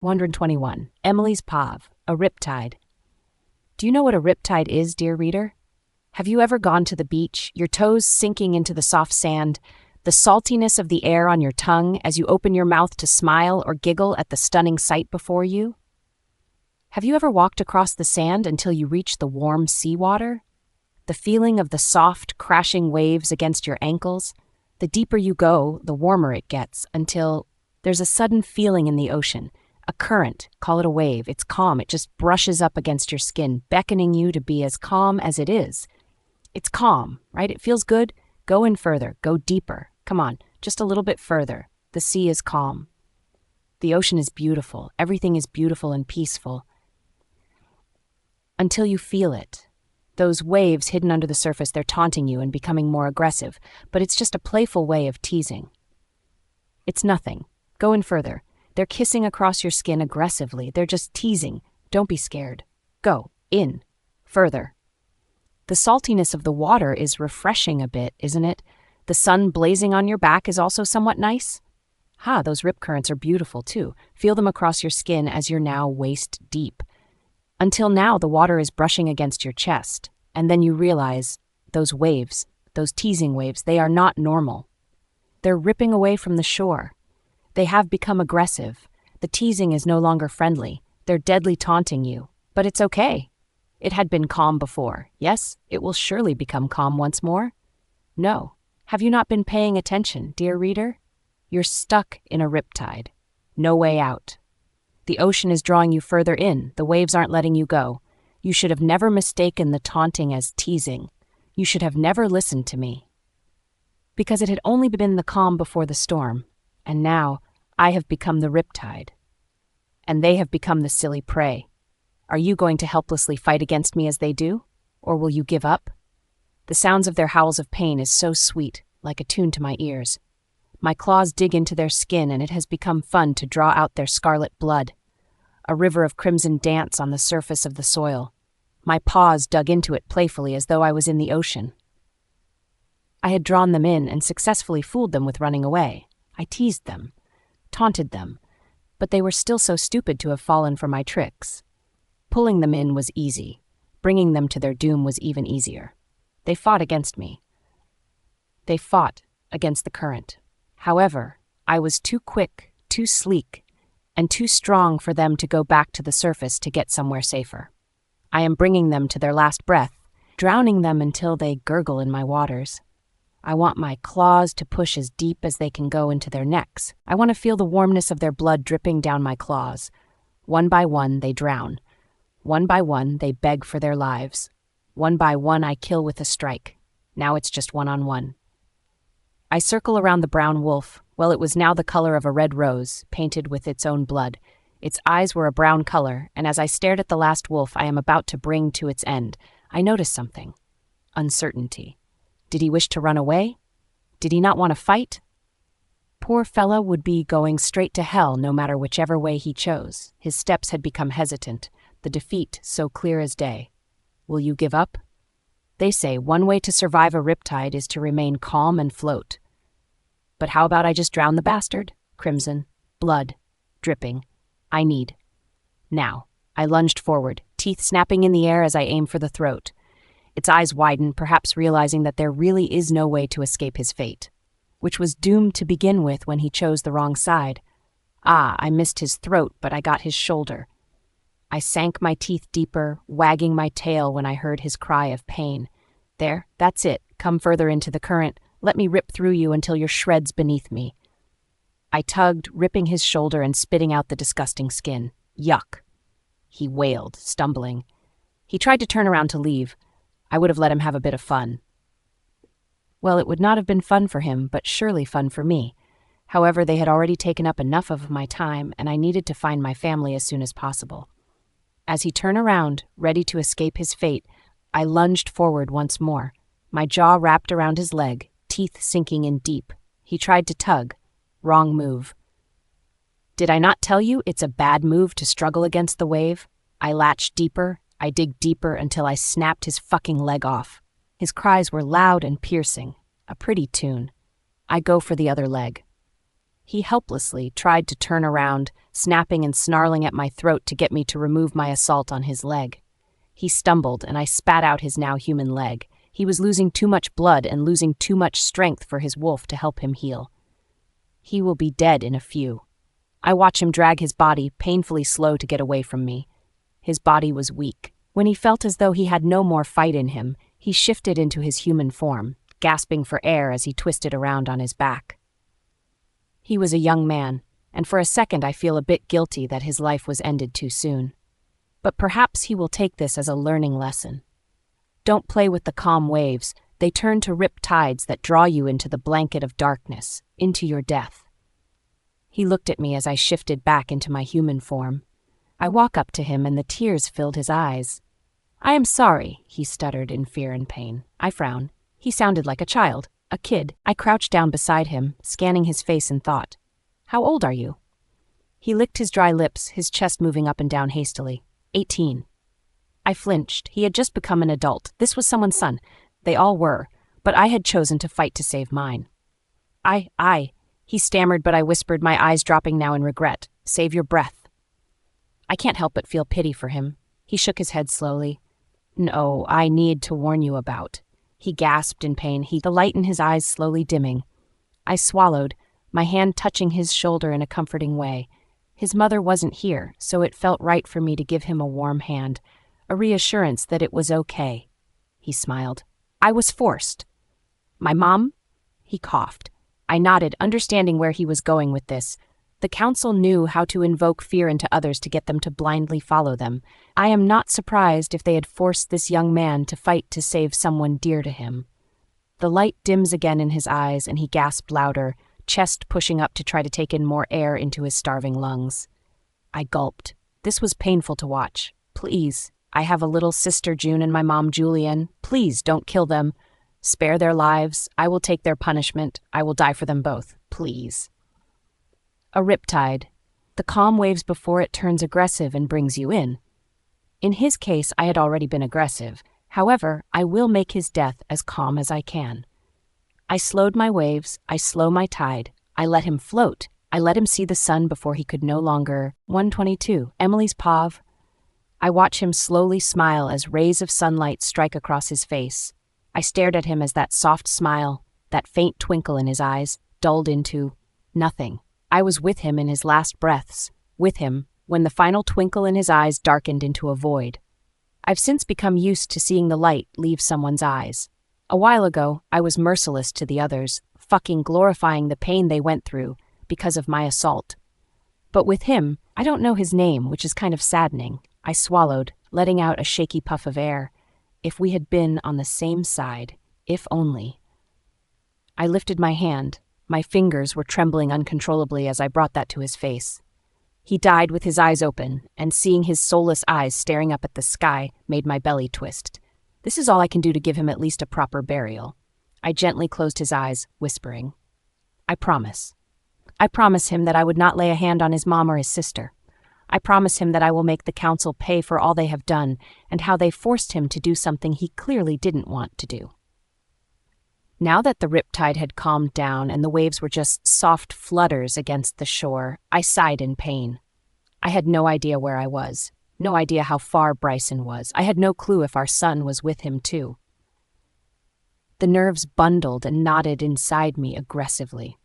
121. Emily's Pav, a riptide. Do you know what a riptide is, dear reader? Have you ever gone to the beach, your toes sinking into the soft sand, the saltiness of the air on your tongue as you open your mouth to smile or giggle at the stunning sight before you? Have you ever walked across the sand until you reach the warm seawater? The feeling of the soft, crashing waves against your ankles? The deeper you go, the warmer it gets, until there's a sudden feeling in the ocean. A current, call it a wave, it's calm, it just brushes up against your skin, beckoning you to be as calm as it is. It's calm, right? It feels good. Go in further, go deeper. Come on, just a little bit further. The sea is calm. The ocean is beautiful. Everything is beautiful and peaceful. Until you feel it. Those waves hidden under the surface, they're taunting you and becoming more aggressive, but it's just a playful way of teasing. It's nothing. Go in further. They're kissing across your skin aggressively. They're just teasing. Don't be scared. Go. In. Further. The saltiness of the water is refreshing a bit, isn't it? The sun blazing on your back is also somewhat nice. Those rip currents are beautiful too. Feel them across your skin as you're now waist deep. Until now, the water is brushing against your chest, and then you realize those waves, those teasing waves, they are not normal. They're ripping away from the shore. They have become aggressive. The teasing is no longer friendly. They're deadly taunting you. But it's okay. It had been calm before. Yes, it will surely become calm once more. No. Have you not been paying attention, dear reader? You're stuck in a riptide. No way out. The ocean is drawing you further in. The waves aren't letting you go. You should have never mistaken the taunting as teasing. You should have never listened to me. Because it had only been the calm before the storm. And now, I have become the riptide. And they have become the silly prey. Are you going to helplessly fight against me as they do? Or will you give up? The sounds of their howls of pain is so sweet, like a tune to my ears. My claws dig into their skin, and it has become fun to draw out their scarlet blood. A river of crimson dance on the surface of the soil. My paws dug into it playfully as though I was in the ocean. I had drawn them in and successfully fooled them with running away. I teased them, taunted them, but they were still so stupid to have fallen for my tricks. Pulling them in was easy. Bringing them to their doom was even easier. They fought against me. They fought against the current. However, I was too quick, too sleek, and too strong for them to go back to the surface to get somewhere safer. I am bringing them to their last breath, drowning them until they gurgle in my waters. I want my claws to push as deep as they can go into their necks. I want to feel the warmness of their blood dripping down my claws. One by one, they drown. One by one, they beg for their lives. One by one, I kill with a strike. Now it's just one-on-one. I circle around the brown wolf. Well, it was now the color of a red rose, painted with its own blood. Its eyes were a brown color, and as I stared at the last wolf I am about to bring to its end, I noticed something. Uncertainty. Did he wish to run away? Did he not want to fight? Poor fellow would be going straight to hell no matter whichever way he chose. His steps had become hesitant, the defeat so clear as day. Will you give up? They say one way to survive a riptide is to remain calm and float. But how about I just drown the bastard? Crimson, blood, dripping. I need. Now. I lunged forward, teeth snapping in the air as I aimed for the throat. Its eyes widened, perhaps realizing that there really is no way to escape his fate, which was doomed to begin with when he chose the wrong side. I missed his throat, but I got his shoulder. I sank my teeth deeper, wagging my tail when I heard his cry of pain. There, that's it. Come further into the current. Let me rip through you until you're shreds beneath me. I tugged, ripping his shoulder and spitting out the disgusting skin. Yuck. He wailed, stumbling. He tried to turn around to leave. I would have let him have a bit of fun. Well, it would not have been fun for him, but surely fun for me. However, they had already taken up enough of my time, and I needed to find my family as soon as possible. As he turned around, ready to escape his fate, I lunged forward once more, my jaw wrapped around his leg, teeth sinking in deep. He tried to tug. Wrong move. Did I not tell you it's a bad move to struggle against the wave? I latched deeper. I dig deeper until I snapped his fucking leg off. His cries were loud and piercing. A pretty tune. I go for the other leg. He helplessly tried to turn around, snapping and snarling at my throat to get me to remove my assault on his leg. He stumbled, and I spat out his now human leg. He was losing too much blood and losing too much strength for his wolf to help him heal. He will be dead in a few. I watch him drag his body, painfully slow to get away from me. His body was weak. When he felt as though he had no more fight in him, he shifted into his human form, gasping for air as he twisted around on his back. He was a young man, and for a second I feel a bit guilty that his life was ended too soon. But perhaps he will take this as a learning lesson. Don't play with the calm waves. They turn to rip tides that draw you into the blanket of darkness, into your death. He looked at me as I shifted back into my human form. I walk up to him and the tears filled his eyes. "I am sorry," he stuttered in fear and pain. I frown. He sounded like a child, a kid. I crouched down beside him, scanning his face in thought. "How old are you?" He licked his dry lips, his chest moving up and down hastily. 18. I flinched. He had just become an adult. This was someone's son. They all were, but I had chosen to fight to save mine. He stammered, but I whispered, my eyes dropping now in regret. "Save your breath." I can't help but feel pity for him. He shook his head slowly. "No, I need to warn you about." He gasped in pain, the light in his eyes slowly dimming. I swallowed, my hand touching his shoulder in a comforting way. His mother wasn't here, so it felt right for me to give him a warm hand, a reassurance that it was okay. He smiled. "I was forced." "My mom?" He coughed. I nodded, understanding where he was going with this. The council knew how to invoke fear into others to get them to blindly follow them. I am not surprised if they had forced this young man to fight to save someone dear to him. The light dims again in his eyes, and he gasped louder, chest pushing up to try to take in more air into his starving lungs. I gulped. This was painful to watch. "Please, I have a little sister June and my mom Julian. Please don't kill them. Spare their lives. I will take their punishment. I will die for them both. Please." A riptide. The calm waves before it turns aggressive and brings you in. In his case, I had already been aggressive. However, I will make his death as calm as I can. I slowed my waves. I slow my tide. I let him float. I let him see the sun before he could no longer. 122. Emily's Pav. I watch him slowly smile as rays of sunlight strike across his face. I stared at him as that soft smile, that faint twinkle in his eyes, dulled into nothing. I was with him in his last breaths, with him when the final twinkle in his eyes darkened into a void. I've since become used to seeing the light leave someone's eyes. A while ago, I was merciless to the others, fucking glorifying the pain they went through because of my assault. But with him, I don't know his name, which is kind of saddening. I swallowed, letting out a shaky puff of air. If we had been on the same side, if only. I lifted my hand. My fingers were trembling uncontrollably as I brought that to his face. He died with his eyes open, and seeing his soulless eyes staring up at the sky made my belly twist. This is all I can do to give him at least a proper burial. I gently closed his eyes, whispering, "I promise. I promise him that I would not lay a hand on his mom or his sister. I promise him that I will make the council pay for all they have done and how they forced him to do something he clearly didn't want to do." Now that the riptide had calmed down and the waves were just soft flutters against the shore, I sighed in pain. I had no idea where I was, no idea how far Bryson was. I had no clue if our son was with him too. The nerves bundled and knotted inside me aggressively.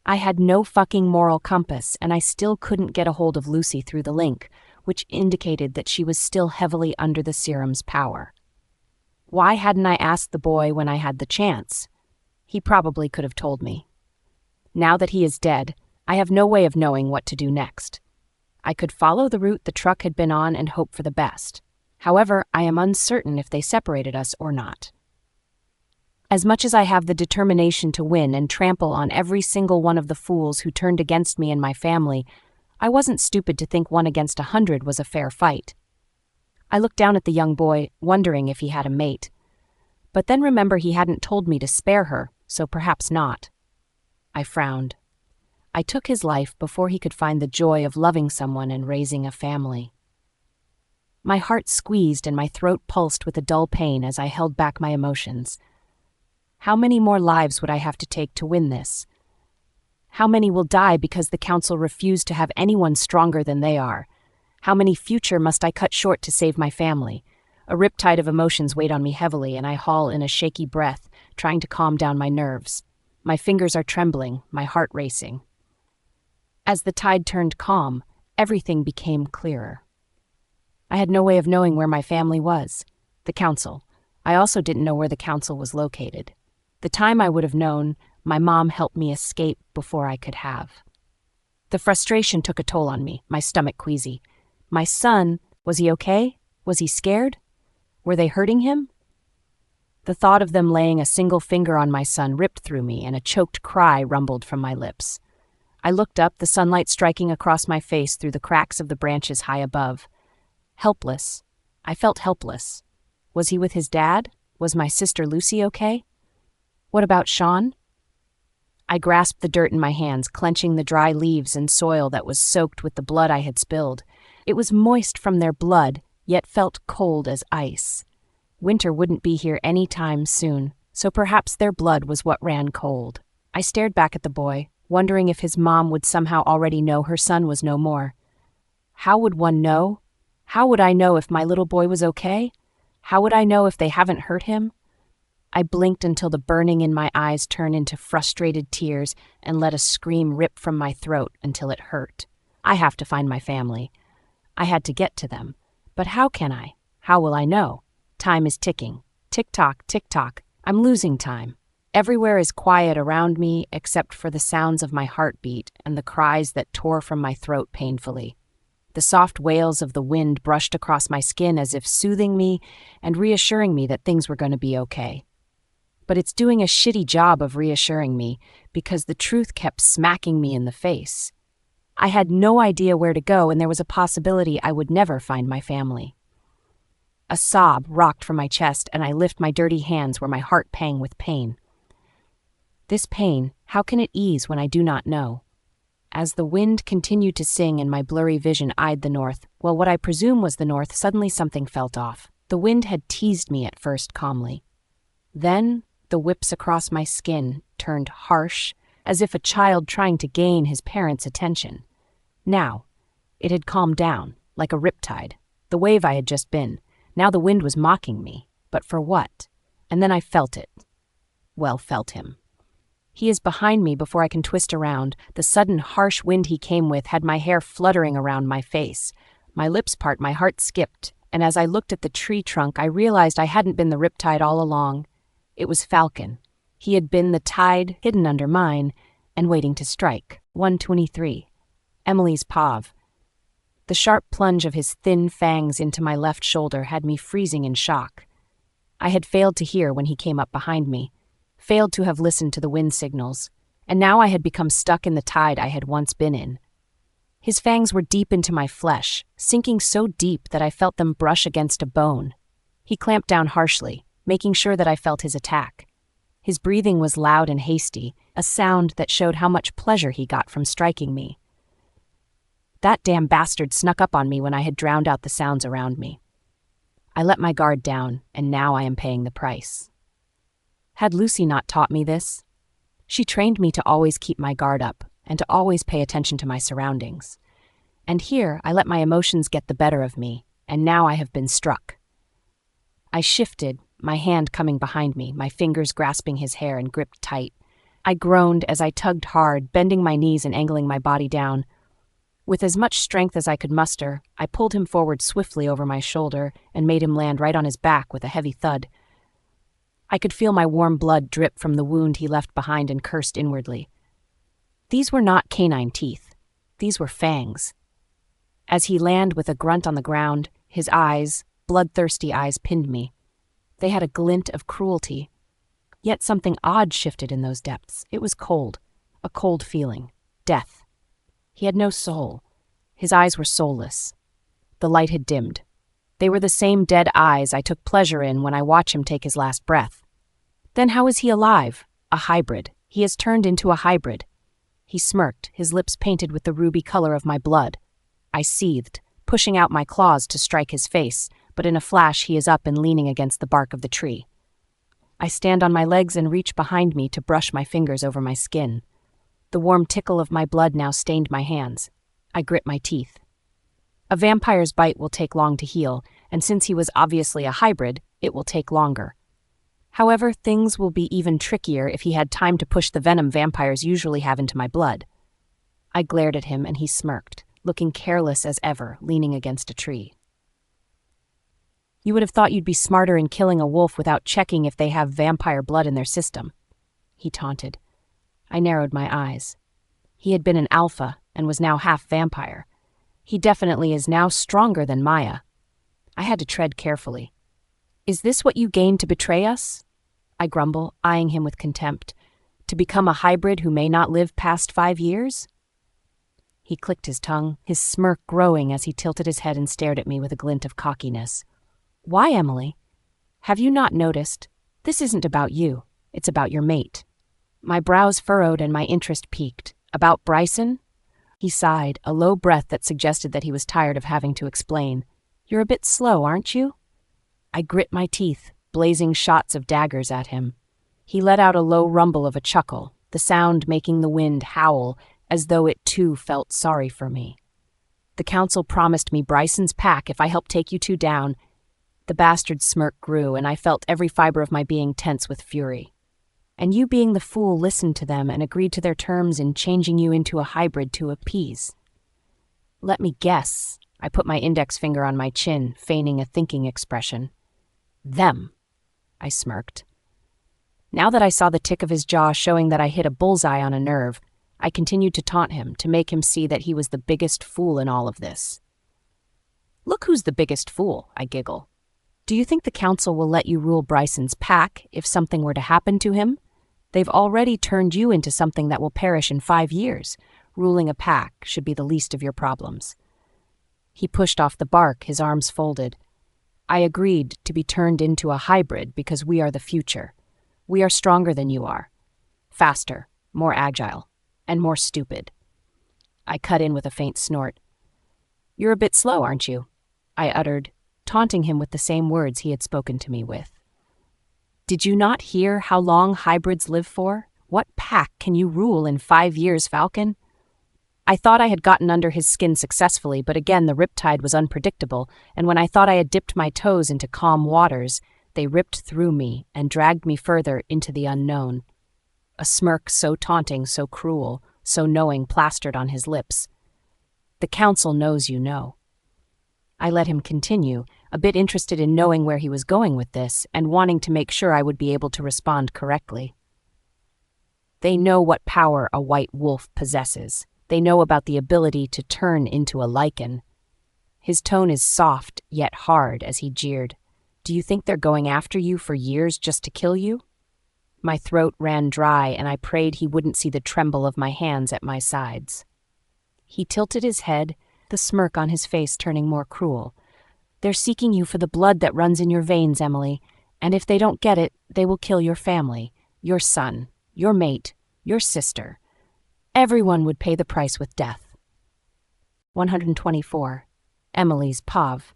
I had no fucking moral compass, and I still couldn't get a hold of Lucy through the link, which indicated that she was still heavily under the serum's power. Why hadn't I asked the boy when I had the chance? He probably could have told me. Now that he is dead, I have no way of knowing what to do next. I could follow the route the truck had been on and hope for the best. However, I am uncertain if they separated us or not. As much as I have the determination to win and trample on every single one of the fools who turned against me and my family, I wasn't stupid to think 1 against 100 was a fair fight. I looked down at the young boy, wondering if he had a mate. But then remember he hadn't told me to spare her, so perhaps not. I frowned. I took his life before he could find the joy of loving someone and raising a family. My heart squeezed and my throat pulsed with a dull pain as I held back my emotions. How many more lives would I have to take to win this? How many will die because the council refused to have anyone stronger than they are? How many future must I cut short to save my family? A riptide of emotions weighed on me heavily, and I haul in a shaky breath, trying to calm down my nerves. My fingers are trembling, my heart racing. As the tide turned calm, everything became clearer. I had no way of knowing where my family was. The council. I also didn't know where the council was located. The time I would have known, my mom helped me escape before I could have. The frustration took a toll on me, my stomach queasy. My son, was he okay? Was he scared? Were they hurting him? The thought of them laying a single finger on my son ripped through me, and a choked cry rumbled from my lips. I looked up, the sunlight striking across my face through the cracks of the branches high above. Helpless. I felt helpless. Was he with his dad? Was my sister Lucy okay? What about Sean? I grasped the dirt in my hands, clenching the dry leaves and soil that was soaked with the blood I had spilled. It was moist from their blood, yet felt cold as ice. Winter wouldn't be here any time soon, so perhaps their blood was what ran cold. I stared back at the boy, wondering if his mom would somehow already know her son was no more. How would one know? How would I know if my little boy was okay? How would I know if they haven't hurt him? I blinked until the burning in my eyes turned into frustrated tears and let a scream rip from my throat until it hurt. I have to find my family. I had to get to them. But how can I? How will I know? Time is ticking. Tick-tock, tick-tock. I'm losing time. Everywhere is quiet around me except for the sounds of my heartbeat and the cries that tore from my throat painfully. The soft wails of the wind brushed across my skin as if soothing me and reassuring me that things were going to be okay. But it's doing a shitty job of reassuring me because the truth kept smacking me in the face. I had no idea where to go, and there was a possibility I would never find my family. A sob rocked from my chest, and I lift my dirty hands where my heart pang with pain. This pain, how can it ease when I do not know? As the wind continued to sing and my blurry vision eyed the north, well, what I presume was the north, suddenly something felt off. The wind had teased me at first calmly. Then the whips across my skin turned harsh, as if a child trying to gain his parents' attention. Now, it had calmed down, like a riptide, the wave I had just been. Now the wind was mocking me, but for what? And then I felt it. Well, felt him. He is behind me before I can twist around. The sudden harsh wind he came with had my hair fluttering around my face. My lips part, my heart skipped, and as I looked at the tree trunk, I realized I hadn't been the riptide all along. It was Falcon. He had been the tide hidden under mine and waiting to strike. 123. Emily's Pav. The sharp plunge of his thin fangs into my left shoulder had me freezing in shock. I had failed to hear when he came up behind me, failed to have listened to the wind signals, and now I had become stuck in the tide I had once been in. His fangs were deep into my flesh, sinking so deep that I felt them brush against a bone. He clamped down harshly, making sure that I felt his attack. His breathing was loud and hasty, a sound that showed how much pleasure he got from striking me. That damn bastard snuck up on me when I had drowned out the sounds around me. I let my guard down, and now I am paying the price. Had Lucy not taught me this? She trained me to always keep my guard up and to always pay attention to my surroundings. And here I let my emotions get the better of me, and now I have been struck. I shifted, my hand coming behind me, my fingers grasping his hair and gripped tight. I groaned as I tugged hard, bending my knees and angling my body down. With as much strength as I could muster, I pulled him forward swiftly over my shoulder and made him land right on his back with a heavy thud. I could feel my warm blood drip from the wound he left behind and cursed inwardly. These were not canine teeth. These were fangs. As he landed with a grunt on the ground, his eyes, bloodthirsty eyes, pinned me. They had a glint of cruelty. Yet something odd shifted in those depths. It was cold, a cold feeling, death. He had no soul. His eyes were soulless. The light had dimmed. They were the same dead eyes I took pleasure in when I watched him take his last breath. Then how is he alive? A hybrid. He has turned into a hybrid. He smirked, his lips painted with the ruby color of my blood. I seethed, pushing out my claws to strike his face, but in a flash he is up and leaning against the bark of the tree. I stand on my legs and reach behind me to brush my fingers over my skin. The warm tickle of my blood now stained my hands. I grit my teeth. A vampire's bite will take long to heal, and since he was obviously a hybrid, it will take longer. However, things will be even trickier if he had time to push the venom vampires usually have into my blood. I glared at him and he smirked, looking careless as ever, leaning against a tree. You would have thought you'd be smarter in killing a wolf without checking if they have vampire blood in their system, he taunted. I narrowed my eyes. He had been an alpha and was now half vampire. He definitely is now stronger than Maya. I had to tread carefully. Is this what you gained to betray us? I grumble, eyeing him with contempt. To become a hybrid who may not live past 5 years? He clicked his tongue, his smirk growing as he tilted his head and stared at me with a glint of cockiness. Why, Emily? Have you not noticed? This isn't about you. It's about your mate. My brows furrowed and my interest piqued. About Bryson? He sighed, a low breath that suggested that he was tired of having to explain. You're a bit slow, aren't you? I grit my teeth, blazing shots of daggers at him. He let out a low rumble of a chuckle, the sound making the wind howl, as though it too felt sorry for me. The council promised me Bryson's pack if I helped take you two down. The bastard's smirk grew, and I felt every fiber of my being tense with fury. And you being the fool listened to them and agreed to their terms in changing you into a hybrid to appease. Let me guess. I put my index finger on my chin, feigning a thinking expression. Them, I smirked. Now that I saw the tick of his jaw showing that I hit a bullseye on a nerve, I continued to taunt him to make him see that he was the biggest fool in all of this. Look who's the biggest fool, I giggle. Do you think the council will let you rule Bryson's pack if something were to happen to him? They've already turned you into something that will perish in 5 years. Ruling a pack should be the least of your problems. He pushed off the bark, his arms folded. I agreed to be turned into a hybrid because we are the future. We are stronger than you are. Faster, more agile, and more stupid. I cut in with a faint snort. You're a bit slow, aren't you? I uttered, taunting him with the same words he had spoken to me with. Did you not hear how long hybrids live for? What pack can you rule in 5 years, Falcon? I thought I had gotten under his skin successfully, but again the riptide was unpredictable, and when I thought I had dipped my toes into calm waters, they ripped through me and dragged me further into the unknown. A smirk so taunting, so cruel, so knowing plastered on his lips. The council knows you know. I let him continue, a bit interested in knowing where he was going with this and wanting to make sure I would be able to respond correctly. They know what power a white wolf possesses. They know about the ability to turn into a lichen. His tone is soft, yet hard, as he jeered. Do you think they're going after you for years just to kill you? My throat ran dry, and I prayed he wouldn't see the tremble of my hands at my sides. He tilted his head, the smirk on his face turning more cruel. They're seeking you for the blood that runs in your veins, Emily, and if they don't get it, they will kill your family, your son, your mate, your sister. Everyone would pay the price with death. 124. Emily's Pav.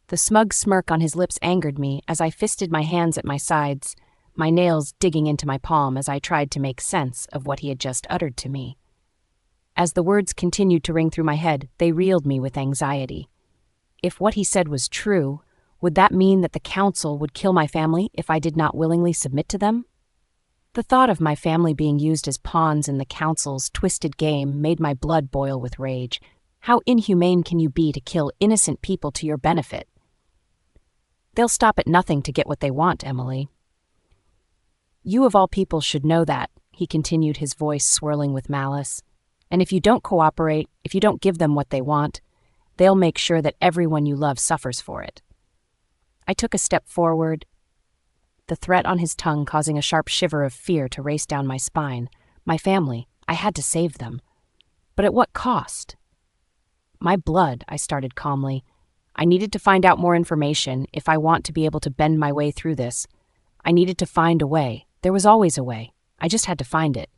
The smug smirk on his lips angered me as I fisted my hands at my sides, my nails digging into my palm as I tried to make sense of what he had just uttered to me. As the words continued to ring through my head, they reeled me with anxiety. If what he said was true, would that mean that the council would kill my family if I did not willingly submit to them? The thought of my family being used as pawns in the council's twisted game made my blood boil with rage. How inhumane can you be to kill innocent people to your benefit? They'll stop at nothing to get what they want, Emily. You of all people should know that, he continued, his voice swirling with malice. And if you don't cooperate, if you don't give them what they want, they'll make sure that everyone you love suffers for it. I took a step forward, the threat on his tongue causing a sharp shiver of fear to race down my spine. My family, I had to save them. But at what cost? My blood, I started calmly. I needed to find out more information if I want to be able to bend my way through this. I needed to find a way. There was always a way. I just had to find it.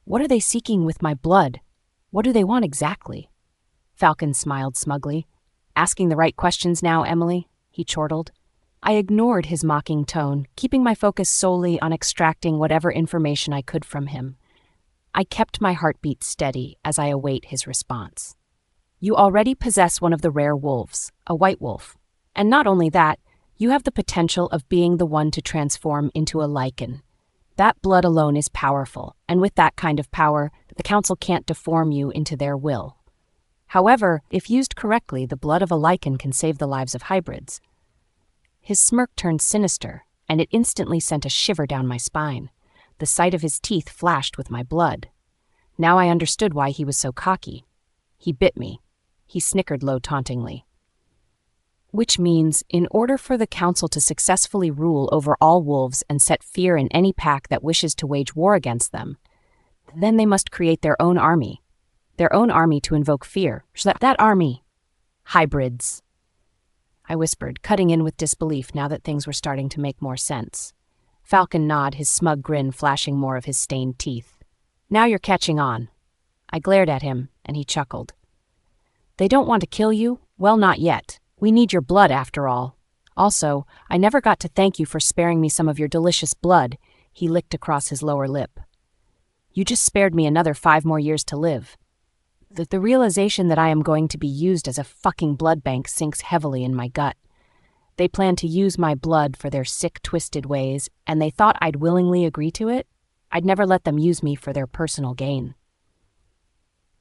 What are they seeking with my blood? What do they want exactly? Falcon smiled smugly. Asking the right questions now, Emily, he chortled. I ignored his mocking tone, keeping my focus solely on extracting whatever information I could from him. I kept my heartbeat steady as I await his response. You already possess one of the rare wolves, a white wolf. And not only that, you have the potential of being the one to transform into a lichen. That blood alone is powerful, and with that kind of power, the council can't deform you into their will. However, if used correctly, the blood of a lichen can save the lives of hybrids. His smirk turned sinister, and it instantly sent a shiver down my spine. The sight of his teeth flashed with my blood. Now I understood why he was so cocky. He bit me. He snickered low tauntingly. Which means, in order for the council to successfully rule over all wolves and set fear in any pack that wishes to wage war against them, then they must create their own army to invoke fear, so that army... hybrids. I whispered, cutting in with disbelief now that things were starting to make more sense. Falcon nodded, his smug grin flashing more of his stained teeth. Now you're catching on. I glared at him, and he chuckled. They don't want to kill you? Well, not yet. We need your blood, after all. Also, I never got to thank you for sparing me some of your delicious blood. He licked across his lower lip. You just spared me another 5 more years to live. The realization that I am going to be used as a fucking blood bank sinks heavily in my gut. They plan to use my blood for their sick, twisted ways, and they thought I'd willingly agree to it? I'd never let them use me for their personal gain.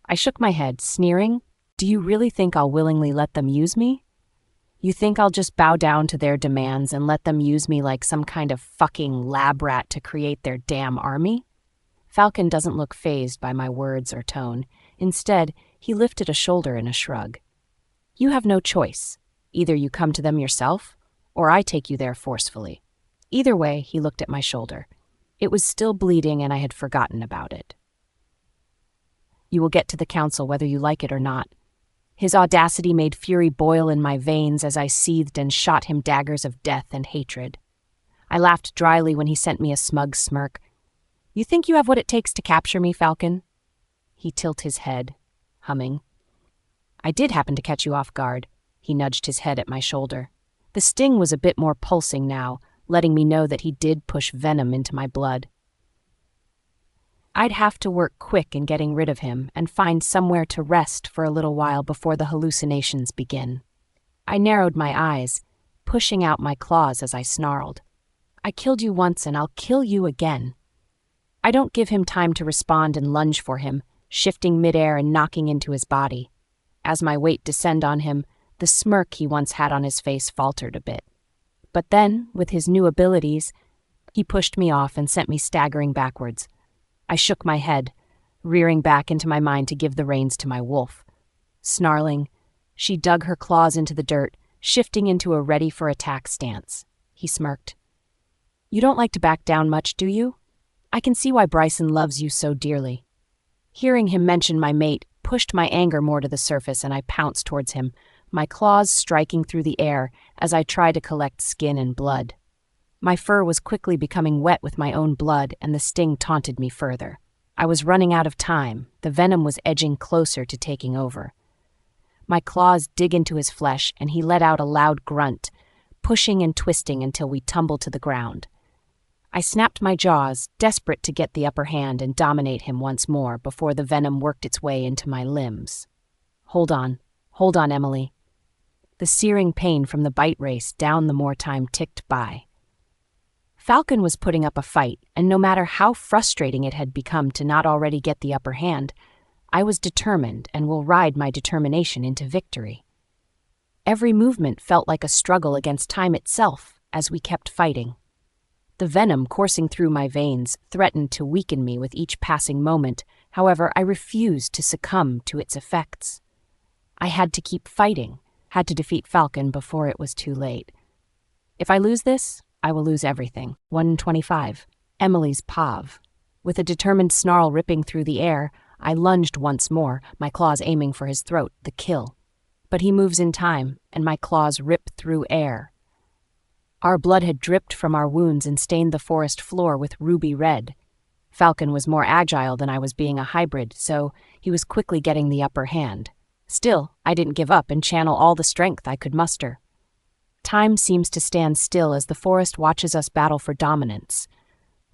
I shook my head, sneering. Do you really think I'll willingly let them use me? You think I'll just bow down to their demands and let them use me like some kind of fucking lab rat to create their damn army? Falcon doesn't look fazed by my words or tone. Instead, he lifted a shoulder in a shrug. You have no choice. Either you come to them yourself, or I take you there forcefully. Either way, he looked at my shoulder. It was still bleeding and I had forgotten about it. You will get to the council whether you like it or not. His audacity made fury boil in my veins as I seethed and shot him daggers of death and hatred. I laughed dryly when he sent me a smug smirk. You think you have what it takes to capture me, Falcon? He tilted his head, humming. I did happen to catch you off guard. He nudged his head at my shoulder. The sting was a bit more pulsing now, letting me know that he did push venom into my blood. I'd have to work quick in getting rid of him and find somewhere to rest for a little while before the hallucinations begin. I narrowed my eyes, pushing out my claws as I snarled. I killed you once and I'll kill you again. I don't give him time to respond and lunge for him, shifting midair and knocking into his body. As my weight descended on him, the smirk he once had on his face faltered a bit. But then, with his new abilities, he pushed me off and sent me staggering backwards. I shook my head, rearing back into my mind to give the reins to my wolf. Snarling, she dug her claws into the dirt, shifting into a ready-for-attack stance. He smirked. You don't like to back down much, do you? I can see why Bryson loves you so dearly. Hearing him mention my mate pushed my anger more to the surface, and I pounced towards him, my claws striking through the air as I tried to collect skin and blood. My fur was quickly becoming wet with my own blood, and the sting taunted me further. I was running out of time. The venom was edging closer to taking over. My claws dig into his flesh, and he let out a loud grunt, pushing and twisting until we tumbled to the ground. I snapped my jaws, desperate to get the upper hand and dominate him once more before the venom worked its way into my limbs. Hold on, Emily. The searing pain from the bite race down the more time ticked by. Falcon was putting up a fight, and no matter how frustrating it had become to not already get the upper hand, I was determined and will ride my determination into victory. Every movement felt like a struggle against time itself as we kept fighting. The venom coursing through my veins threatened to weaken me with each passing moment. However, I refused to succumb to its effects. I had to keep fighting, had to defeat Falcon before it was too late. If I lose this, I will lose everything. 1:25. Emily's pav. With a determined snarl ripping through the air, I lunged once more, my claws aiming for his throat, the kill. But he moves in time, and my claws rip through air. Our blood had dripped from our wounds and stained the forest floor with ruby red. Falcon was more agile than I was being a hybrid, so he was quickly getting the upper hand. Still, I didn't give up and channel all the strength I could muster. Time seems to stand still as the forest watches us battle for dominance.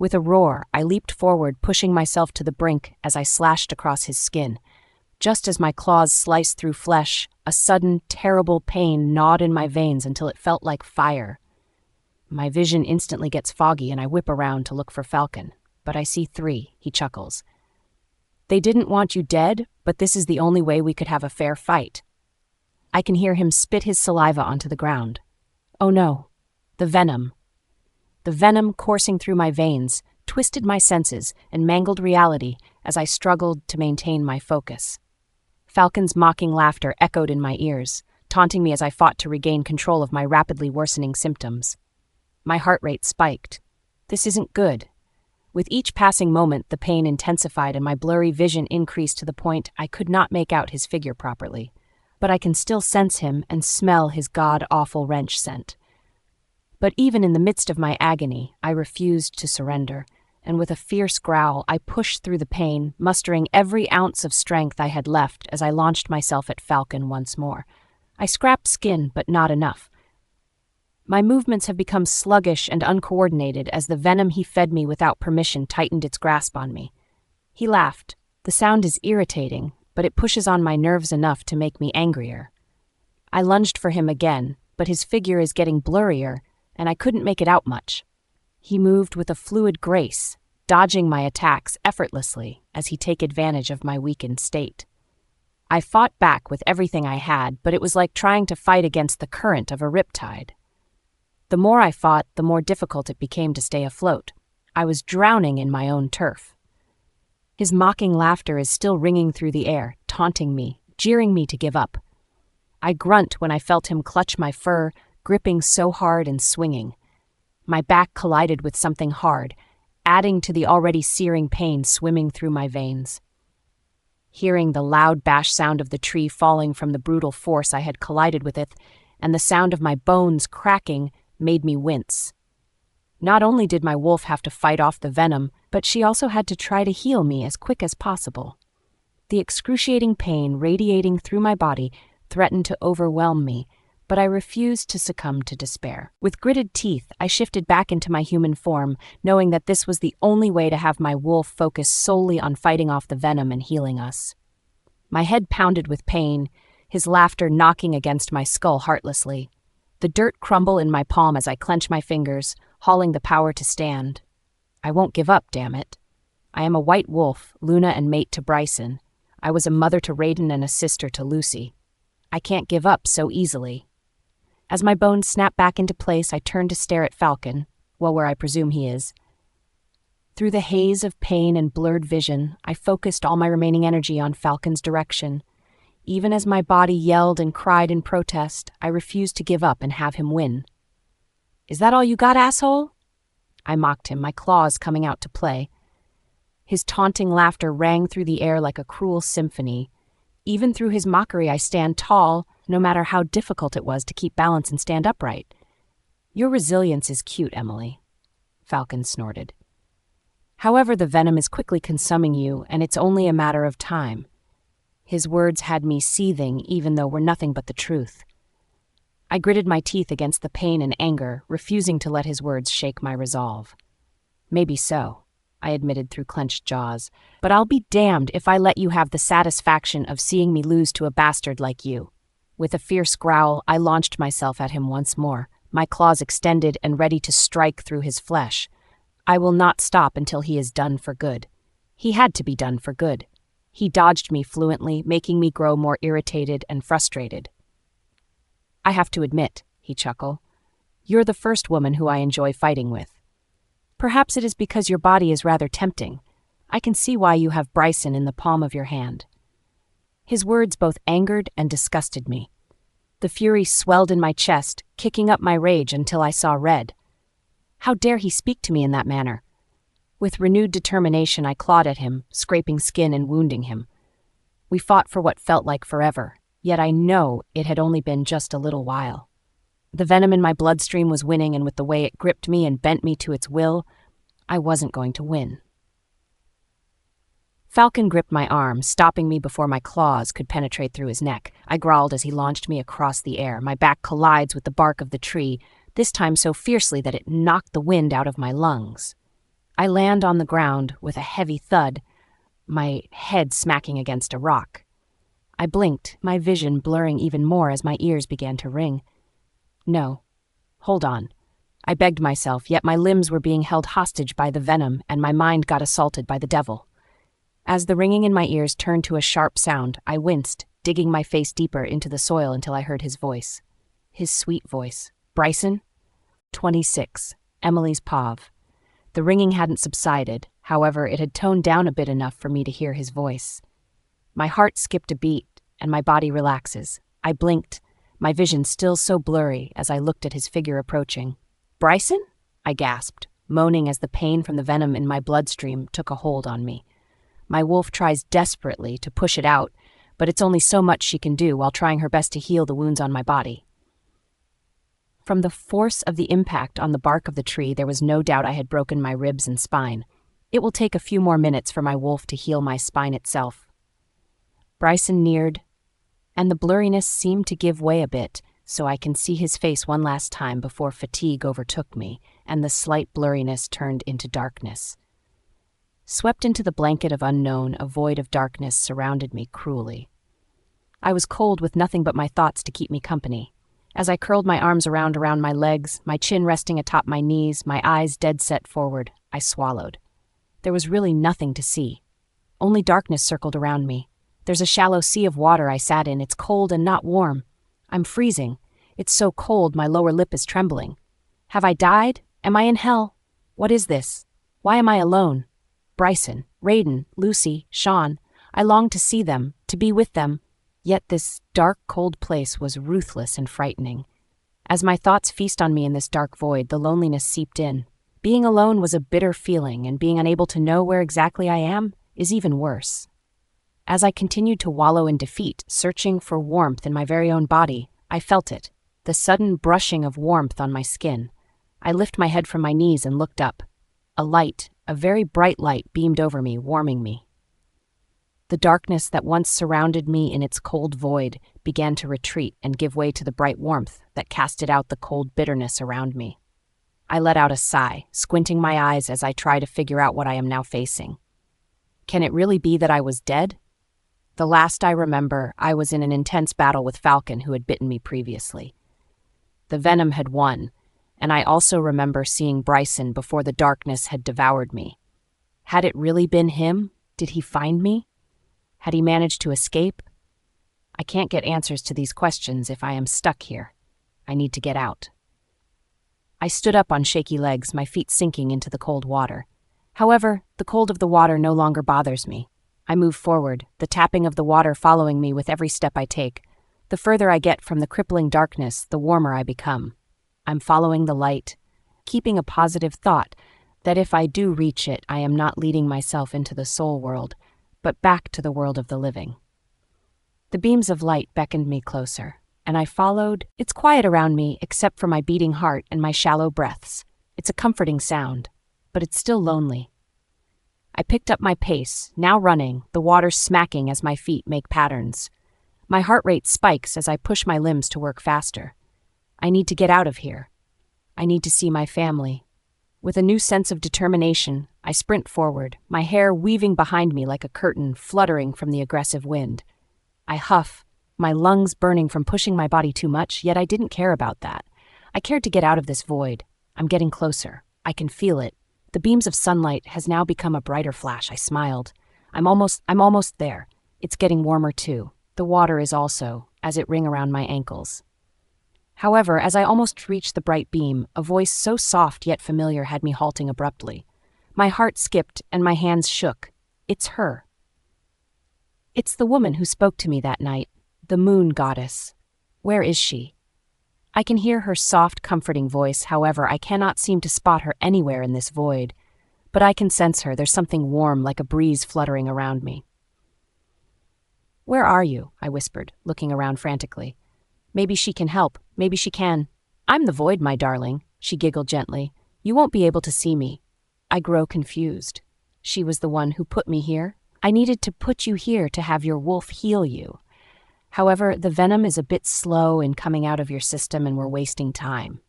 With a roar, I leaped forward, pushing myself to the brink as I slashed across his skin. Just as my claws sliced through flesh, a sudden, terrible pain gnawed in my veins until it felt like fire. My vision instantly gets foggy and I whip around to look for Falcon. But I see 3, he chuckles. They didn't want you dead, but this is the only way we could have a fair fight. I can hear him spit his saliva onto the ground. Oh no, the venom. The venom coursing through my veins twisted my senses and mangled reality as I struggled to maintain my focus. Falcon's mocking laughter echoed in my ears, taunting me as I fought to regain control of my rapidly worsening symptoms. My heart rate spiked. This isn't good. With each passing moment, the pain intensified and my blurry vision increased to the point I could not make out his figure properly. But I can still sense him and smell his god-awful wrench scent. But even in the midst of my agony, I refused to surrender, and with a fierce growl, I pushed through the pain, mustering every ounce of strength I had left as I launched myself at Falcon once more. I scrapped skin, but not enough. My movements have become sluggish and uncoordinated as the venom he fed me without permission tightened its grasp on me. He laughed. The sound is irritating, but it pushes on my nerves enough to make me angrier. I lunged for him again, but his figure is getting blurrier, and I couldn't make it out much. He moved with a fluid grace, dodging my attacks effortlessly as he took advantage of my weakened state. I fought back with everything I had, but it was like trying to fight against the current of a riptide. The more I fought, the more difficult it became to stay afloat. I was drowning in my own turf. His mocking laughter is still ringing through the air, taunting me, jeering me to give up. I grunt when I felt him clutch my fur, gripping so hard and swinging. My back collided with something hard, adding to the already searing pain swimming through my veins. Hearing the loud bash sound of the tree falling from the brutal force I had collided with it, and the sound of my bones cracking, made me wince. Not only did my wolf have to fight off the venom, but she also had to try to heal me as quick as possible. The excruciating pain radiating through my body threatened to overwhelm me, but I refused to succumb to despair. With gritted teeth, I shifted back into my human form, knowing that this was the only way to have my wolf focus solely on fighting off the venom and healing us. My head pounded with pain, his laughter knocking against my skull heartlessly. The dirt crumble in my palm as I clench my fingers, hauling the power to stand. I won't give up, damn it. I am a white wolf, Luna and mate to Bryson. I was a mother to Raiden and a sister to Lucy. I can't give up so easily. As my bones snap back into place, I turn to stare at Falcon, well, where I presume he is. Through the haze of pain and blurred vision, I focused all my remaining energy on Falcon's direction. Even as my body yelled and cried in protest, I refused to give up and have him win. "Is that all you got, asshole?" I mocked him, my claws coming out to play. His taunting laughter rang through the air like a cruel symphony. Even through his mockery, I stand tall, no matter how difficult it was to keep balance and stand upright. "Your resilience is cute, Emily," Falcon snorted. "However, the venom is quickly consuming you, and it's only a matter of time." His words had me seething, even though were nothing but the truth. I gritted my teeth against the pain and anger, refusing to let his words shake my resolve. "Maybe so," I admitted through clenched jaws, "but I'll be damned if I let you have the satisfaction of seeing me lose to a bastard like you." With a fierce growl, I launched myself at him once more, my claws extended and ready to strike through his flesh. I will not stop until he is done for good. He had to be done for good. He dodged me fluently, making me grow more irritated and frustrated. "I have to admit," he chuckled, "you're the first woman who I enjoy fighting with. Perhaps it is because your body is rather tempting. I can see why you have Bryson in the palm of your hand." His words both angered and disgusted me. The fury swelled in my chest, kicking up my rage until I saw red. How dare he speak to me in that manner? With renewed determination, I clawed at him, scraping skin and wounding him. We fought for what felt like forever, yet I know it had only been just a little while. The venom in my bloodstream was winning, and with the way it gripped me and bent me to its will, I wasn't going to win. Falcon gripped my arm, stopping me before my claws could penetrate through his neck. I growled as he launched me across the air. My back collides with the bark of the tree, this time so fiercely that it knocked the wind out of my lungs. I land on the ground with a heavy thud, my head smacking against a rock. I blinked, my vision blurring even more as my ears began to ring. No. Hold on. I begged myself, yet my limbs were being held hostage by the venom and my mind got assaulted by the devil. As the ringing in my ears turned to a sharp sound, I winced, digging my face deeper into the soil until I heard his voice. His sweet voice. Bryson? 26. Emily's Pav. The ringing hadn't subsided, however, it had toned down a bit enough for me to hear his voice. My heart skipped a beat, and my body relaxes. I blinked, my vision still so blurry as I looked at his figure approaching. Bryson? I gasped, moaning as the pain from the venom in my bloodstream took a hold on me. My wolf tries desperately to push it out, but it's only so much she can do while trying her best to heal the wounds on my body. From the force of the impact on the bark of the tree, there was no doubt I had broken my ribs and spine. It will take a few more minutes for my wolf to heal my spine itself. Bryson neared, and the blurriness seemed to give way a bit, so I can see his face one last time before fatigue overtook me, and the slight blurriness turned into darkness. Swept into the blanket of unknown, a void of darkness surrounded me cruelly. I was cold with nothing but my thoughts to keep me company. As I curled my arms around my legs, my chin resting atop my knees, my eyes dead set forward, I swallowed. There was really nothing to see. Only darkness circled around me. There's a shallow sea of water I sat in. It's cold and not warm. I'm freezing. It's so cold my lower lip is trembling. Have I died? Am I in hell? What is this? Why am I alone? Bryson, Raiden, Lucy, Sean. I longed to see them, to be with them. Yet this dark, cold place was ruthless and frightening. As my thoughts feast on me in this dark void, the loneliness seeped in. Being alone was a bitter feeling, and being unable to know where exactly I am is even worse. As I continued to wallow in defeat, searching for warmth in my very own body, I felt it, the sudden brushing of warmth on my skin. I lifted my head from my knees and looked up. A light, a very bright light, beamed over me, warming me. The darkness that once surrounded me in its cold void began to retreat and give way to the bright warmth that casted out the cold bitterness around me. I let out a sigh, squinting my eyes as I try to figure out what I am now facing. Can it really be that I was dead? The last I remember, I was in an intense battle with Falcon, who had bitten me previously. The venom had won, and I also remember seeing Bryson before the darkness had devoured me. Had it really been him? Did he find me? Had he managed to escape? I can't get answers to these questions if I am stuck here. I need to get out. I stood up on shaky legs, my feet sinking into the cold water. However, the cold of the water no longer bothers me. I move forward, the tapping of the water following me with every step I take. The further I get from the crippling darkness, the warmer I become. I'm following the light, keeping a positive thought that if I do reach it, I am not leading myself into the soul world, but back to the world of the living. The beams of light beckoned me closer, and I followed. It's quiet around me except for my beating heart and my shallow breaths. It's a comforting sound, but it's still lonely. I picked up my pace, now running, the water smacking as my feet make patterns. My heart rate spikes as I push my limbs to work faster. I need to get out of here. I need to see my family. With a new sense of determination, I sprint forward, my hair weaving behind me like a curtain fluttering from the aggressive wind. I huff, my lungs burning from pushing my body too much, yet I didn't care about that. I cared to get out of this void. I'm getting closer. I can feel it. The beams of sunlight has now become a brighter flash. I smiled. I'm almost there. It's getting warmer too. The water is also, as it ring around my ankles. However, as I almost reached the bright beam, a voice so soft yet familiar had me halting abruptly. My heart skipped and my hands shook. It's her. It's the woman who spoke to me that night, the moon goddess. Where is she? I can hear her soft, comforting voice, however, I cannot seem to spot her anywhere in this void. But I can sense her. There's something warm, like a breeze fluttering around me. Where are you? I whispered, looking around frantically. Maybe she can help. Maybe she can. I'm the void, my darling, she giggled gently. You won't be able to see me. I grow confused. She was the one who put me here. I needed to put you here to have your wolf heal you. However, the venom is a bit slow in coming out of your system and we're wasting time.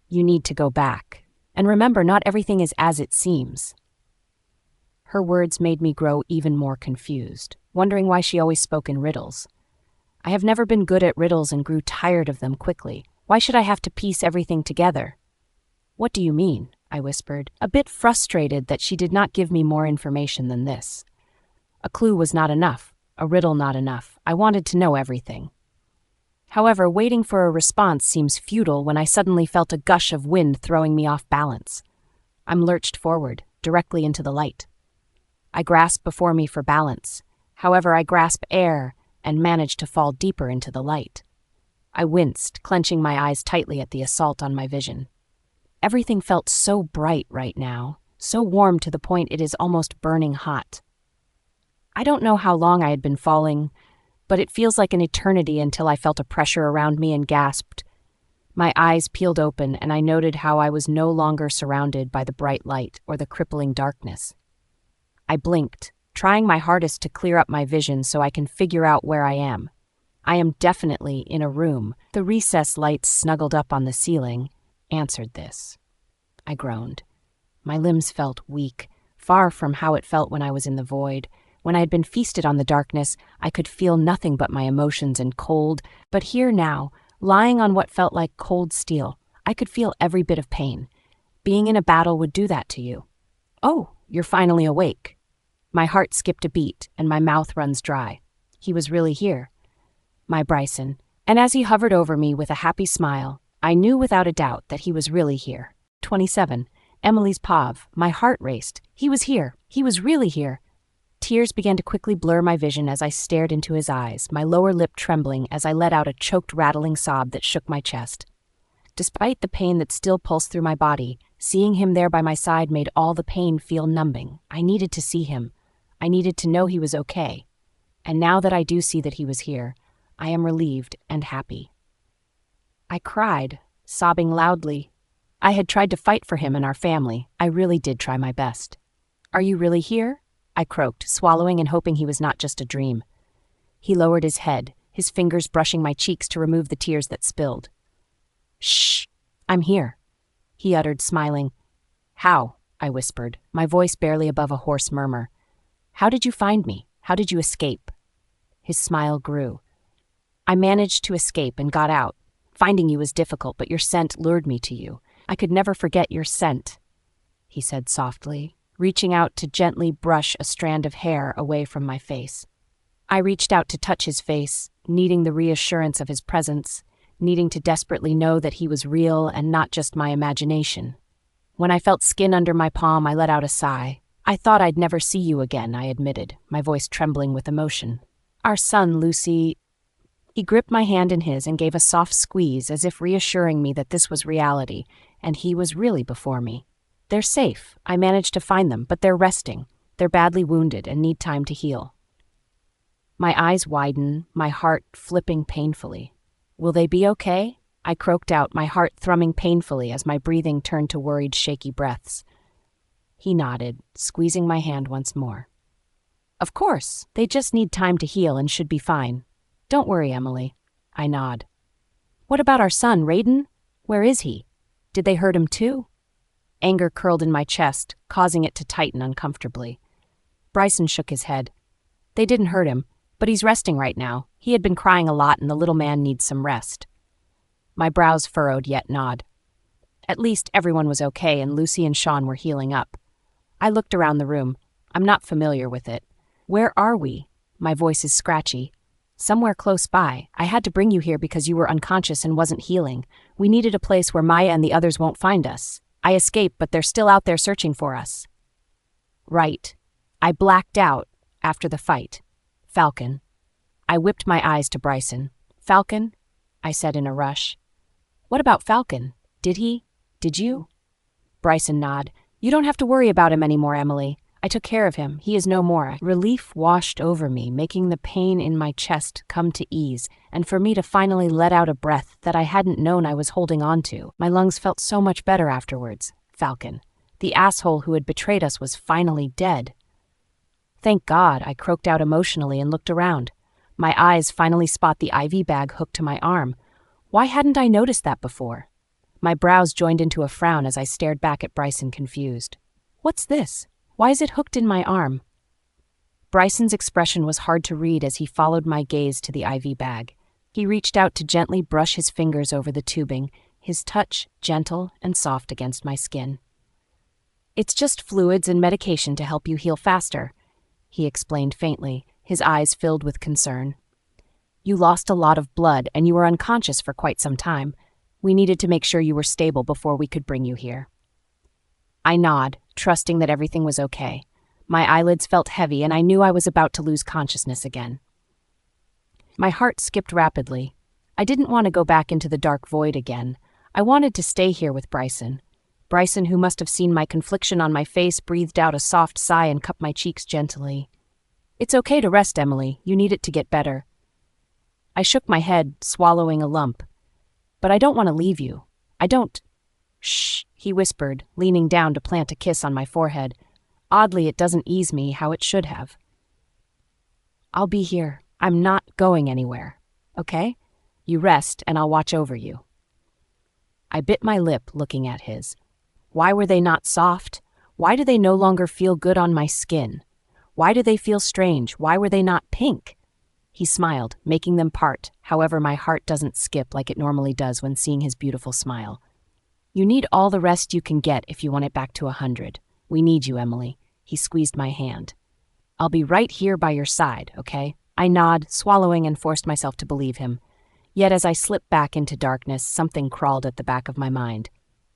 You need to go back. And remember, not everything is as it seems." Her words made me grow even more confused, wondering why she always spoke in riddles. I have never been good at riddles and grew tired of them quickly. Why should I have to piece everything together? "What do you mean?" I whispered, a bit frustrated that she did not give me more information than this. A clue was not enough, a riddle not enough. I wanted to know everything. However, waiting for a response seems futile when I suddenly felt a gush of wind throwing me off balance. I'm lurched forward, directly into the light. I grasp before me for balance. However, I grasp air and manage to fall deeper into the light. I winced, clenching my eyes tightly at the assault on my vision. Everything felt so bright right now, so warm to the point it is almost burning hot. I don't know how long I had been falling, but it feels like an eternity until I felt a pressure around me and gasped. My eyes peeled open and I noted how I was no longer surrounded by the bright light or the crippling darkness. I blinked, trying my hardest to clear up my vision so I can figure out where I am. I am definitely in a room. The recess lights snuggled up on the ceiling answered this. I groaned. My limbs felt weak, far from how it felt when I was in the void. When I had been feasted on the darkness, I could feel nothing but my emotions and cold, but here now, lying on what felt like cold steel, I could feel every bit of pain. Being in a battle would do that to you. "Oh, you're finally awake." My heart skipped a beat and my mouth runs dry. He was really here. My Bryson. And as he hovered over me with a happy smile, I knew without a doubt that he was really here. 27. Emily's Pav. My heart raced. He was here. He was really here. Tears began to quickly blur my vision as I stared into his eyes, my lower lip trembling as I let out a choked, rattling sob that shook my chest. Despite the pain that still pulsed through my body, seeing him there by my side made all the pain feel numbing. I needed to see him. I needed to know he was okay. And now that I do see that he was here, I am relieved and happy. I cried, sobbing loudly. I had tried to fight for him and our family. I really did try my best. "Are you really here?" I croaked, swallowing and hoping he was not just a dream. He lowered his head, his fingers brushing my cheeks to remove the tears that spilled. "Shh, I'm here," he uttered, smiling. "How?" I whispered, my voice barely above a hoarse murmur. "How did you find me? How did you escape?" His smile grew. "I managed to escape and got out. Finding you was difficult, but your scent lured me to you. I could never forget your scent," he said softly, reaching out to gently brush a strand of hair away from my face. I reached out to touch his face, needing the reassurance of his presence, needing to desperately know that he was real and not just my imagination. When I felt skin under my palm, I let out a sigh. "I thought I'd never see you again," I admitted, my voice trembling with emotion. "Our son, Lucy..." He gripped my hand in his and gave a soft squeeze as if reassuring me that this was reality, and he was really before me. "They're safe. I managed to find them, but they're resting. They're badly wounded and need time to heal." My eyes widen, my heart flipping painfully. "Will they be okay?" I croaked out, my heart thrumming painfully as my breathing turned to worried, shaky breaths. He nodded, squeezing my hand once more. "Of course. They just need time to heal and should be fine. Don't worry, Emily." I nod. "What about our son, Raiden? Where is he? Did they hurt him too?" Anger curled in my chest, causing it to tighten uncomfortably. Bryson shook his head. "They didn't hurt him, but he's resting right now. He had been crying a lot and the little man needs some rest." My brows furrowed, yet nod. At least everyone was okay and Lucy and Sean were healing up. I looked around the room. I'm not familiar with it. "Where are we?" My voice is scratchy. "Somewhere close by. I had to bring you here because you were unconscious and wasn't healing. We needed a place where Maya and the others won't find us. I escaped, but they're still out there searching for us." "Right. I blacked out after the fight. Falcon." I whipped my eyes to Bryson. "Falcon?" I said in a rush. "What about Falcon? Did you?" Bryson nodded. "You don't have to worry about him anymore, Emily. I took care of him. He is no more." Relief washed over me, making the pain in my chest come to ease, and for me to finally let out a breath that I hadn't known I was holding on to. My lungs felt so much better afterwards. Falcon. The asshole who had betrayed us was finally dead. "Thank God," I croaked out emotionally and looked around. My eyes finally spot the IV bag hooked to my arm. Why hadn't I noticed that before? My brows joined into a frown as I stared back at Bryson confused. What's this? Why is it hooked in my arm? Bryson's expression was hard to read as he followed my gaze to the IV bag. He reached out to gently brush his fingers over the tubing, his touch gentle and soft against my skin. It's just fluids and medication to help you heal faster, he explained faintly, his eyes filled with concern. You lost a lot of blood and you were unconscious for quite some time. We needed to make sure you were stable before we could bring you here. I nod, trusting that everything was okay. My eyelids felt heavy and I knew I was about to lose consciousness again. My heart skipped rapidly. I didn't want to go back into the dark void again. I wanted to stay here with Bryson. Bryson, who must have seen my confliction on my face, breathed out a soft sigh and cupped my cheeks gently. It's okay to rest, Emily. You need it to get better. I shook my head, swallowing a lump. But I don't want to leave you. I don't. Shh, he whispered, leaning down to plant a kiss on my forehead. Oddly, it doesn't ease me how it should have. I'll be here. I'm not going anywhere. Okay? You rest and I'll watch over you. I bit my lip, looking at his. Why were they not soft? Why do they no longer feel good on my skin? Why do they feel strange? Why were they not pink? He smiled, making them part, however my heart doesn't skip like it normally does when seeing his beautiful smile. You need all the rest you can get if you want it back to 100. We need you, Emily. He squeezed my hand. I'll be right here by your side, okay? I nod, swallowing and forced myself to believe him. Yet as I slipped back into darkness, something crawled at the back of my mind.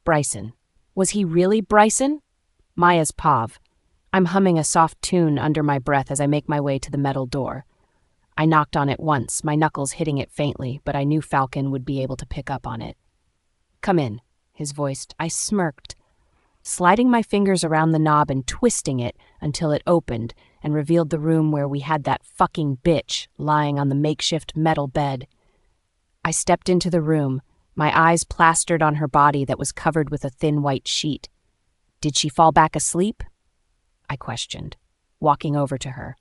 Bryson. Was he really Bryson? Maya's Pav. I'm humming a soft tune under my breath as I make my way to the metal door. I knocked on it once, my knuckles hitting it faintly, but I knew Falcon would be able to pick up on it. Come in, his voice. I smirked, sliding my fingers around the knob and twisting it until it opened and revealed the room where we had that fucking bitch lying on the makeshift metal bed. I stepped into the room, my eyes plastered on her body that was covered with a thin white sheet. Did she fall back asleep? I questioned, walking over to her.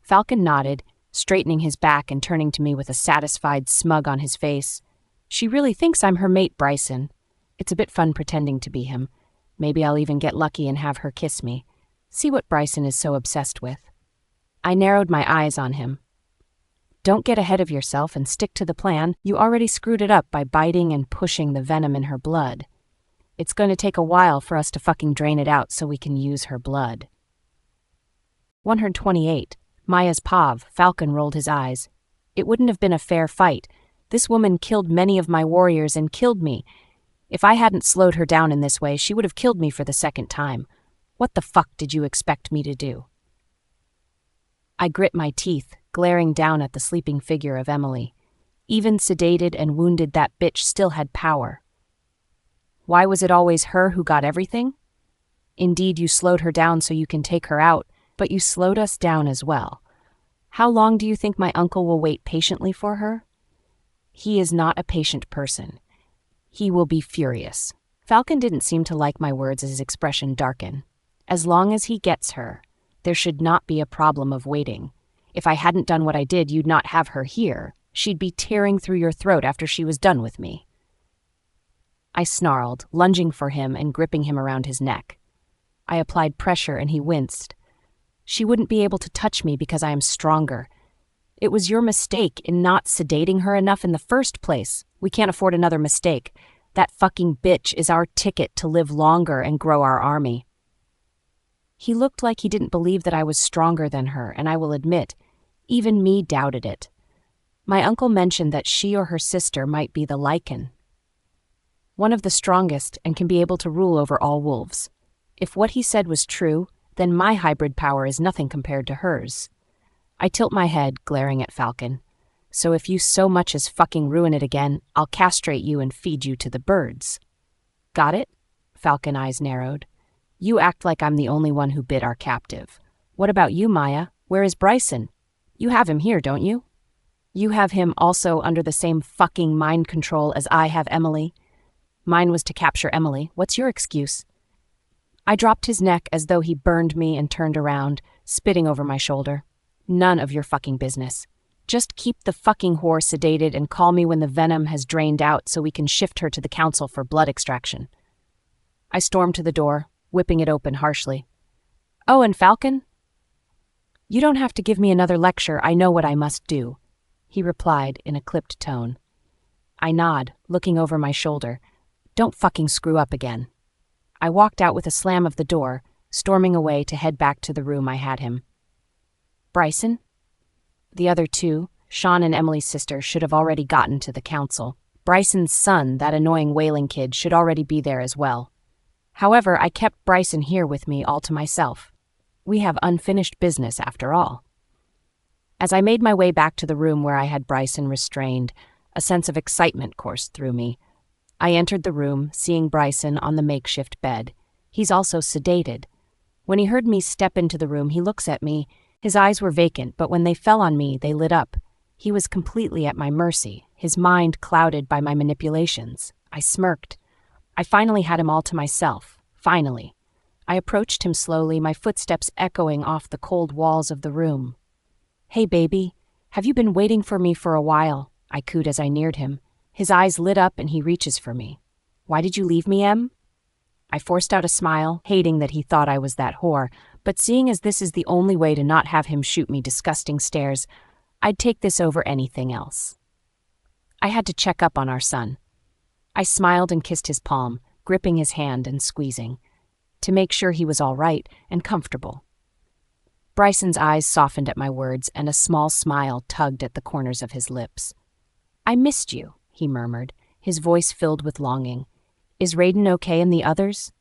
Falcon nodded, straightening his back and turning to me with a satisfied smug on his face. She really thinks I'm her mate, Bryson. It's a bit fun pretending to be him. Maybe I'll even get lucky and have her kiss me. See what Bryson is so obsessed with. I narrowed my eyes on him. Don't get ahead of yourself and stick to the plan. You already screwed it up by biting and pushing the venom in her blood. It's going to take a while for us to fucking drain it out so we can use her blood. 128. Maya's Pav. Falcon rolled his eyes. It wouldn't have been a fair fight. This woman killed many of my warriors and killed me. If I hadn't slowed her down in this way, she would have killed me for the second time. What the fuck did you expect me to do? I grit my teeth, glaring down at the sleeping figure of Emily. Even sedated and wounded, that bitch still had power. Why was it always her who got everything? Indeed, you slowed her down so you can take her out, but you slowed us down as well. How long do you think my uncle will wait patiently for her? He is not a patient person. He will be furious. Falcon didn't seem to like my words as his expression darkened. As long as he gets her, there should not be a problem of waiting. If I hadn't done what I did, you'd not have her here. She'd be tearing through your throat after she was done with me. I snarled, lunging for him and gripping him around his neck. I applied pressure and he winced. She wouldn't be able to touch me because I am stronger. It was your mistake in not sedating her enough in the first place. We can't afford another mistake. That fucking bitch is our ticket to live longer and grow our army. He looked like he didn't believe that I was stronger than her, and I will admit, even me doubted it. My uncle mentioned that she or her sister might be the Lycan, one of the strongest and can be able to rule over all wolves. If what he said was true, then my hybrid power is nothing compared to hers. I tilt my head, glaring at Falcon. So if you so much as fucking ruin it again, I'll castrate you and feed you to the birds. Got it? Falcon eyes narrowed. You act like I'm the only one who bit our captive. What about you, Maya? Where is Bryson? You have him here, don't you? You have him also under the same fucking mind control as I have Emily. Mine was to capture Emily. What's your excuse? I dropped his neck as though he burned me and turned around, spitting over my shoulder. None of your fucking business. Just keep the fucking whore sedated and call me when the venom has drained out so we can shift her to the council for blood extraction. I stormed to the door, whipping it open harshly. Oh, and Falcon? You don't have to give me another lecture, I know what I must do, he replied in a clipped tone. I nod, looking over my shoulder. Don't fucking screw up again. I walked out with a slam of the door, storming away to head back to the room I had him. Bryson? The other two, Sean and Emily's sister, should have already gotten to the council. Bryson's son, that annoying wailing kid, should already be there as well. However, I kept Bryson here with me all to myself. We have unfinished business after all. As I made my way back to the room where I had Bryson restrained, a sense of excitement coursed through me. I entered the room, seeing Bryson on the makeshift bed. He's also sedated. When he heard me step into the room, he looks at me. His eyes were vacant, but when they fell on me, they lit up. He was completely at my mercy, his mind clouded by my manipulations. I smirked. I finally had him all to myself. Finally. I approached him slowly, my footsteps echoing off the cold walls of the room. Hey, baby, have you been waiting for me for a while? I cooed as I neared him. His eyes lit up and he reaches for me. Why did you leave me, Em? I forced out a smile, hating that he thought I was that whore, but seeing as this is the only way to not have him shoot me disgusting stares, I'd take this over anything else. I had to check up on our son. I smiled and kissed his palm, gripping his hand and squeezing, to make sure he was all right and comfortable. Bryson's eyes softened at my words, and a small smile tugged at the corners of his lips. I missed you, he murmured, his voice filled with longing. Is Raiden okay and the others?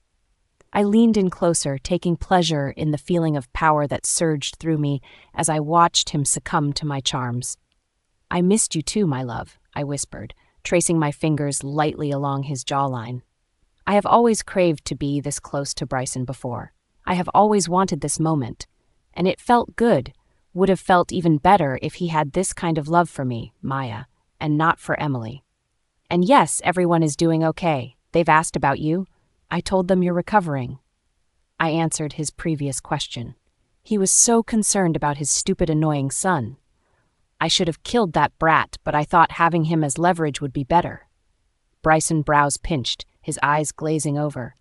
I leaned in closer, taking pleasure in the feeling of power that surged through me as I watched him succumb to my charms. I missed you too, my love, I whispered, tracing my fingers lightly along his jawline. I have always craved to be this close to Bryson before. I have always wanted this moment, and it felt good, would have felt even better if he had this kind of love for me, Maya, and not for Emily. And yes, everyone is doing okay. They've asked about you. I told them you're recovering. I answered his previous question. He was so concerned about his stupid, annoying son. I should have killed that brat, but I thought having him as leverage would be better. Bryson's brows pinched, his eyes glazing over.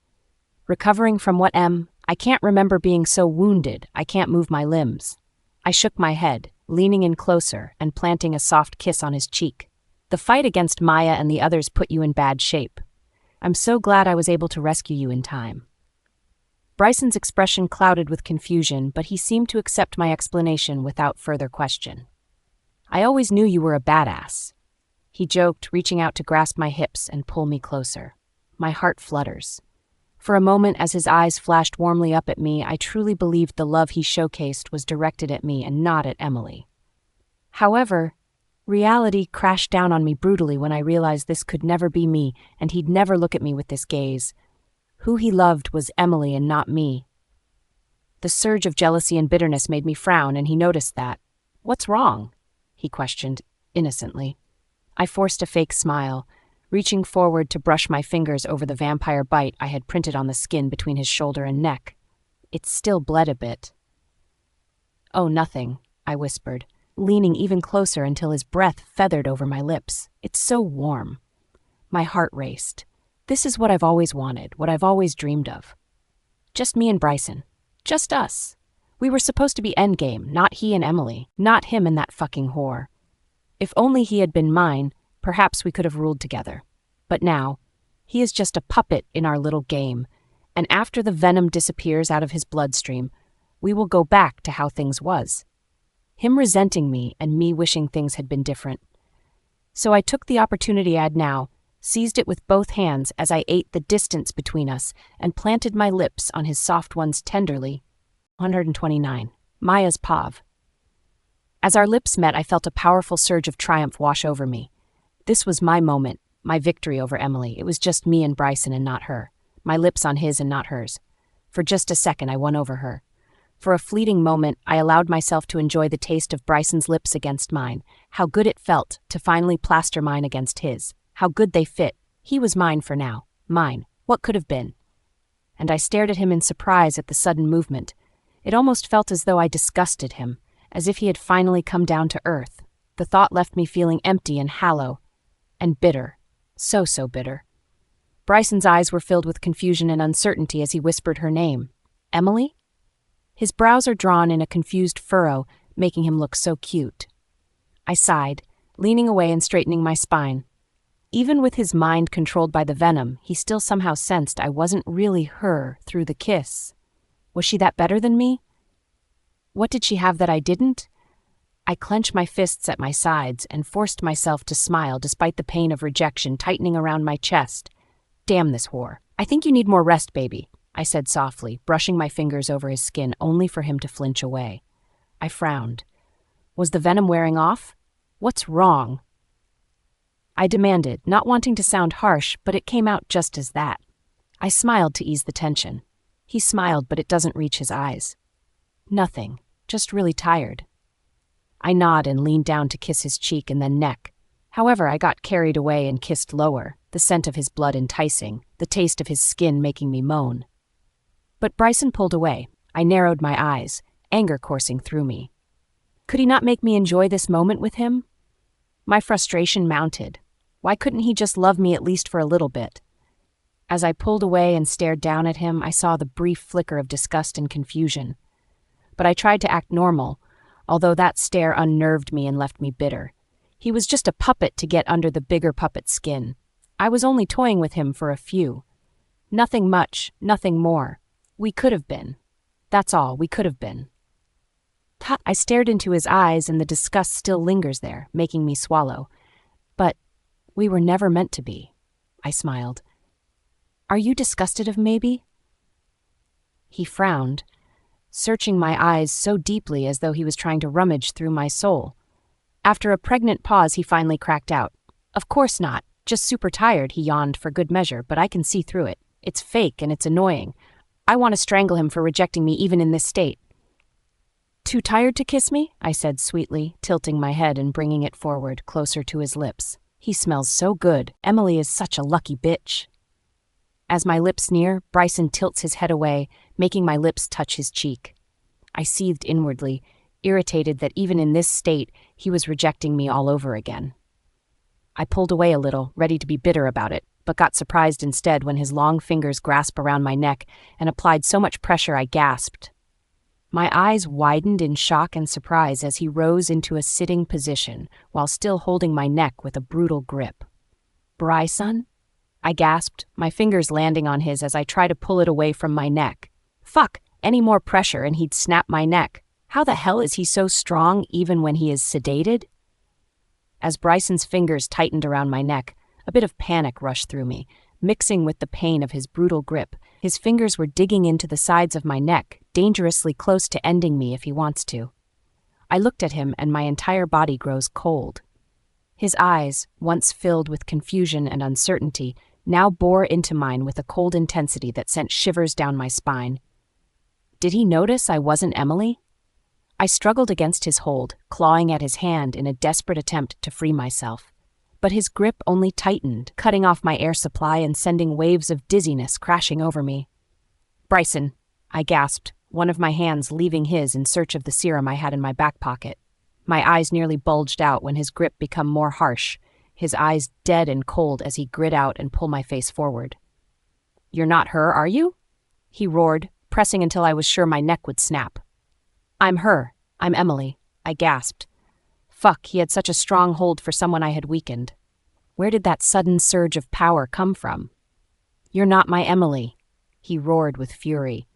Recovering from what, Em? I can't remember being so wounded, I can't move my limbs. I shook my head, leaning in closer and planting a soft kiss on his cheek. The fight against Maya and the others put you in bad shape. I'm so glad I was able to rescue you in time. Bryson's expression clouded with confusion, but he seemed to accept my explanation without further question. I always knew you were a badass. He joked, reaching out to grasp my hips and pull me closer. My heart flutters. For a moment, as his eyes flashed warmly up at me, I truly believed the love he showcased was directed at me and not at Emily. However, reality crashed down on me brutally when I realized this could never be me, and he'd never look at me with this gaze. Who he loved was Emily and not me. The surge of jealousy and bitterness made me frown, and he noticed that. What's wrong? He questioned, innocently. I forced a fake smile, reaching forward to brush my fingers over the vampire bite I had printed on the skin between his shoulder and neck. It still bled a bit. Oh, nothing, I whispered, leaning even closer until his breath feathered over my lips. It's so warm. My heart raced. This is what I've always wanted, what I've always dreamed of. Just me and Bryson. Just us. We were supposed to be endgame, not he and Emily, not him and that fucking whore. If only he had been mine, perhaps we could have ruled together. But now, he is just a puppet in our little game, and after the venom disappears out of his bloodstream, we will go back to how things was. Him resenting me and me wishing things had been different. So I took the opportunity I had now, seized it with both hands as I ate the distance between us, and planted my lips on his soft ones tenderly. 129. Maya's Pav. As our lips met, I felt a powerful surge of triumph wash over me. This was my moment, my victory over Emily. It was just me and Bryson and not her. My lips on his and not hers. For just a second, I won over her. For a fleeting moment, I allowed myself to enjoy the taste of Bryson's lips against mine. How good it felt to finally plaster mine against his. How good they fit. He was mine for now. Mine. What could have been? And I stared at him in surprise at the sudden movement. It almost felt as though I disgusted him, as if he had finally come down to earth. The thought left me feeling empty and hollow, and bitter. So bitter. Bryson's eyes were filled with confusion and uncertainty as he whispered her name. Emily? His brows are drawn in a confused furrow, making him look so cute. I sighed, leaning away and straightening my spine. Even with his mind controlled by the venom, he still somehow sensed I wasn't really her through the kiss. Was she that better than me? What did she have that I didn't? I clenched my fists at my sides and forced myself to smile despite the pain of rejection tightening around my chest. Damn this whore. I think you need more rest, baby, I said softly, brushing my fingers over his skin only for him to flinch away. I frowned. Was the venom wearing off? What's wrong? I demanded, not wanting to sound harsh, but it came out just as that. I smiled to ease the tension. He smiled, but it doesn't reach his eyes. Nothing, just really tired. I nodded and leaned down to kiss his cheek and then neck. However, I got carried away and kissed lower, the scent of his blood enticing, the taste of his skin making me moan. But Bryson pulled away. I narrowed my eyes, anger coursing through me. Could he not make me enjoy this moment with him? My frustration mounted. Why couldn't he just love me at least for a little bit? As I pulled away and stared down at him, I saw the brief flicker of disgust and confusion. But I tried to act normal, although that stare unnerved me and left me bitter. He was just a puppet to get under the bigger puppet's skin. I was only toying with him for a few. Nothing much, nothing more. We could have been. That's all, we could have been. I stared into his eyes and the disgust still lingers there, making me swallow. But we were never meant to be. I smiled. Are you disgusted of maybe? He frowned, searching my eyes so deeply as though he was trying to rummage through my soul. After a pregnant pause, he finally cracked out. Of course not. Just super tired, he yawned for good measure, but I can see through it. It's fake and it's annoying. I want to strangle him for rejecting me even in this state. Too tired to kiss me? I said sweetly, tilting my head and bringing it forward, closer to his lips. He smells so good. Emily is such a lucky bitch. As my lips near, Bryson tilts his head away, making my lips touch his cheek. I seethed inwardly, irritated that even in this state, he was rejecting me all over again. I pulled away a little, ready to be bitter about it, but got surprised instead when his long fingers grasped around my neck and applied so much pressure I gasped. My eyes widened in shock and surprise as he rose into a sitting position while still holding my neck with a brutal grip. Bryson? I gasped, my fingers landing on his as I tried to pull it away from my neck. Fuck, any more pressure and he'd snap my neck. How the hell is he so strong even when he is sedated? As Bryson's fingers tightened around my neck, a bit of panic rushed through me, mixing with the pain of his brutal grip. His fingers were digging into the sides of my neck, dangerously close to ending me if he wants to. I looked at him and my entire body grows cold. His eyes, once filled with confusion and uncertainty, now bore into mine with a cold intensity that sent shivers down my spine. Did he notice I wasn't Emily? I struggled against his hold, clawing at his hand in a desperate attempt to free myself. But his grip only tightened, cutting off my air supply and sending waves of dizziness crashing over me. Bryson, I gasped, one of my hands leaving his in search of the serum I had in my back pocket. My eyes nearly bulged out when his grip became more harsh, his eyes dead and cold as he grit out and pulled my face forward. You're not her, are you? He roared, pressing until I was sure my neck would snap. I'm her. I'm Emily, I gasped. Fuck, he had such a strong hold for someone I had weakened. Where did that sudden surge of power come from? You're not my Emily, he roared with fury.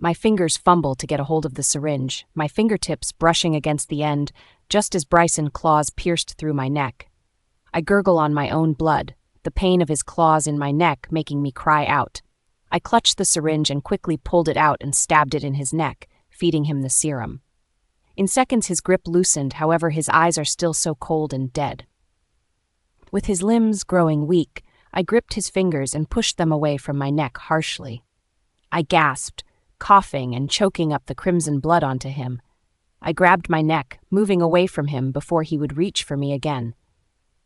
My fingers fumbled to get a hold of the syringe, my fingertips brushing against the end, just as Bryson's claws pierced through my neck. I gurgle on my own blood, the pain of his claws in my neck making me cry out. I clutched the syringe and quickly pulled it out and stabbed it in his neck, feeding him the serum. In seconds his grip loosened, however his eyes are still so cold and dead. With his limbs growing weak, I gripped his fingers and pushed them away from my neck harshly. I gasped, coughing and choking up the crimson blood onto him. I grabbed my neck, moving away from him before he would reach for me again.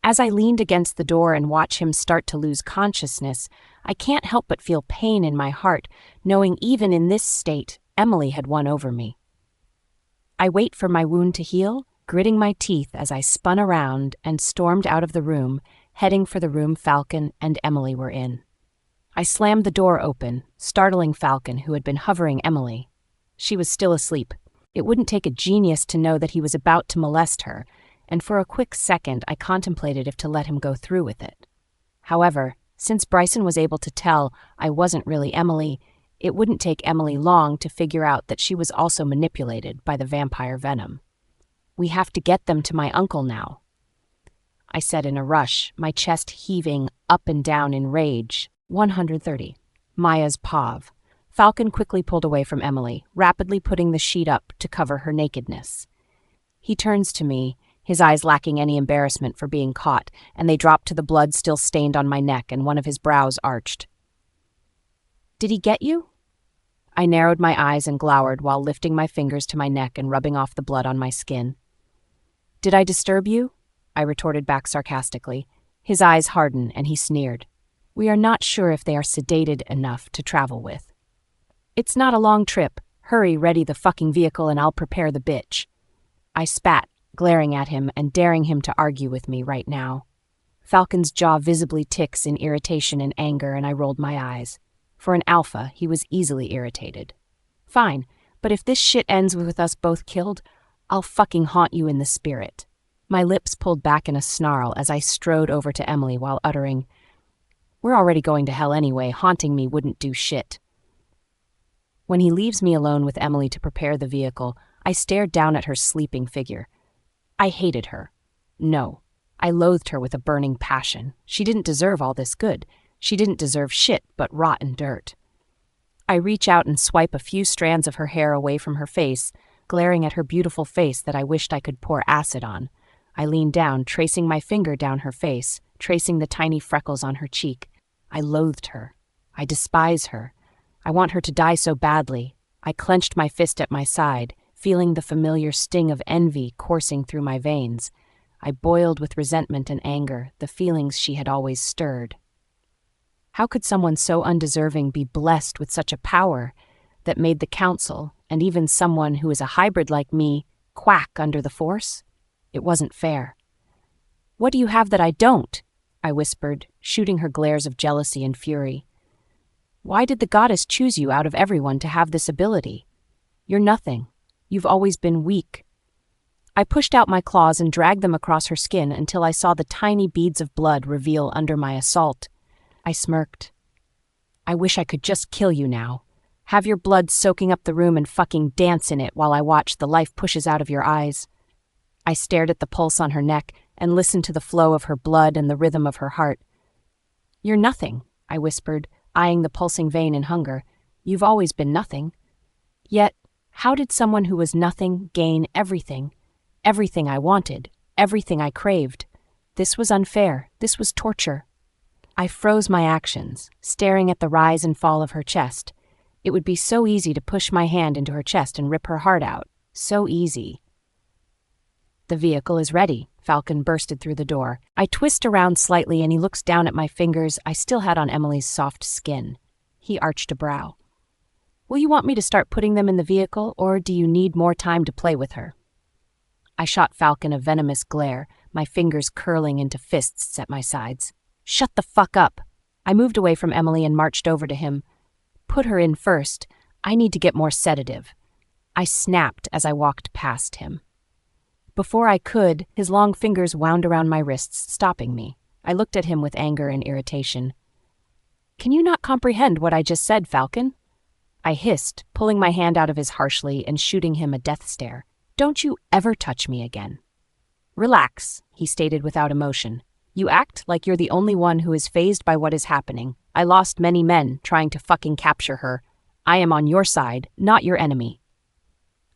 As I leaned against the door and watched him start to lose consciousness, I can't help but feel pain in my heart, knowing even in this state, Emily had won over me. I wait for my wound to heal? gritting my teeth as I spun around and stormed out of the room, heading for the room Falcon and Emily were in. I slammed the door open, startling Falcon, who had been hovering Emily. She was still asleep. It wouldn't take a genius to know that he was about to molest her, and for a quick second I contemplated if to let him go through with it. However, since Bryson was able to tell I wasn't really Emily, it wouldn't take Emily long to figure out that she was also manipulated by the vampire venom. "We have to get them to my uncle now," I said in a rush, my chest heaving up and down in rage. 130. Maya's Pav. Falcon quickly pulled away from Emily, rapidly putting the sheet up to cover her nakedness. He turns to me, his eyes lacking any embarrassment for being caught, and they drop to the blood still stained on my neck, and one of his brows arched. "Did he get you?" I narrowed my eyes and glowered while lifting my fingers to my neck and rubbing off the blood on my skin. "Did I disturb you?" I retorted back sarcastically. His eyes hardened, and he sneered. "We are not sure if they are sedated enough to travel with." "It's not a long trip. Hurry, ready the fucking vehicle, and I'll prepare the bitch." I spat, glaring at him and daring him to argue with me right now. Falcon's jaw visibly ticks in irritation and anger, and I rolled my eyes. For an alpha, he was easily irritated. "Fine, but if this shit ends with us both killed, I'll fucking haunt you in the spirit." My lips pulled back in a snarl as I strode over to Emily while uttering, "We're already going to hell anyway. Haunting me wouldn't do shit." When he leaves me alone with Emily to prepare the vehicle, I stared down at her sleeping figure. I hated her. No, I loathed her with a burning passion. She didn't deserve all this good. She didn't deserve shit but rotten dirt. I reach out and swipe a few strands of her hair away from her face, glaring at her beautiful face that I wished I could pour acid on. I lean down, tracing my finger down her face, tracing the tiny freckles on her cheek. I loathed her. I despise her. I want her to die so badly. I clenched my fist at my side, feeling the familiar sting of envy coursing through my veins. I boiled with resentment and anger, the feelings she had always stirred. How could someone so undeserving be blessed with such a power that made the council, and even someone who is a hybrid like me, quack under the force? It wasn't fair. "What do you have that I don't?" I whispered, shooting her glares of jealousy and fury. "Why did the goddess choose you out of everyone to have this ability? You're nothing. You've always been weak." I pushed out my claws and dragged them across her skin until I saw the tiny beads of blood reveal under my assault. I smirked. "I wish I could just kill you now. Have your blood soaking up the room and fucking dance in it while I watch the life pushes out of your eyes." I stared at the pulse on her neck and listened to the flow of her blood and the rhythm of her heart. "You're nothing," I whispered, eyeing the pulsing vein in hunger. "You've always been nothing." Yet, how did someone who was nothing gain everything? Everything I wanted, everything I craved. This was unfair. This was torture. I froze my actions, staring at the rise and fall of her chest. It would be so easy to push my hand into her chest and rip her heart out. So easy. "The vehicle is ready," Falcon bursted through the door. I twist around slightly and he looks down at my fingers I still had on Emily's soft skin. He arched a brow. "Will you want me to start putting them in the vehicle, or do you need more time to play with her?" I shot Falcon a venomous glare, my fingers curling into fists at my sides. "Shut the fuck up." I moved away from Emily and marched over to him. "Put her in first. I need to get more sedative." I snapped as I walked past him. Before I could, his long fingers wound around my wrists, stopping me. I looked at him with anger and irritation. "Can you not comprehend what I just said, Falcon?" I hissed, pulling my hand out of his harshly and shooting him a death stare. "Don't you ever touch me again." "Relax," he stated without emotion. "You act like you're the only one who is fazed by what is happening. I lost many men trying to fucking capture her. I am on your side, not your enemy."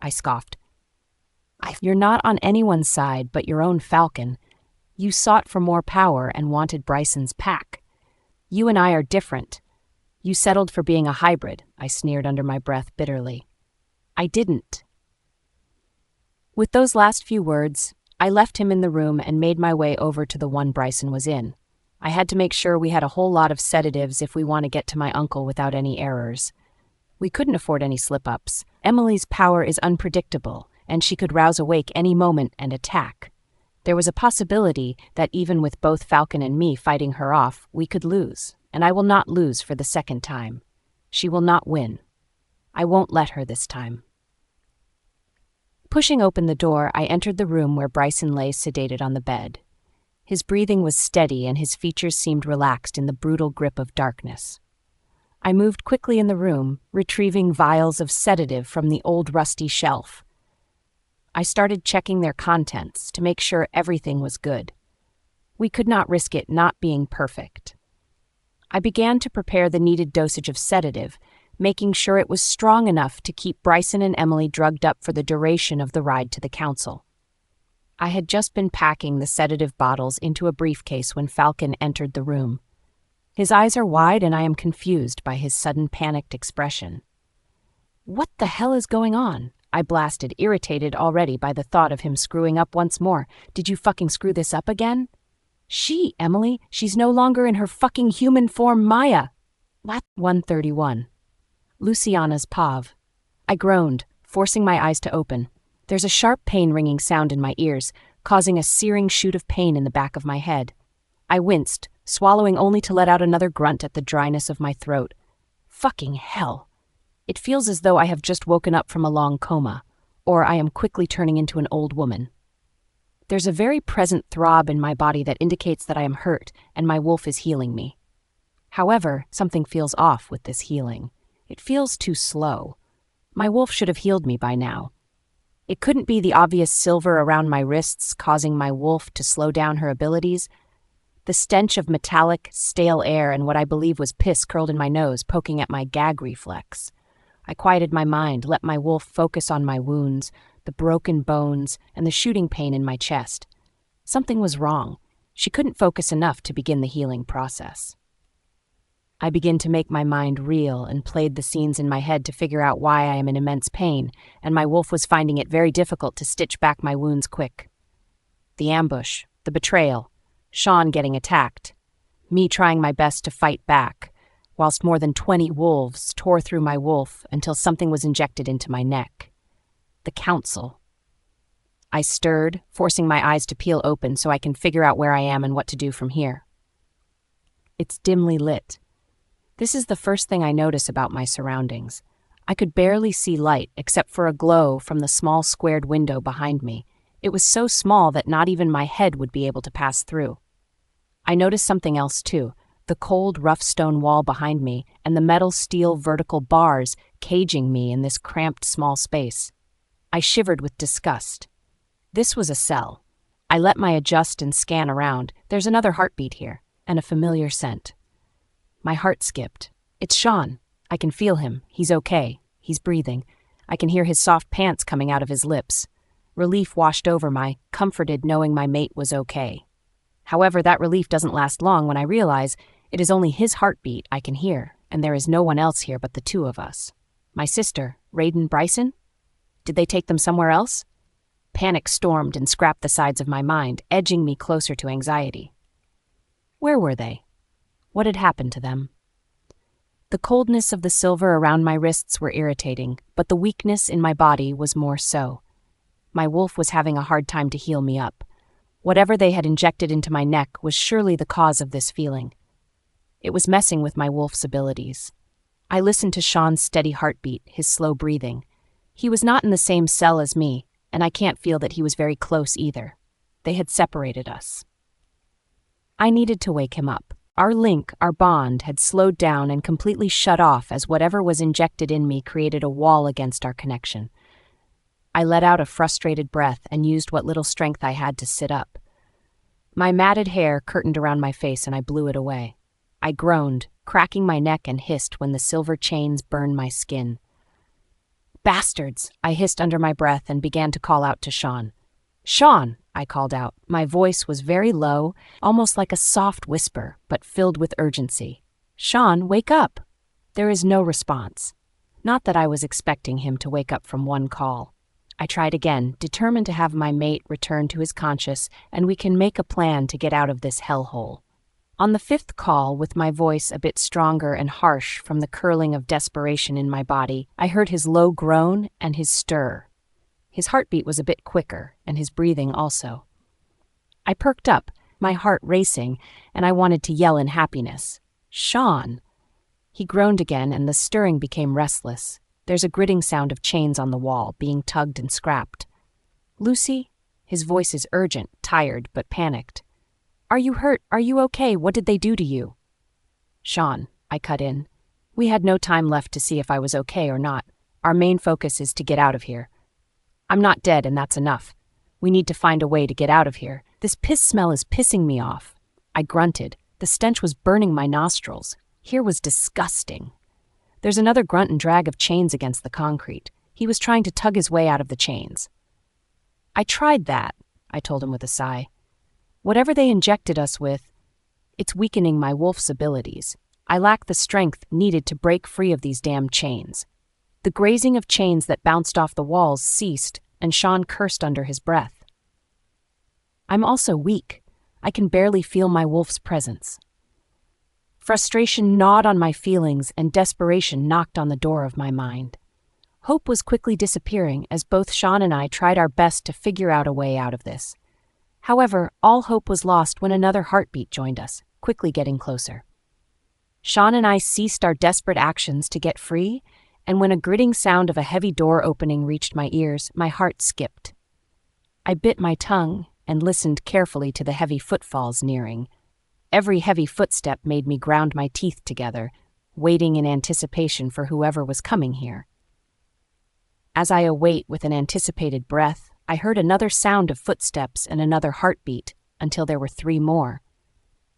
I scoffed. "You're not on anyone's side but your own, Falcon. You sought for more power and wanted Bryson's pack. You and I are different. You settled for being a hybrid," I sneered under my breath bitterly. "I didn't." With those last few words, I left him in the room and made my way over to the one Bryson was in. I had to make sure we had a whole lot of sedatives if we want to get to my uncle without any errors. We couldn't afford any slip-ups. Emily's power is unpredictable, and she could rouse awake any moment and attack. There was a possibility that even with both Falcon and me fighting her off, we could lose, and I will not lose for the second time. She will not win. I won't let her this time. Pushing open the door, I entered the room where Bryson lay sedated on the bed. His breathing was steady and his features seemed relaxed in the brutal grip of darkness. I moved quickly in the room, retrieving vials of sedative from the old rusty shelf. I started checking their contents to make sure everything was good. We could not risk it not being perfect. I began to prepare the needed dosage of sedative, making sure it was strong enough to keep Bryson and Emily drugged up for the duration of the ride to the council. I had just been packing the sedative bottles into a briefcase when Falcon entered the room. His eyes are wide and I am confused by his sudden panicked expression. "What the hell is going on?" I blasted, irritated already by the thought of him screwing up once more. "Did you fucking screw this up again?" Emily, she's no longer in her fucking human form, Maya." 131. Luciana's Pav. I groaned, forcing my eyes to open. There's a sharp pain-ringing sound in my ears, causing a searing shoot of pain in the back of my head. I winced, swallowing only to let out another grunt at the dryness of my throat. Fucking hell. It feels as though I have just woken up from a long coma, or I am quickly turning into an old woman. There's a very present throb in my body that indicates that I am hurt and my wolf is healing me. However, something feels off with this healing. It feels too slow. My wolf should have healed me by now. It couldn't be the obvious silver around my wrists causing my wolf to slow down her abilities. The stench of metallic, stale air and what I believe was piss curled in my nose, poking at my gag reflex. I quieted my mind, let my wolf focus on my wounds, the broken bones, and the shooting pain in my chest. Something was wrong. She couldn't focus enough to begin the healing process. I began to make my mind reel and played the scenes in my head to figure out why I am in immense pain, and my wolf was finding it very difficult to stitch back my wounds quick. The ambush, the betrayal, Sean getting attacked, me trying my best to fight back, whilst more than 20 wolves tore through my wolf until something was injected into my neck. The council. I stirred, forcing my eyes to peel open so I can figure out where I am and what to do from here. It's dimly lit. This is the first thing I notice about my surroundings. I could barely see light except for a glow from the small squared window behind me. It was so small that not even my head would be able to pass through. I noticed something else too, the cold, rough stone wall behind me and the metal steel vertical bars caging me in this cramped small space. I shivered with disgust. This was a cell. I let my adjust and scan around. There's another heartbeat here, and a familiar scent. My heart skipped. It's Sean. I can feel him. He's okay. He's breathing. I can hear his soft pants coming out of his lips. Relief washed over me, comforted knowing my mate was okay. However, that relief doesn't last long when I realize it is only his heartbeat I can hear, and there is no one else here but the two of us. My sister, Raiden, Bryson? Did they take them somewhere else? Panic stormed and scrapped the sides of my mind, edging me closer to anxiety. Where were they? What had happened to them? The coldness of the silver around my wrists were irritating, but the weakness in my body was more so. My wolf was having a hard time to heal me up. Whatever they had injected into my neck was surely the cause of this feeling. It was messing with my wolf's abilities. I listened to Sean's steady heartbeat, his slow breathing. He was not in the same cell as me, and I can't feel that he was very close either. They had separated us. I needed to wake him up. Our link, our bond, had slowed down and completely shut off as whatever was injected in me created a wall against our connection. I let out a frustrated breath and used what little strength I had to sit up. My matted hair curtained around my face and I blew it away. I groaned, cracking my neck and hissed when the silver chains burned my skin. "Bastards!" I hissed under my breath and began to call out to Sean. "Sean!" I called out. My voice was very low, almost like a soft whisper, but filled with urgency. "Sean, wake up!" There is no response. Not that I was expecting him to wake up from one call. I tried again, determined to have my mate return to his conscious, and we can make a plan to get out of this hellhole. On the 5th call, with my voice a bit stronger and harsh from the curling of desperation in my body, I heard his low groan and his stir. His heartbeat was a bit quicker, and his breathing also. I perked up, my heart racing, and I wanted to yell in happiness. "Sean!" He groaned again, and the stirring became restless. There's a gritting sound of chains on the wall, being tugged and scrapped. "Lucy?" His voice is urgent, tired, but panicked. "Are you hurt? Are you okay? What did they do to you?" "Sean," I cut in. We had no time left to see if I was okay or not. Our main focus is to get out of here. "I'm not dead, and that's enough. We need to find a way to get out of here. This piss smell is pissing me off." I grunted. The stench was burning my nostrils. Here was disgusting. There's another grunt and drag of chains against the concrete. He was trying to tug his way out of the chains. "I tried that," I told him with a sigh. "Whatever they injected us with, it's weakening my wolf's abilities. I lack the strength needed to break free of these damn chains." The grazing of chains that bounced off the walls ceased, and Sean cursed under his breath. "I'm also weak. I can barely feel my wolf's presence." Frustration gnawed on my feelings, and desperation knocked on the door of my mind. Hope was quickly disappearing as both Sean and I tried our best to figure out a way out of this. However, all hope was lost when another heartbeat joined us, quickly getting closer. Sean and I ceased our desperate actions to get free, and when a gritting sound of a heavy door opening reached my ears, my heart skipped. I bit my tongue and listened carefully to the heavy footfalls nearing. Every heavy footstep made me ground my teeth together, waiting in anticipation for whoever was coming here. As I await with an anticipated breath, I heard another sound of footsteps and another heartbeat, until there were 3 more.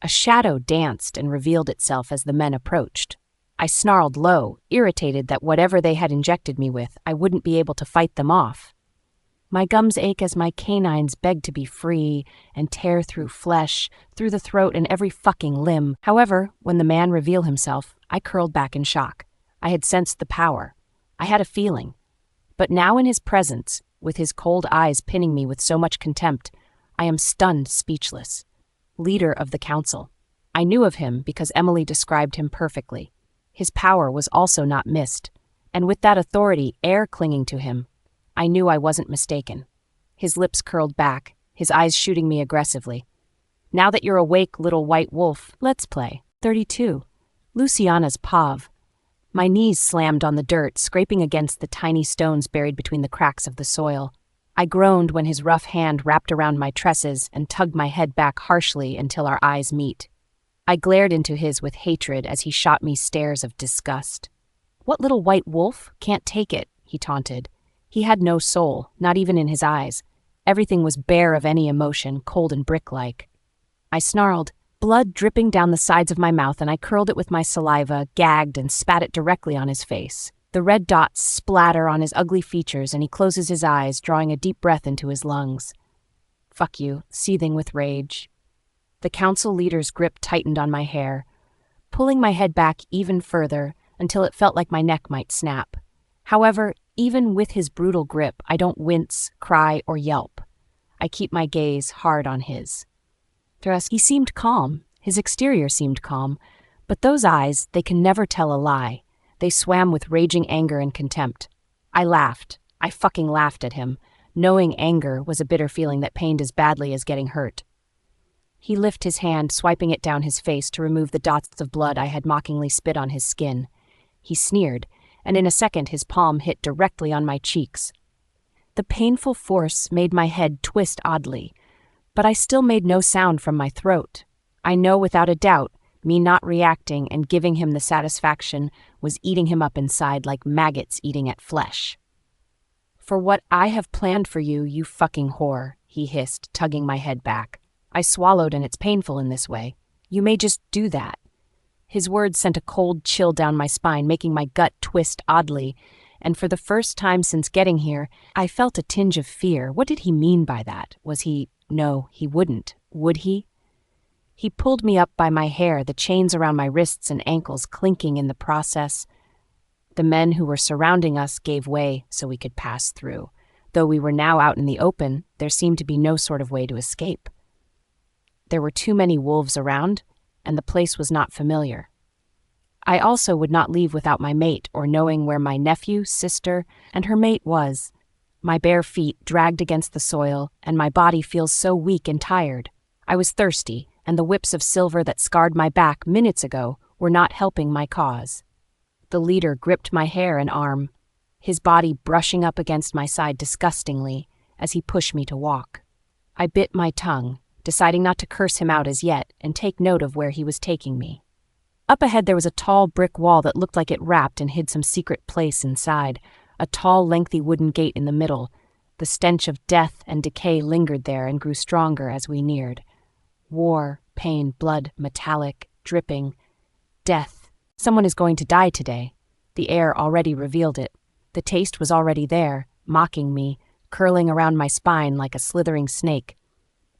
A shadow danced and revealed itself as the men approached. I snarled low, irritated that whatever they had injected me with, I wouldn't be able to fight them off. My gums ache as my canines beg to be free and tear through flesh, through the throat and every fucking limb. However, when the man revealed himself, I curled back in shock. I had sensed the power. I had a feeling. But now in his presence, with his cold eyes pinning me with so much contempt, I am stunned, speechless. Leader of the council. I knew of him because Emily described him perfectly. His power was also not missed, and with that authority, air clinging to him, I knew I wasn't mistaken. His lips curled back, his eyes shooting me aggressively. "Now that you're awake, little white wolf, let's play." 32. Luciana's Pav. My knees slammed on the dirt, scraping against the tiny stones buried between the cracks of the soil. I groaned when his rough hand wrapped around my tresses and tugged my head back harshly until our eyes meet. I glared into his with hatred as he shot me stares of disgust. "What little white wolf? Can't take it," he taunted. He had no soul, not even in his eyes. Everything was bare of any emotion, cold and brick-like. I snarled, blood dripping down the sides of my mouth, and I curled it with my saliva, gagged, and spat it directly on his face. The red dots splatter on his ugly features, and he closes his eyes, drawing a deep breath into his lungs. "Fuck you," seething with rage. The council leader's grip tightened on my hair, pulling my head back even further until it felt like my neck might snap. However, even with his brutal grip, I don't wince, cry, or yelp. I keep my gaze hard on his. He seemed calm. His exterior seemed calm. But those eyes, they can never tell a lie. They swam with raging anger and contempt. I laughed. I fucking laughed at him, knowing anger was a bitter feeling that pained as badly as getting hurt. He lifted his hand, swiping it down his face to remove the dots of blood I had mockingly spit on his skin. He sneered, and in a second his palm hit directly on my cheeks. The painful force made my head twist oddly, but I still made no sound from my throat. I know without a doubt, me not reacting and giving him the satisfaction was eating him up inside like maggots eating at flesh. "For what I have planned for you, you fucking whore," he hissed, tugging my head back. I swallowed, and it's painful in this way. "You may just do that." His words sent a cold chill down my spine, making my gut twist oddly, and for the first time since getting here, I felt a tinge of fear. What did he mean by that? Was he— No, he wouldn't. Would he? He pulled me up by my hair, the chains around my wrists and ankles clinking in the process. The men who were surrounding us gave way so we could pass through. Though we were now out in the open, there seemed to be no sort of way to escape. There were too many wolves around, and the place was not familiar. I also would not leave without my mate or knowing where my nephew, sister, and her mate was. My bare feet dragged against the soil, and my body feels so weak and tired. I was thirsty, and the whips of silver that scarred my back minutes ago were not helping my cause. The leader gripped my hair and arm, his body brushing up against my side disgustingly as he pushed me to walk. I bit my tongue, deciding not to curse him out as yet and take note of where he was taking me. Up ahead there was a tall brick wall that looked like it wrapped and hid some secret place inside, a tall, lengthy wooden gate in the middle. The stench of death and decay lingered there and grew stronger as we neared. War, pain, blood, metallic, dripping. Death. Someone is going to die today. The air already revealed it. The taste was already there, mocking me, curling around my spine like a slithering snake.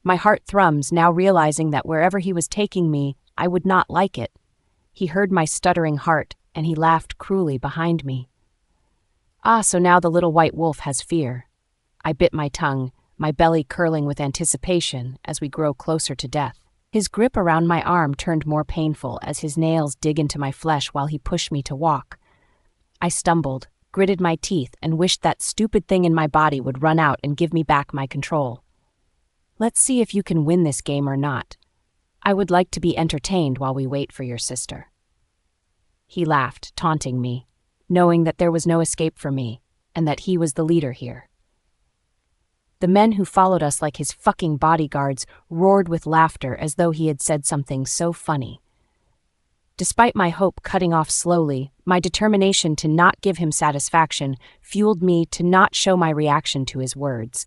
My heart thrums, now realizing that wherever he was taking me, I would not like it. He heard my stuttering heart, and he laughed cruelly behind me. Ah, so now the little white wolf has fear. I bit my tongue, my belly curling with anticipation as we grow closer to death. His grip around my arm turned more painful as his nails dig into my flesh while he pushed me to walk. I stumbled, gritted my teeth, and wished that stupid thing in my body would run out and give me back my control. Let's see if you can win this game or not. I would like to be entertained while we wait for your sister. He laughed, taunting me, knowing that there was no escape for me, and that he was the leader here. The men who followed us like his fucking bodyguards roared with laughter as though he had said something so funny. Despite my hope cutting off slowly, my determination to not give him satisfaction fueled me to not show my reaction to his words.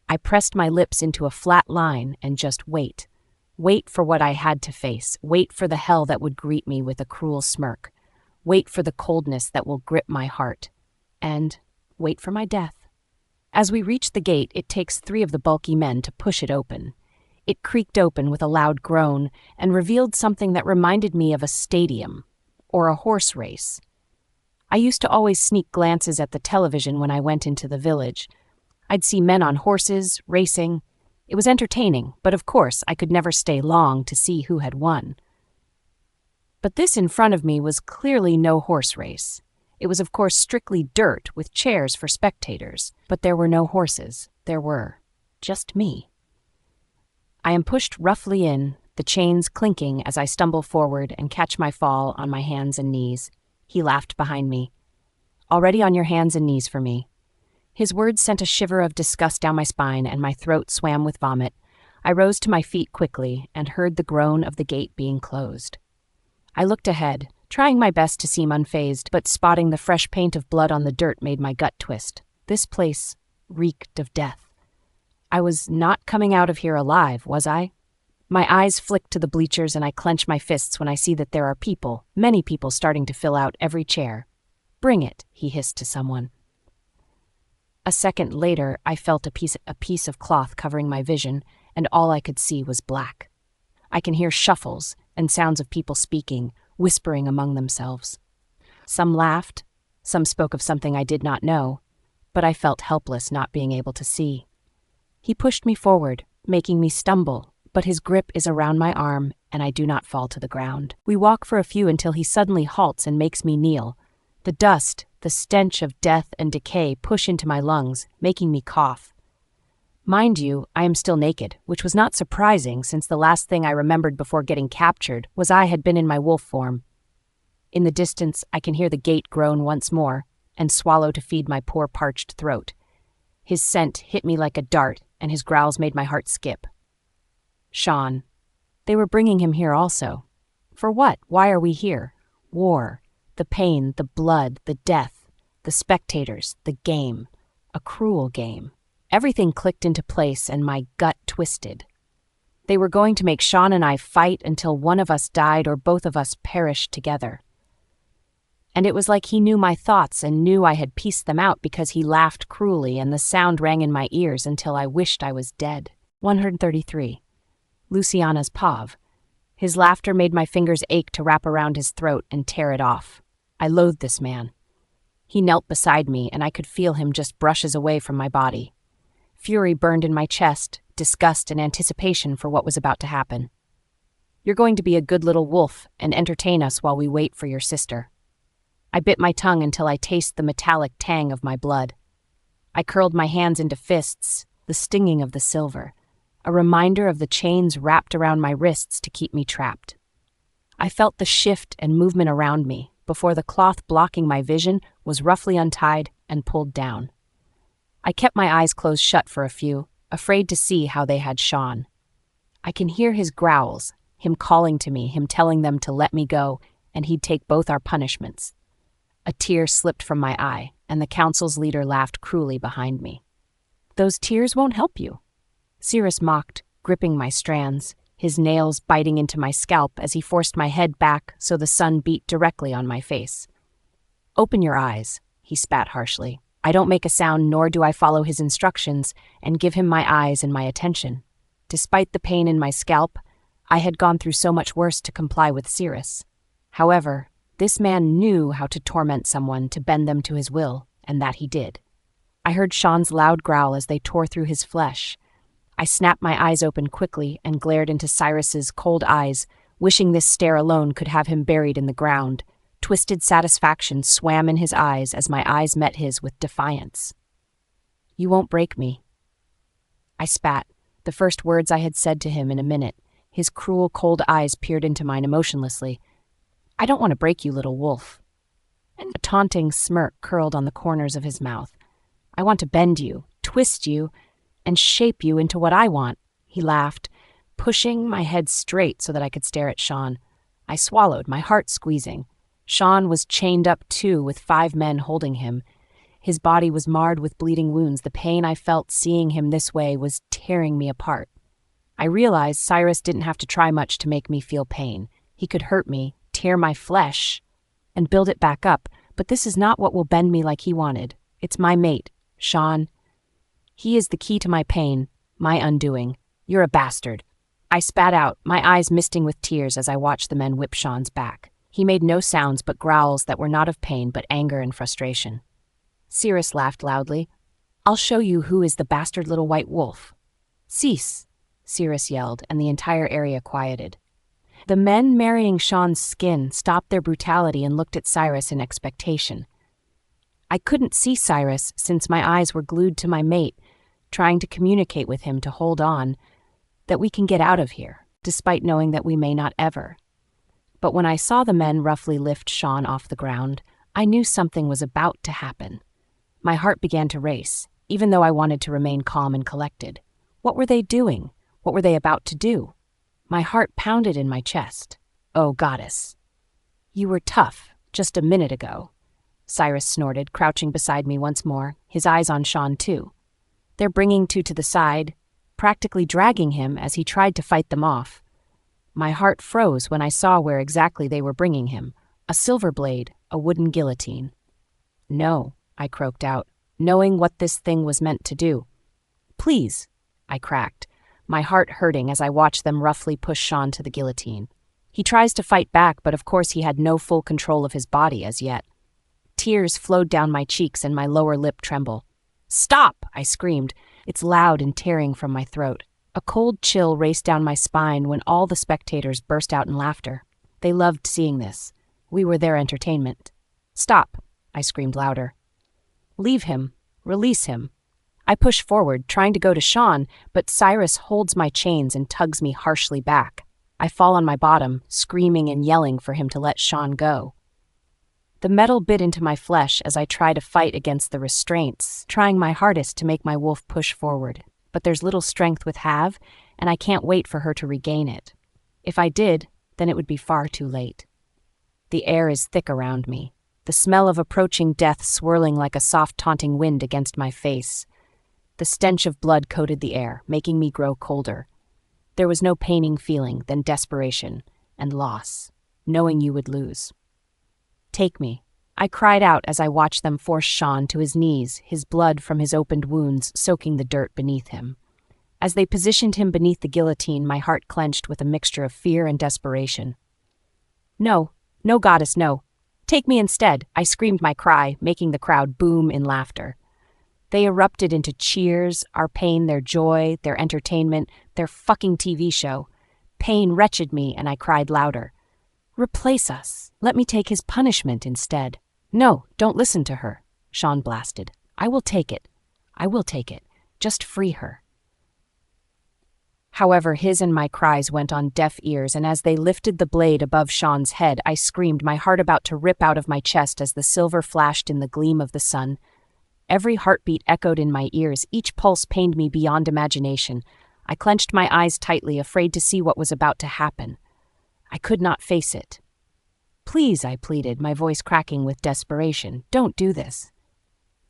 I pressed my lips into a flat line and just wait. Wait for what I had to face. Wait for the hell that would greet me with a cruel smirk. Wait for the coldness that will grip my heart. And wait for my death. As we reached the gate, it takes 3 of the bulky men to push it open. It creaked open with a loud groan and revealed something that reminded me of a stadium or a horse race. I used to always sneak glances at the television when I went into the village. I'd see men on horses, racing. It was entertaining, but of course I could never stay long to see who had won. But this in front of me was clearly no horse race. It was of course strictly dirt with chairs for spectators, but there were no horses. There were just me. I am pushed roughly in, the chains clinking as I stumble forward and catch my fall on my hands and knees. He laughed behind me. Already on your hands and knees for me. His words sent a shiver of disgust down my spine and my throat swam with vomit. I rose to my feet quickly and heard the groan of the gate being closed. I looked ahead, trying my best to seem unfazed, but spotting the fresh paint of blood on the dirt made my gut twist. This place reeked of death. I was not coming out of here alive, was I? My eyes flick to the bleachers and I clench my fists when I see that there are people, many people starting to fill out every chair. Bring it, he hissed to someone. A second later, I felt a piece of cloth covering my vision, and all I could see was black. I can hear shuffles and sounds of people speaking, whispering among themselves. Some laughed, some spoke of something I did not know, but I felt helpless not being able to see. He pushed me forward, making me stumble, but his grip is around my arm and I do not fall to the ground. We walk for a few until he suddenly halts and makes me kneel. The dust, the stench of death and decay push into my lungs, making me cough. Mind you, I am still naked, which was not surprising since the last thing I remembered before getting captured was I had been in my wolf form. In the distance, I can hear the gate groan once more and swallow to feed my poor parched throat. His scent hit me like a dart, and his growls made my heart skip. Sean. They were bringing him here also. For what? Why are we here? War. The pain, the blood, the death, the spectators, the game. A cruel game. Everything clicked into place and my gut twisted. They were going to make Sean and I fight until one of us died or both of us perished together. And it was like he knew my thoughts and knew I had pieced them out because he laughed cruelly and the sound rang in my ears until I wished I was dead. 133. Luciana's Pav. His laughter made my fingers ache to wrap around his throat and tear it off. I loathed this man. He knelt beside me and I could feel him just brushes away from my body. Fury burned in my chest, disgust and anticipation for what was about to happen. You're going to be a good little wolf and entertain us while we wait for your sister. I bit my tongue until I tasted the metallic tang of my blood. I curled my hands into fists, the stinging of the silver, a reminder of the chains wrapped around my wrists to keep me trapped. I felt the shift and movement around me before the cloth blocking my vision was roughly untied and pulled down. I kept my eyes closed shut for a few, afraid to see how they had Sean. I can hear his growls, him calling to me, him telling them to let me go, and he'd take both our punishments. A tear slipped from my eye, and the council's leader laughed cruelly behind me. "Those tears won't help you," Cyrus mocked, gripping my strands, his nails biting into my scalp as he forced my head back so the sun beat directly on my face. "Open your eyes," he spat harshly. I don't make a sound, nor do I follow his instructions, and give him my eyes and my attention. Despite the pain in my scalp, I had gone through so much worse to comply with Cyrus. However, this man knew how to torment someone to bend them to his will, and that he did. I heard Sean's loud growl as they tore through his flesh. I snapped my eyes open quickly and glared into Cyrus's cold eyes, wishing this stare alone could have him buried in the ground. Twisted satisfaction swam in his eyes as my eyes met his with defiance. "You won't break me." I spat, the first words I had said to him in a minute. His cruel, cold eyes peered into mine emotionlessly. "I don't want to break you, little wolf." And a taunting smirk curled on the corners of his mouth. "I want to bend you, twist you, and shape you into what I want," he laughed, pushing my head straight so that I could stare at Sean. I swallowed, my heart squeezing. Sean was chained up too, with 5 men holding him. His body was marred with bleeding wounds. The pain I felt seeing him this way was tearing me apart. I realized Cyrus didn't have to try much to make me feel pain. He could hurt me, tear my flesh, and build it back up, but this is not what will bend me like he wanted. It's my mate, Sean. He is the key to my pain, my undoing. You're a bastard. I spat out, my eyes misting with tears as I watched the men whip Sean's back. He made no sounds but growls that were not of pain but anger and frustration. Cyrus laughed loudly. "I'll show you who is the bastard little white wolf." "Cease," Cyrus yelled, and the entire area quieted. The men marrying Sean's skin stopped their brutality and looked at Cyrus in expectation. I couldn't see Cyrus since my eyes were glued to my mate, trying to communicate with him to hold on, that we can get out of here, despite knowing that we may not ever. But when I saw the men roughly lift Sean off the ground, I knew something was about to happen. My heart began to race, even though I wanted to remain calm and collected. What were they doing? What were they about to do? My heart pounded in my chest. "Oh, goddess. You were tough just a minute ago," Cyrus snorted, crouching beside me once more, his eyes on Sean too. They're bringing two to the side, practically dragging him as he tried to fight them off. My heart froze when I saw where exactly they were bringing him, a silver blade, a wooden guillotine. "No," I croaked out, knowing what this thing was meant to do. "Please," I cracked, my heart hurting as I watched them roughly push Sean to the guillotine. He tries to fight back, but of course he had no full control of his body as yet. Tears flowed down my cheeks and my lower lip trembled. "Stop!" I screamed. It's loud and tearing from my throat. A cold chill raced down my spine when all the spectators burst out in laughter. They loved seeing this. We were their entertainment. "Stop!" I screamed louder. "Leave him. Release him." I push forward, trying to go to Sean, but Cyrus holds my chains and tugs me harshly back. I fall on my bottom, screaming and yelling for him to let Sean go. The metal bit into my flesh as I try to fight against the restraints, trying my hardest to make my wolf push forward. But there's little strength with Have, and I can't wait for her to regain it. If I did, then it would be far too late. The air is thick around me, the smell of approaching death swirling like a soft taunting wind against my face. The stench of blood coated the air, making me grow colder. There was no paining feeling, then desperation and loss, knowing you would lose. "Take me," I cried out as I watched them force Sean to his knees, his blood from his opened wounds soaking the dirt beneath him. As they positioned him beneath the guillotine, my heart clenched with a mixture of fear and desperation. "No, no, goddess, no. Take me instead," I screamed my cry, making the crowd boom in laughter. They erupted into cheers, our pain, their joy, their entertainment, their fucking TV show. Pain wretched me, and I cried louder. "Replace us. Let me take his punishment instead." "No, don't listen to her," Sean blasted. "I will take it. I will take it. Just free her." However, his and my cries went on deaf ears, and as they lifted the blade above Sean's head, I screamed, my heart about to rip out of my chest as the silver flashed in the gleam of the sun. Every heartbeat echoed in my ears, each pulse pained me beyond imagination. I clenched my eyes tightly, afraid to see what was about to happen. I could not face it. "Please," I pleaded, my voice cracking with desperation, "don't do this."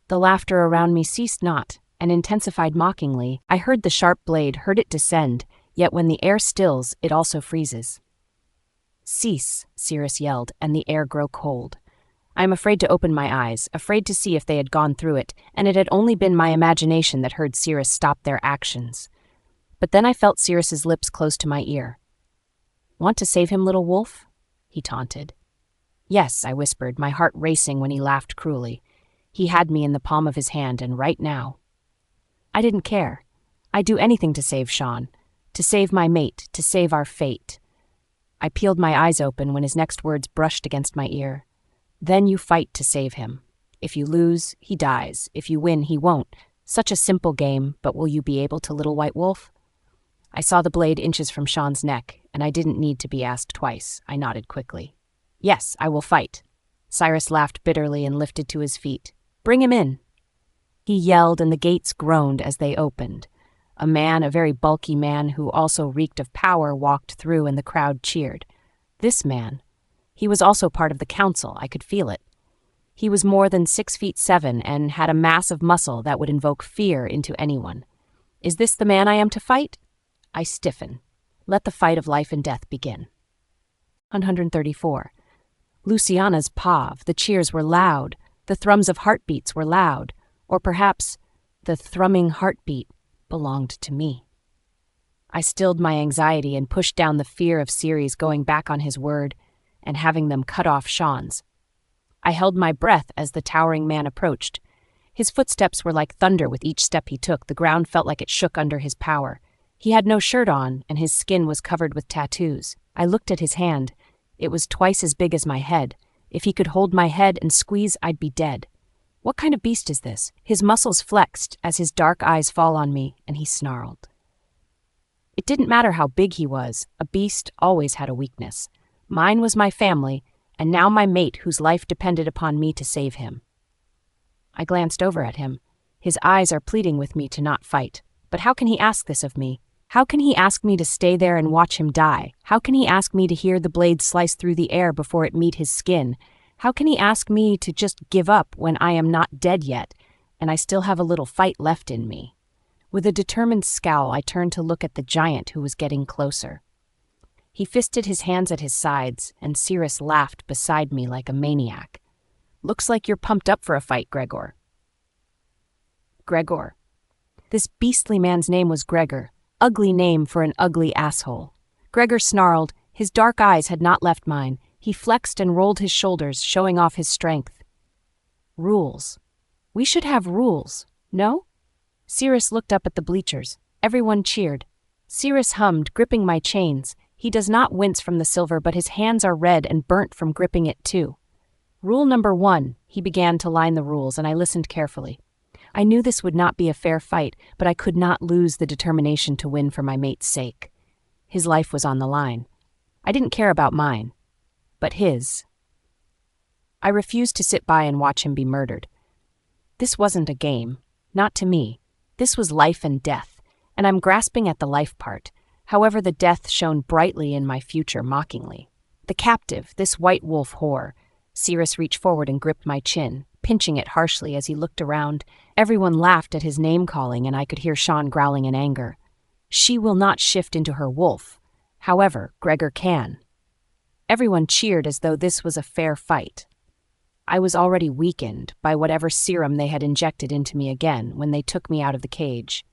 The laughter around me ceased not, and intensified mockingly. I heard the sharp blade, heard it descend, yet when the air stills, it also freezes. "Cease," Cirrus yelled, and the air grew cold. I am afraid to open my eyes, afraid to see if they had gone through it, and it had only been my imagination that heard Cirrus stop their actions. But then I felt Cirrus's lips close to my ear. "Want to save him, little wolf?" he taunted. "Yes," I whispered, my heart racing when he laughed cruelly. He had me in the palm of his hand, and right now. I didn't care. I'd do anything to save Sean, to save my mate, to save our fate. I peeled my eyes open when his next words brushed against my ear. "Then you fight to save him. If you lose, he dies. If you win, he won't. Such a simple game, but will you be able to, little white wolf?" I saw the blade inches from Sean's neck, and I didn't need to be asked twice. I nodded quickly. "Yes, I will fight." Cyrus laughed bitterly and lifted to his feet. "Bring him in." He yelled, and the gates groaned as they opened. A man, a very bulky man who also reeked of power, walked through, and the crowd cheered. This man. He was also part of the council, I could feel it. He was more than 6'7" and had a mass of muscle that would invoke fear into anyone. Is this the man I am to fight? I stiffen. Let the fight of life and death begin. 134. Luciana's pav, the cheers were loud, the thrums of heartbeats were loud, or perhaps the thrumming heartbeat belonged to me. I stilled my anxiety and pushed down the fear of Ceres going back on his word and having them cut off Sean's. I held my breath as the towering man approached. His footsteps were like thunder with each step he took. The ground felt like it shook under his power. He had no shirt on, and his skin was covered with tattoos. I looked at his hand. It was twice as big as my head. If he could hold my head and squeeze, I'd be dead. What kind of beast is this? His muscles flexed as his dark eyes fall on me, and he snarled. It didn't matter how big he was. A beast always had a weakness. Mine was my family, and now my mate whose life depended upon me to save him. I glanced over at him. His eyes are pleading with me to not fight. But how can he ask this of me? How can he ask me to stay there and watch him die? How can he ask me to hear the blade slice through the air before it meet his skin? How can he ask me to just give up when I am not dead yet, and I still have a little fight left in me? With a determined scowl, I turned to look at the giant who was getting closer. He fisted his hands at his sides, and Cirrus laughed beside me like a maniac. "Looks like you're pumped up for a fight, Gregor." Gregor. This beastly man's name was Gregor. Ugly name for an ugly asshole. Gregor snarled. His dark eyes had not left mine. He flexed and rolled his shoulders, showing off his strength. Rules. We should have rules, no? Cirrus looked up at the bleachers. Everyone cheered. Cirrus hummed, gripping my chains. He does not wince from the silver, but his hands are red and burnt from gripping it too. Rule number 1. He began to line the rules, and I listened carefully. I knew this would not be a fair fight, but I could not lose the determination to win for my mate's sake. His life was on the line. I didn't care about mine, but his. I refused to sit by and watch him be murdered. This wasn't a game, not to me. This was life and death, and I'm grasping at the life part. However, the death shone brightly in my future mockingly. The captive, this white wolf whore. Cirrus reached forward and gripped my chin, pinching it harshly as he looked around. Everyone laughed at his name-calling, and I could hear Sean growling in anger. She will not shift into her wolf. However, Gregor can. Everyone cheered as though this was a fair fight. I was already weakened by whatever serum they had injected into me again when they took me out of the cage.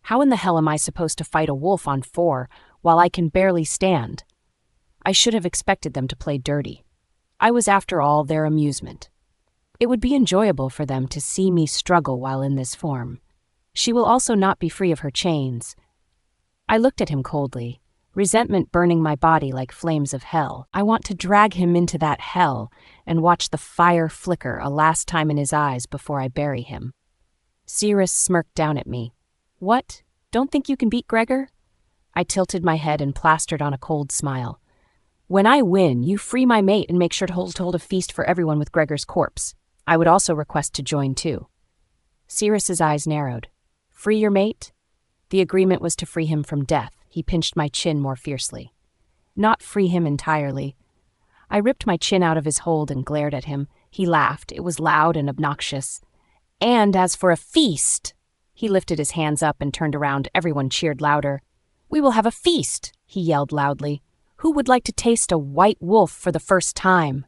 How in the hell am I supposed to fight a wolf on 4 while I can barely stand? I should have expected them to play dirty. I was, after all, their amusement. It would be enjoyable for them to see me struggle while in this form. She will also not be free of her chains. I looked at him coldly, resentment burning my body like flames of hell. I want to drag him into that hell and watch the fire flicker a last time in his eyes before I bury him. Cyrus smirked down at me. What? Don't think you can beat Gregor? I tilted my head and plastered on a cold smile. When I win, you free my mate and make sure to hold a feast for everyone with Gregor's corpse. I would also request to join too. Cyrus's eyes narrowed. Free your mate? The agreement was to free him from death. He pinched my chin more fiercely. Not free him entirely. I ripped my chin out of his hold and glared at him. He laughed. It was loud and obnoxious. And as for a feast... He lifted his hands up and turned around. Everyone cheered louder. We will have a feast, he yelled loudly. Who would like to taste a white wolf for the first time?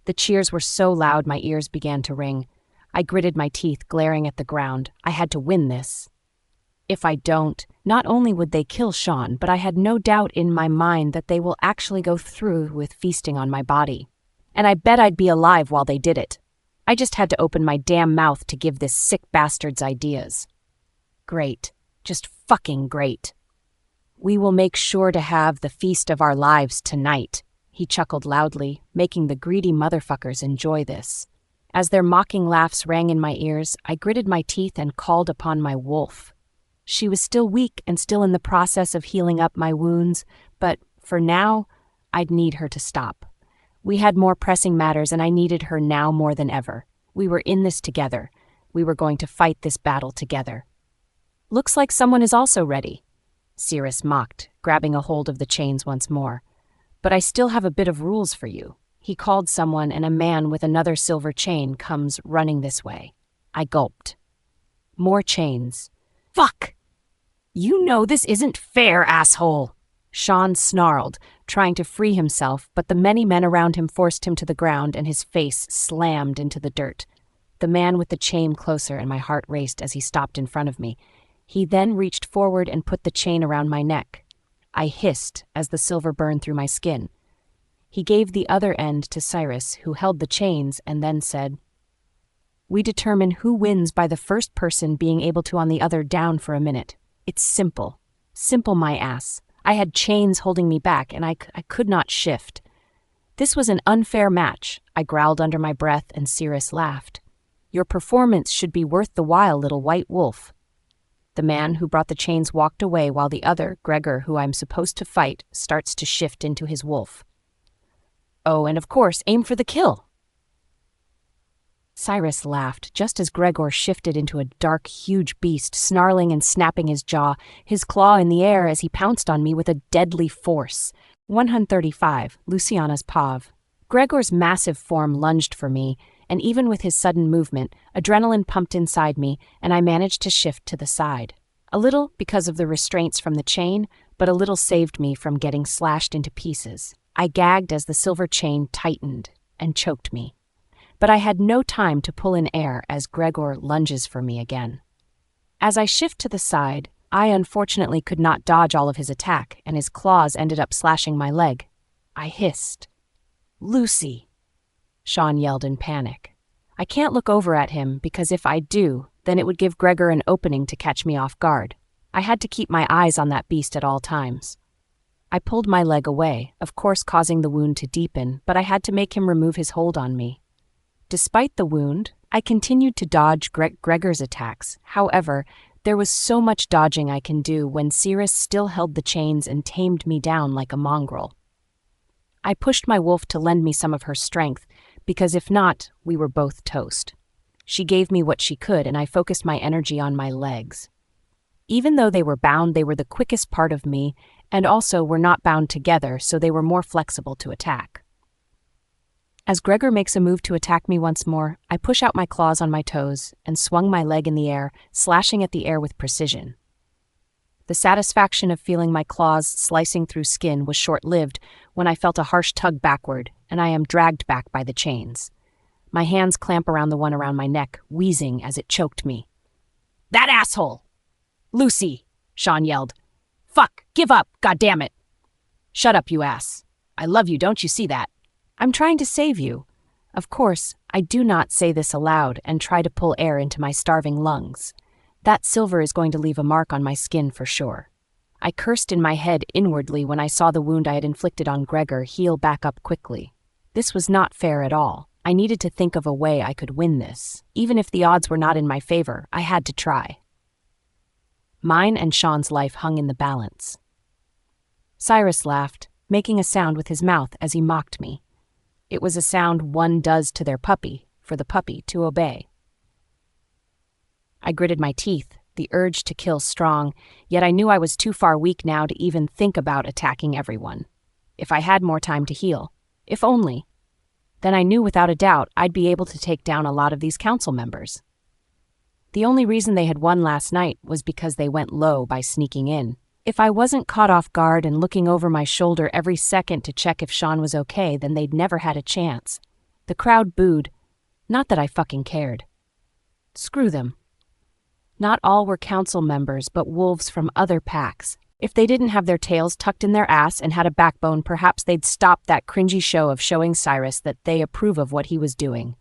The cheers were so loud my ears began to ring. I gritted my teeth, glaring at the ground. I had to win this. If I don't, not only would they kill Sean, but I had no doubt in my mind that they will actually go through with feasting on my body. And I bet I'd be alive while they did it. I just had to open my damn mouth to give this sick bastard's ideas. Great. Just fucking great. We will make sure to have the feast of our lives tonight, he chuckled loudly, making the greedy motherfuckers enjoy this. As their mocking laughs rang in my ears, I gritted my teeth and called upon my wolf. She was still weak and still in the process of healing up my wounds, but for now, I'd need her to stop. We had more pressing matters and I needed her now more than ever. We were in this together. We were going to fight this battle together. Looks like someone is also ready, Cyrus mocked, grabbing a hold of the chains once more. But I still have a bit of rules for you. He called someone and a man with another silver chain comes running this way. I gulped. More chains. Fuck! You know this isn't fair, asshole! Sean snarled, trying to free himself, but the many men around him forced him to the ground and his face slammed into the dirt. The man with the chain closer and my heart raced as he stopped in front of me. He then reached forward and put the chain around my neck. I hissed as the silver burned through my skin. He gave the other end to Cyrus, who held the chains, and then said, We determine who wins by the first person being able to on the other down for a minute. It's simple. Simple, my ass. I had chains holding me back, and I could not shift. This was an unfair match, I growled under my breath, and Cyrus laughed. Your performance should be worth the while, little white wolf. The man who brought the chains walked away while the other, Gregor, who I'm supposed to fight, starts to shift into his wolf. Oh, and of course, aim for the kill. Cyrus laughed just as Gregor shifted into a dark, huge beast, snarling and snapping his jaw, his claw in the air as he pounced on me with a deadly force. 135, Luciana's Pav. Gregor's massive form lunged for me, and even with his sudden movement, adrenaline pumped inside me, and I managed to shift to the side. A little because of the restraints from the chain, but a little saved me from getting slashed into pieces. I gagged as the silver chain tightened and choked me. But I had no time to pull in air as Gregor lunges for me again. As I shift to the side, I unfortunately could not dodge all of his attack, and his claws ended up slashing my leg. I hissed. Lucy! Sean yelled in panic. I can't look over at him because if I do, then it would give Gregor an opening to catch me off guard. I had to keep my eyes on that beast at all times. I pulled my leg away, of course causing the wound to deepen, but I had to make him remove his hold on me. Despite the wound, I continued to dodge Gregor's attacks. However, there was so much dodging I can do when Cyrus still held the chains and tamed me down like a mongrel. I pushed my wolf to lend me some of her strength, because if not, we were both toast. She gave me what she could, and I focused my energy on my legs. Even though they were bound, they were the quickest part of me, and also were not bound together, so they were more flexible to attack. As Gregor makes a move to attack me once more, I push out my claws on my toes and swung my leg in the air, slashing at the air with precision. The satisfaction of feeling my claws slicing through skin was short-lived when I felt a harsh tug backward, and I am dragged back by the chains. My hands clamp around the one around my neck, wheezing as it choked me. That asshole! Lucy! Sean yelled. Fuck! Give up! Goddammit! Shut up, you ass. I love you, don't you see that? I'm trying to save you. Of course, I do not say this aloud and try to pull air into my starving lungs. That silver is going to leave a mark on my skin for sure. I cursed in my head inwardly when I saw the wound I had inflicted on Gregor heal back up quickly. This was not fair at all. I needed to think of a way I could win this. Even if the odds were not in my favor, I had to try. Mine and Sean's life hung in the balance. Cyrus laughed, making a sound with his mouth as he mocked me. It was a sound one does to their puppy, for the puppy to obey. I gritted my teeth, the urge to kill strong, yet I knew I was too far weak now to even think about attacking everyone. If I had more time to heal, if only, then I knew without a doubt I'd be able to take down a lot of these council members. The only reason they had won last night was because they went low by sneaking in. If I wasn't caught off guard and looking over my shoulder every second to check if Sean was okay, then they'd never had a chance. The crowd booed. Not that I fucking cared. Screw them. Not all were council members, but wolves from other packs. If they didn't have their tails tucked in their ass and had a backbone, perhaps they'd stop that cringy show of showing Cyrus that they approve of what he was doing.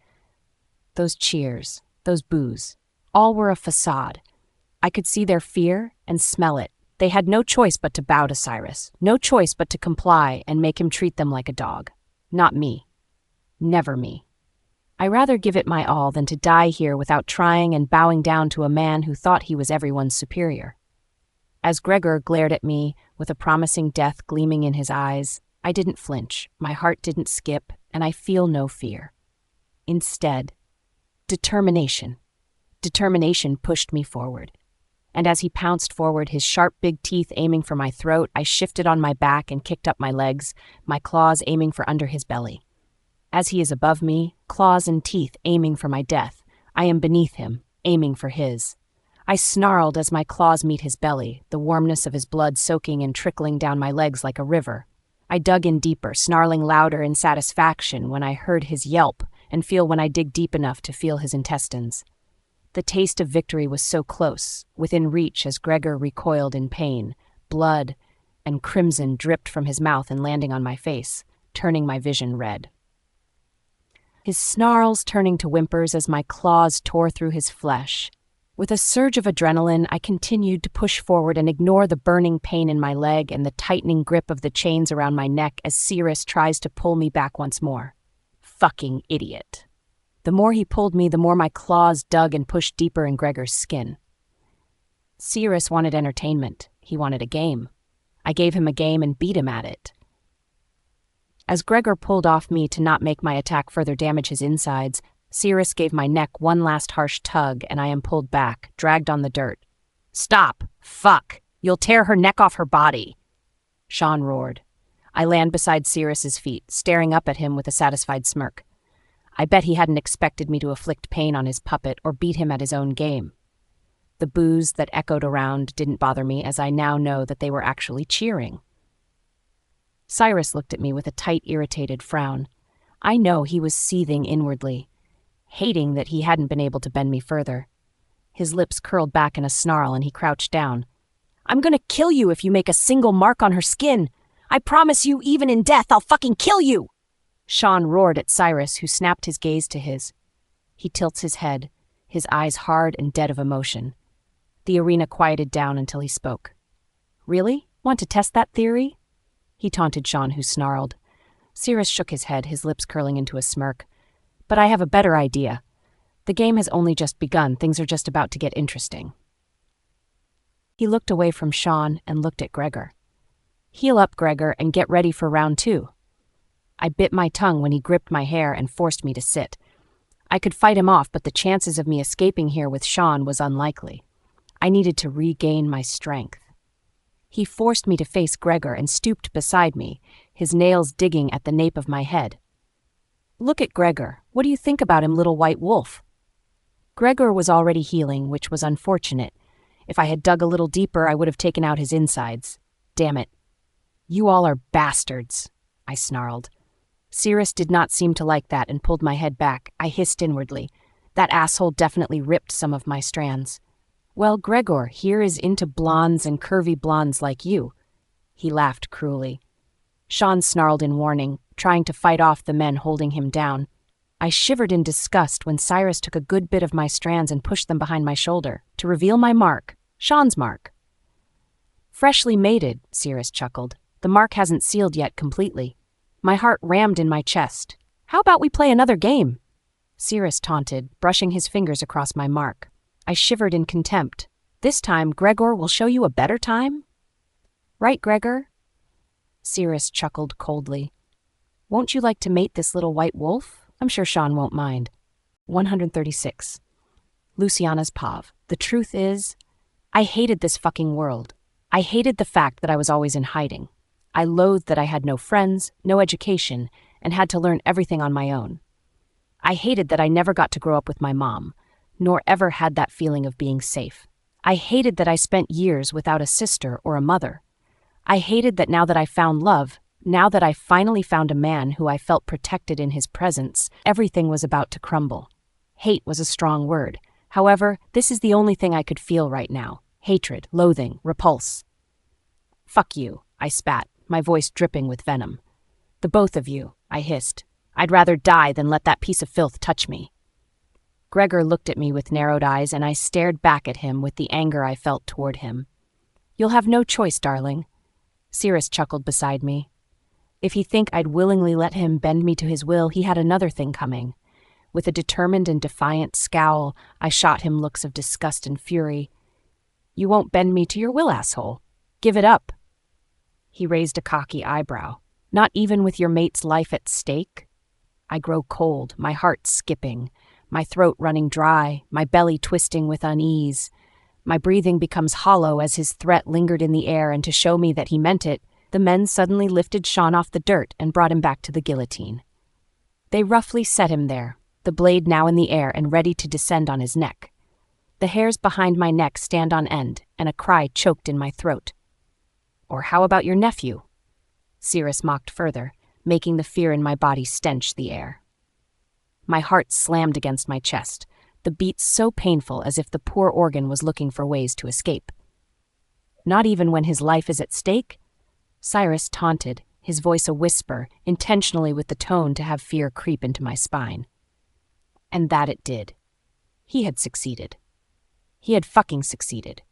Those cheers, those boos, all were a facade. I could see their fear and smell it. They had no choice but to bow to Cyrus, no choice but to comply and make him treat them like a dog. Not me. Never me. I rather give it my all than to die here without trying and bowing down to a man who thought he was everyone's superior. As Gregor glared at me, with a promising death gleaming in his eyes, I didn't flinch, my heart didn't skip, and I feel no fear. Instead, determination. Determination pushed me forward. And as he pounced forward, his sharp big teeth aiming for my throat, I shifted on my back and kicked up my legs, my claws aiming for under his belly. As he is above me, claws and teeth aiming for my death, I am beneath him, aiming for his. I snarled as my claws meet his belly, the warmness of his blood soaking and trickling down my legs like a river. I dug in deeper, snarling louder in satisfaction when I heard his yelp and feel when I dig deep enough to feel his intestines. The taste of victory was so close, within reach as Gregor recoiled in pain. Blood and crimson dripped from his mouth and landing on my face, turning my vision red. His snarls turning to whimpers as my claws tore through his flesh. With a surge of adrenaline, I continued to push forward and ignore the burning pain in my leg and the tightening grip of the chains around my neck as Cyrus tries to pull me back once more. Fucking idiot. The more he pulled me, the more my claws dug and pushed deeper in Gregor's skin. Cyrus wanted entertainment. He wanted a game. I gave him a game and beat him at it. As Gregor pulled off me to not make my attack further damage his insides, Cyrus gave my neck one last harsh tug and I am pulled back, dragged on the dirt. "Stop! Fuck! You'll tear her neck off her body!" Sean roared. I land beside Cyrus's feet, staring up at him with a satisfied smirk. I bet he hadn't expected me to inflict pain on his puppet or beat him at his own game. The boos that echoed around didn't bother me, as I now know that they were actually cheering. Cyrus looked at me with a tight, irritated frown. I know he was seething inwardly, hating that he hadn't been able to bend me further. His lips curled back in a snarl and he crouched down. "I'm gonna kill you if you make a single mark on her skin. I promise you, even in death, I'll fucking kill you!" Sean roared at Cyrus, who snapped his gaze to his. He tilts his head, his eyes hard and dead of emotion. The arena quieted down until he spoke. "Really? Want to test that theory?" He taunted Sean, who snarled. Cyrus shook his head, his lips curling into a smirk. "But I have a better idea. The game has only just begun. Things are just about to get interesting." He looked away from Sean and looked at Gregor. "Heal up, Gregor, and get ready for round 2. I bit my tongue when he gripped my hair and forced me to sit. I could fight him off, but the chances of me escaping here with Sean was unlikely. I needed to regain my strength. He forced me to face Gregor and stooped beside me, his nails digging at the nape of my head. "Look at Gregor. What do you think about him, little white wolf?" Gregor was already healing, which was unfortunate. If I had dug a little deeper, I would have taken out his insides. Damn it. "You all are bastards," I snarled. Cyrus did not seem to like that and pulled my head back. I hissed inwardly. That asshole definitely ripped some of my strands. "Well, Gregor here is into blondes and curvy blondes like you." He laughed cruelly. Sean snarled in warning, trying to fight off the men holding him down. I shivered in disgust when Cyrus took a good bit of my strands and pushed them behind my shoulder, to reveal my mark, Sean's mark. "Freshly mated," Cyrus chuckled. "The mark hasn't sealed yet completely." My heart rammed in my chest. How about we play another game? Cyrus taunted, brushing his fingers across my mark. I shivered in contempt. This time, Gregor will show you a better time? Right, Gregor? Cyrus chuckled coldly. Won't you like to mate this little white wolf? I'm sure Sean won't mind. 136. Luciana's Pav. The truth is, I hated this fucking world. I hated the fact that I was always in hiding. I loathed that I had no friends, no education, and had to learn everything on my own. I hated that I never got to grow up with my mom, nor ever had that feeling of being safe. I hated that I spent years without a sister or a mother. I hated that now that I found love, now that I finally found a man who I felt protected in his presence, everything was about to crumble. Hate was a strong word. However, this is the only thing I could feel right now. Hatred, loathing, repulse. Fuck you, I spat, my voice dripping with venom. The both of you, I hissed. I'd rather die than let that piece of filth touch me. Gregor looked at me with narrowed eyes, and I stared back at him with the anger I felt toward him. You'll have no choice, darling. Cyrus chuckled beside me. If he think I'd willingly let him bend me to his will, he had another thing coming. With a determined and defiant scowl, I shot him looks of disgust and fury. You won't bend me to your will, asshole. Give it up. He raised a cocky eyebrow. Not even with your mate's life at stake? I grow cold, my heart skipping, my throat running dry, my belly twisting with unease. My breathing becomes hollow as his threat lingered in the air, and to show me that he meant it, the men suddenly lifted Sean off the dirt and brought him back to the guillotine. They roughly set him there, the blade now in the air and ready to descend on his neck. The hairs behind my neck stand on end, and a cry choked in my throat. Or how about your nephew? Cyrus mocked further, making the fear in my body stench the air. My heart slammed against my chest, the beats so painful as if the poor organ was looking for ways to escape. Not even when his life is at stake? Cyrus taunted, his voice a whisper, intentionally with the tone to have fear creep into my spine. And that it did. He had succeeded. He had fucking succeeded.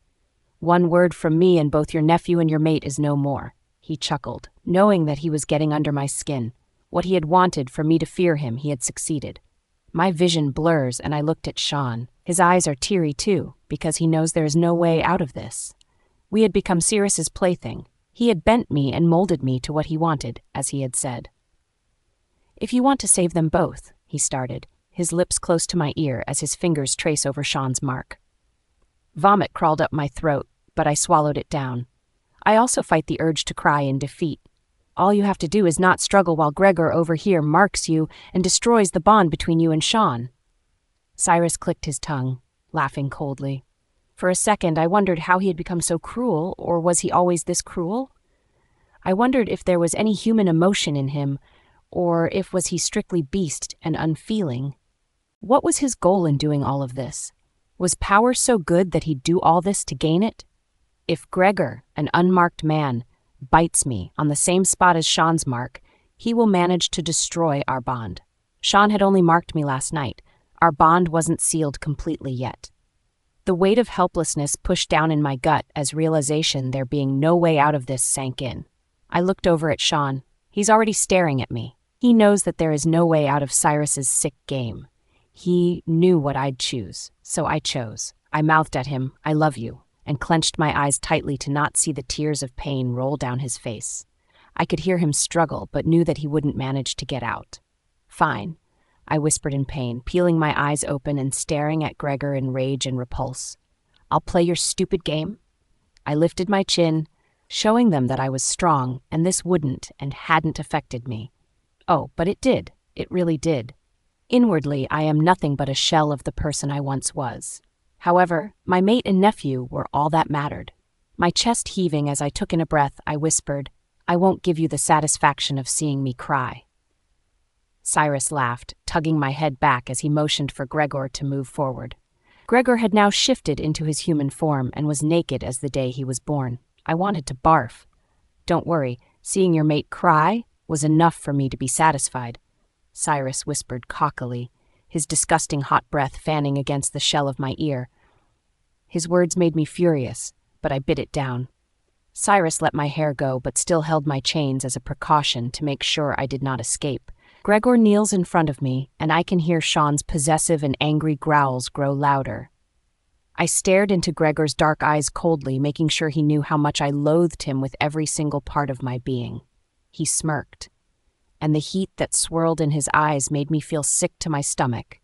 One word from me and both your nephew and your mate is no more. He chuckled, knowing that he was getting under my skin. What he had wanted for me to fear him, he had succeeded. My vision blurs and I looked at Sean. His eyes are teary too, because he knows there is no way out of this. We had become Cyrus's plaything. He had bent me and molded me to what he wanted, as he had said. If you want to save them both, he started, his lips close to my ear as his fingers trace over Sean's mark. Vomit crawled up my throat, but I swallowed it down. I also fight the urge to cry in defeat. All you have to do is not struggle while Gregor over here marks you and destroys the bond between you and Sean. Cyrus clicked his tongue, laughing coldly. For a second, I wondered how he had become so cruel, or was he always this cruel? I wondered if there was any human emotion in him, or if was he strictly beast and unfeeling. What was his goal in doing all of this? Was power so good that he'd do all this to gain it? If Gregor, an unmarked man, bites me on the same spot as Sean's mark, he will manage to destroy our bond. Sean had only marked me last night. Our bond wasn't sealed completely yet. The weight of helplessness pushed down in my gut as realization there being no way out of this sank in. I looked over at Sean. He's already staring at me. He knows that there is no way out of Cyrus's sick game. He knew what I'd choose, so I chose. I mouthed at him, "I love you," and clenched my eyes tightly to not see the tears of pain roll down his face. I could hear him struggle, but knew that he wouldn't manage to get out. "Fine," I whispered in pain, peeling my eyes open and staring at Gregor in rage and repulse. "I'll play your stupid game?" I lifted my chin, showing them that I was strong, and this wouldn't and hadn't affected me. Oh, but it did. It really did. Inwardly, I am nothing but a shell of the person I once was. However, my mate and nephew were all that mattered. My chest heaving as I took in a breath, I whispered, "I won't give you the satisfaction of seeing me cry." Cyrus laughed, tugging my head back as he motioned for Gregor to move forward. Gregor had now shifted into his human form and was naked as the day he was born. I wanted to barf. "Don't worry, seeing your mate cry was enough for me to be satisfied," Cyrus whispered cockily, his disgusting hot breath fanning against the shell of my ear. His words made me furious, but I bit it down. Cyrus let my hair go but still held my chains as a precaution to make sure I did not escape. Gregor kneels in front of me, and I can hear Sean's possessive and angry growls grow louder. I stared into Gregor's dark eyes coldly, making sure he knew how much I loathed him with every single part of my being. He smirked, and the heat that swirled in his eyes made me feel sick to my stomach.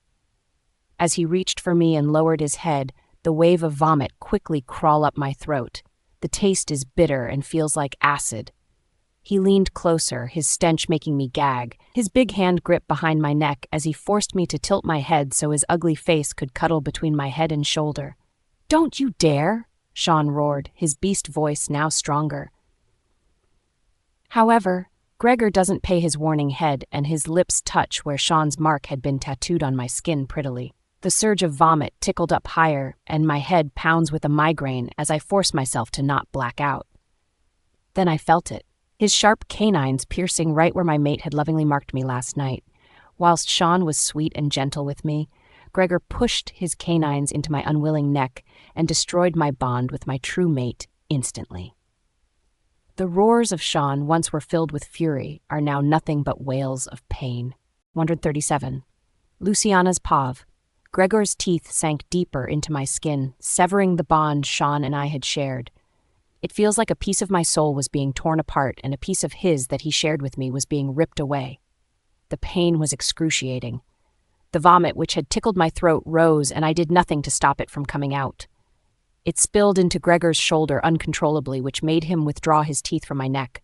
As he reached for me and lowered his head, the wave of vomit quickly crawled up my throat. The taste is bitter and feels like acid. He leaned closer, his stench making me gag, his big hand gripped behind my neck as he forced me to tilt my head so his ugly face could cuddle between my head and shoulder. "Don't you dare!" Sean roared, his beast voice now stronger. However, Gregor doesn't pay his warning head, and his lips touch where Sean's mark had been tattooed on my skin prettily. The surge of vomit tickled up higher, and my head pounds with a migraine as I force myself to not black out. Then I felt it, his sharp canines piercing right where my mate had lovingly marked me last night. Whilst Sean was sweet and gentle with me, Gregor pushed his canines into my unwilling neck and destroyed my bond with my true mate instantly. The roars of Sean, once were filled with fury, are now nothing but wails of pain. 137. Luciana's Pav. Gregor's teeth sank deeper into my skin, severing the bond Sean and I had shared. It feels like a piece of my soul was being torn apart and a piece of his that he shared with me was being ripped away. The pain was excruciating. The vomit, which had tickled my throat, rose, and I did nothing to stop it from coming out. It spilled into Gregor's shoulder uncontrollably, which made him withdraw his teeth from my neck.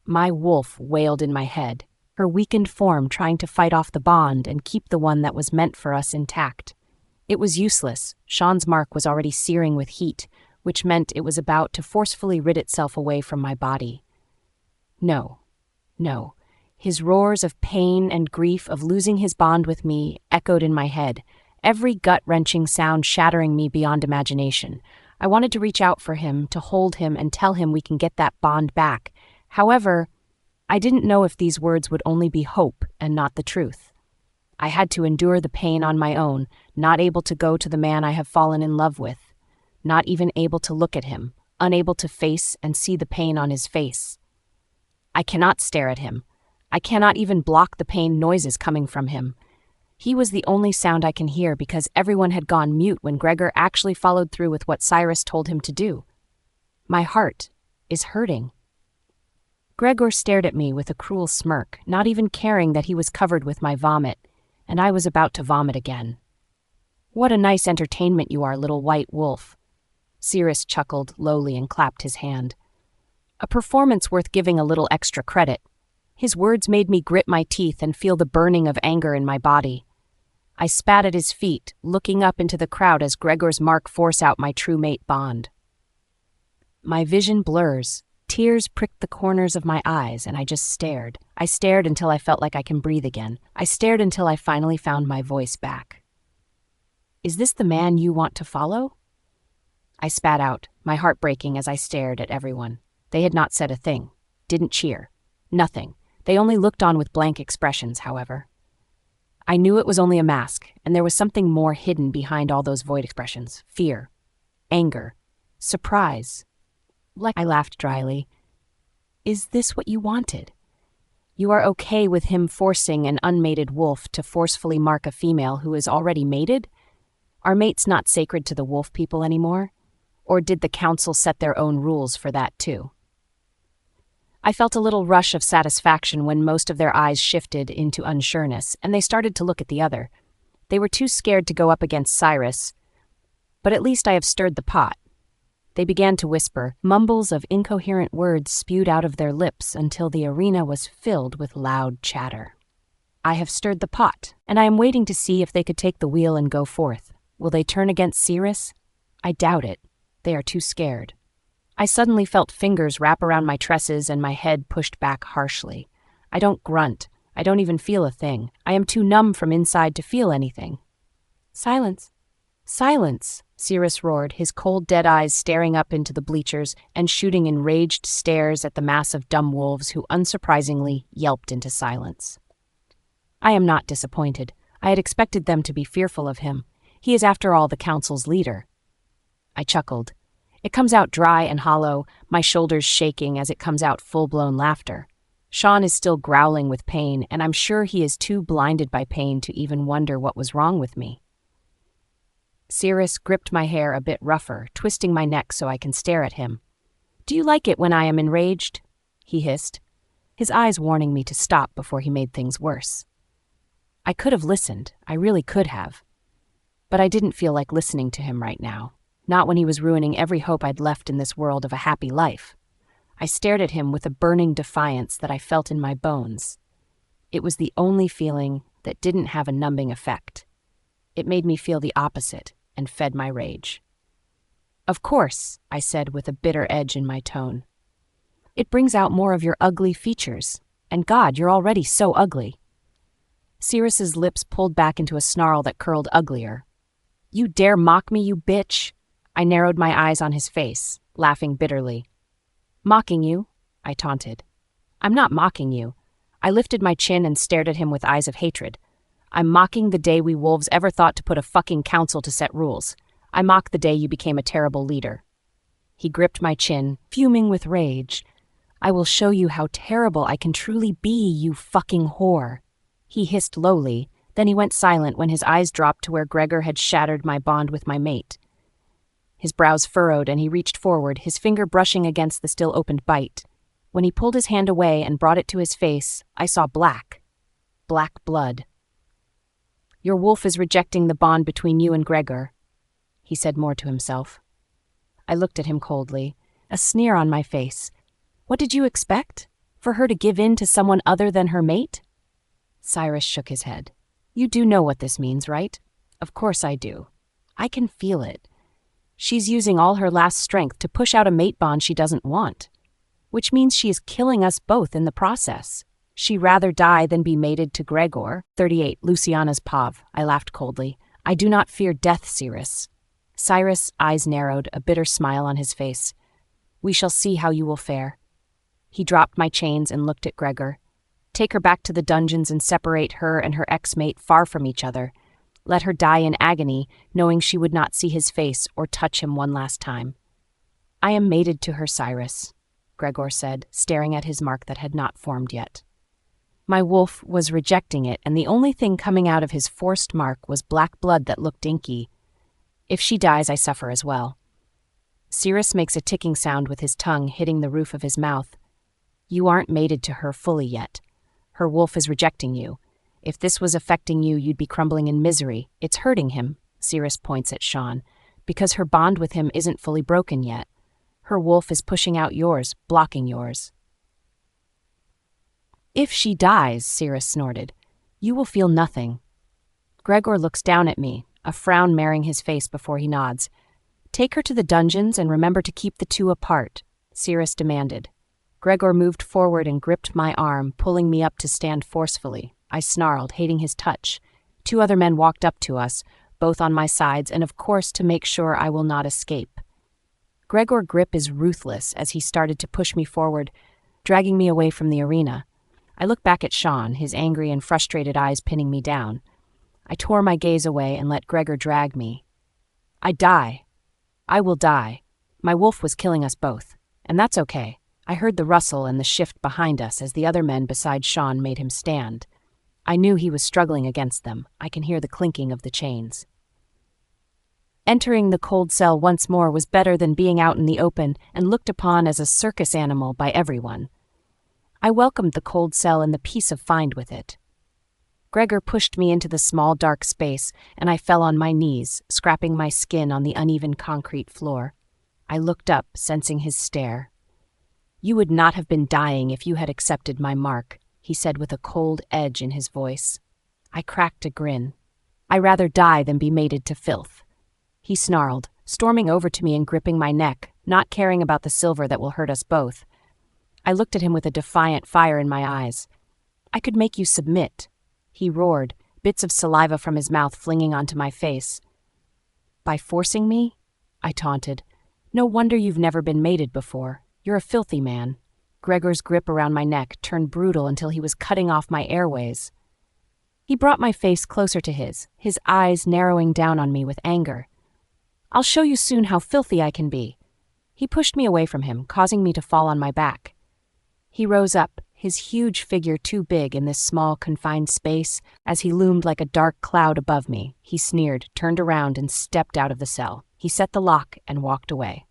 My wolf wailed in my head, her weakened form trying to fight off the bond and keep the one that was meant for us intact. It was useless. Sean's mark was already searing with heat, which meant it was about to forcefully rid itself away from my body. No. His roars of pain and grief of losing his bond with me echoed in my head, every gut-wrenching sound shattering me beyond imagination. I wanted to reach out for him, to hold him and tell him we can get that bond back. However, I didn't know if these words would only be hope and not the truth. I had to endure the pain on my own, not able to go to the man I have fallen in love with, not even able to look at him, unable to face and see the pain on his face. I cannot stare at him. I cannot even block the pain noises coming from him. He was the only sound I can hear because everyone had gone mute when Gregor actually followed through with what Cyrus told him to do. My heart is hurting. Gregor stared at me with a cruel smirk, not even caring that he was covered with my vomit, and I was about to vomit again. "What a nice entertainment you are, little white wolf." Cyrus chuckled lowly and clapped his hand. A performance worth giving a little extra credit. His words made me grit my teeth and feel the burning of anger in my body. I spat at his feet, looking up into the crowd as Gregor's mark forced out my true mate bond. My vision blurs. Tears pricked the corners of my eyes, and I just stared. I stared until I felt like I can breathe again. I stared until I finally found my voice back. "Is this the man you want to follow?" I spat out, my heart breaking as I stared at everyone. They had not said a thing, didn't cheer, nothing. They only looked on with blank expressions, however. I knew it was only a mask, and there was something more hidden behind all those void expressions. Fear, anger, surprise. I laughed dryly. "Is this what you wanted? You are okay with him forcing an unmated wolf to forcefully mark a female who is already mated? Are mates not sacred to the wolf people anymore? Or did the council set their own rules for that too?" I felt a little rush of satisfaction when most of their eyes shifted into unsureness, and they started to look at the other. They were too scared to go up against Cyrus, but at least I have stirred the pot. They began to whisper. Mumbles of incoherent words spewed out of their lips until the arena was filled with loud chatter. I have stirred the pot, and I am waiting to see if they could take the wheel and go forth. Will they turn against Cyrus? I doubt it. They are too scared. I suddenly felt fingers wrap around my tresses and my head pushed back harshly. I don't grunt. I don't even feel a thing. I am too numb from inside to feel anything. "Silence! Silence!" Cyrus roared, his cold, dead eyes staring up into the bleachers and shooting enraged stares at the mass of dumb wolves who unsurprisingly yelped into silence. I am not disappointed. I had expected them to be fearful of him. He is, after all, the council's leader. I chuckled. It comes out dry and hollow, my shoulders shaking as it comes out full-blown laughter. Sean is still growling with pain, and I'm sure he is too blinded by pain to even wonder what was wrong with me. Cyrus gripped my hair a bit rougher, twisting my neck so I can stare at him. "Do you like it when I am enraged?" he hissed, his eyes warning me to stop before he made things worse. I could have listened, I really could have. But I didn't feel like listening to him right now, not when he was ruining every hope I'd left in this world of a happy life. I stared at him with a burning defiance that I felt in my bones. It was the only feeling that didn't have a numbing effect. It made me feel the opposite and fed my rage. "Of course," I said with a bitter edge in my tone. "It brings out more of your ugly features. And God, you're already so ugly." Cyrus's lips pulled back into a snarl that curled uglier. "You dare mock me, you bitch?" I narrowed my eyes on his face, laughing bitterly. "Mocking you?" I taunted. "I'm not mocking you." I lifted my chin and stared at him with eyes of hatred. "I'm mocking the day we wolves ever thought to put a fucking council to set rules. I mock the day you became a terrible leader." He gripped my chin, fuming with rage. "I will show you how terrible I can truly be, you fucking whore." He hissed lowly, then he went silent when his eyes dropped to where Gregor had shattered my bond with my mate. His brows furrowed and he reached forward, his finger brushing against the still opened bite. When he pulled his hand away and brought it to his face, I saw black. Black blood. "Your wolf is rejecting the bond between you and Gregor," he said more to himself. I looked at him coldly, a sneer on my face. What did you expect? For her to give in to someone other than her mate? Cyrus shook his head. "You do know what this means, right?" "Of course I do. I can feel it. She's using all her last strength to push out a mate bond she doesn't want, which means she is killing us both in the process. She'd rather die than be mated to Gregor." 38, Luciana's Pav. I laughed coldly. "I do not fear death, Cyrus." Cyrus' eyes narrowed, a bitter smile on his face. "We shall see how you will fare." He dropped my chains and looked at Gregor. "Take her back to the dungeons and separate her and her ex-mate far from each other. Let her die in agony, knowing she would not see his face or touch him one last time." "I am mated to her, Cyrus," Gregor said, staring at his mark that had not formed yet. My wolf was rejecting it, and the only thing coming out of his forced mark was black blood that looked inky. If she dies, I suffer as well. Cyrus makes a ticking sound with his tongue hitting the roof of his mouth. "You aren't mated to her fully yet. Her wolf is rejecting you. If this was affecting you, you'd be crumbling in misery. It's hurting him," Cyrus points at Sean, "because her bond with him isn't fully broken yet. Her wolf is pushing out yours, blocking yours." "If she dies," Cyrus snorted, "you will feel nothing." Gregor looks down at me, a frown marring his face before he nods. "Take her to the dungeons and remember to keep the two apart," Cyrus demanded. Gregor moved forward and gripped my arm, pulling me up to stand forcefully. I snarled, hating his touch. 2 other men walked up to us, both on my sides, and of course to make sure I will not escape. Gregor's grip is ruthless as he started to push me forward, dragging me away from the arena. I looked back at Sean, his angry and frustrated eyes pinning me down. I tore my gaze away and let Gregor drag me. "I die. I will die. My wolf was killing us both, and that's okay." I heard the rustle and the shift behind us as the other men beside Sean made him stand. I knew he was struggling against them. I can hear the clinking of the chains. Entering the cold cell once more was better than being out in the open and looked upon as a circus animal by everyone. I welcomed the cold cell and the peace of mind with it. Gregor pushed me into the small dark space, and I fell on my knees, scraping my skin on the uneven concrete floor. I looked up, sensing his stare. "You would not have been dying if you had accepted my mark," he said with a cold edge in his voice. I cracked a grin. "I rather die than be mated to filth." He snarled, storming over to me and gripping my neck, not caring about the silver that will hurt us both. I looked at him with a defiant fire in my eyes. "I could make you submit," he roared, bits of saliva from his mouth flinging onto my face. "By forcing me?" I taunted. "No wonder you've never been mated before. You're a filthy man." Gregor's grip around my neck turned brutal until he was cutting off my airways. He brought my face closer to his eyes narrowing down on me with anger. "I'll show you soon how filthy I can be." He pushed me away from him, causing me to fall on my back. He rose up, his huge figure too big in this small, confined space. As he loomed like a dark cloud above me, he sneered, turned around, and stepped out of the cell. He set the lock and walked away.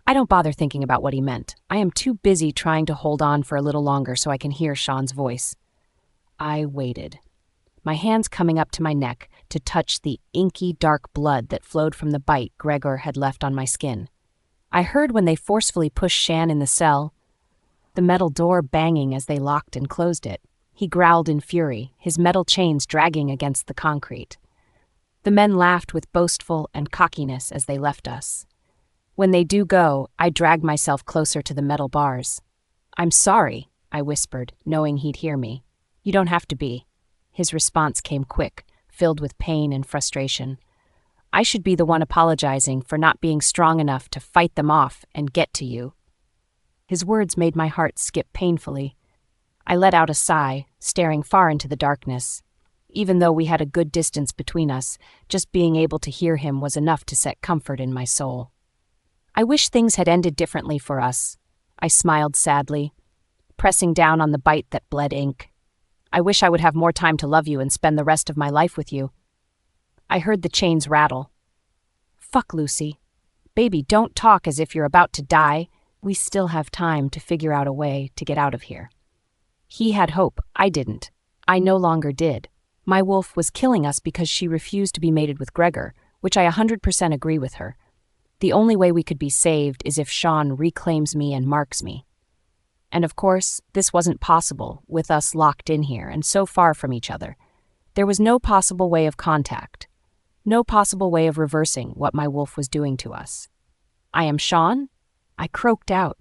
I don't bother thinking about what he meant. I am too busy trying to hold on for a little longer so I can hear Sean's voice. I waited, my hands coming up to my neck to touch the inky dark blood that flowed from the bite Gregor had left on my skin. I heard when they forcefully pushed Shan in the cell, the metal door banging as they locked and closed it. He growled in fury, his metal chains dragging against the concrete. The men laughed with boastful and cockiness as they left us. When they do go, I drag myself closer to the metal bars. "I'm sorry," I whispered, knowing he'd hear me. "You don't have to be." His response came quick, filled with pain and frustration. "I should be the one apologizing for not being strong enough to fight them off and get to you." His words made my heart skip painfully. I let out a sigh, staring far into the darkness. Even though we had a good distance between us, just being able to hear him was enough to set comfort in my soul. I wish things had ended differently for us. I smiled sadly, pressing down on the bite that bled ink. I wish I would have more time to love you and spend the rest of my life with you. I heard the chains rattle. "Fuck, Lucy. Baby, don't talk as if you're about to die. We still have time to figure out a way to get out of here." He had hope. I didn't. I no longer did. My wolf was killing us because she refused to be mated with Gregor, which I 100% agree with her. The only way we could be saved is if Sean reclaims me and marks me. And of course, this wasn't possible with us locked in here and so far from each other. There was no possible way of contact, no possible way of reversing what my wolf was doing to us. "I am Sean?" I croaked out.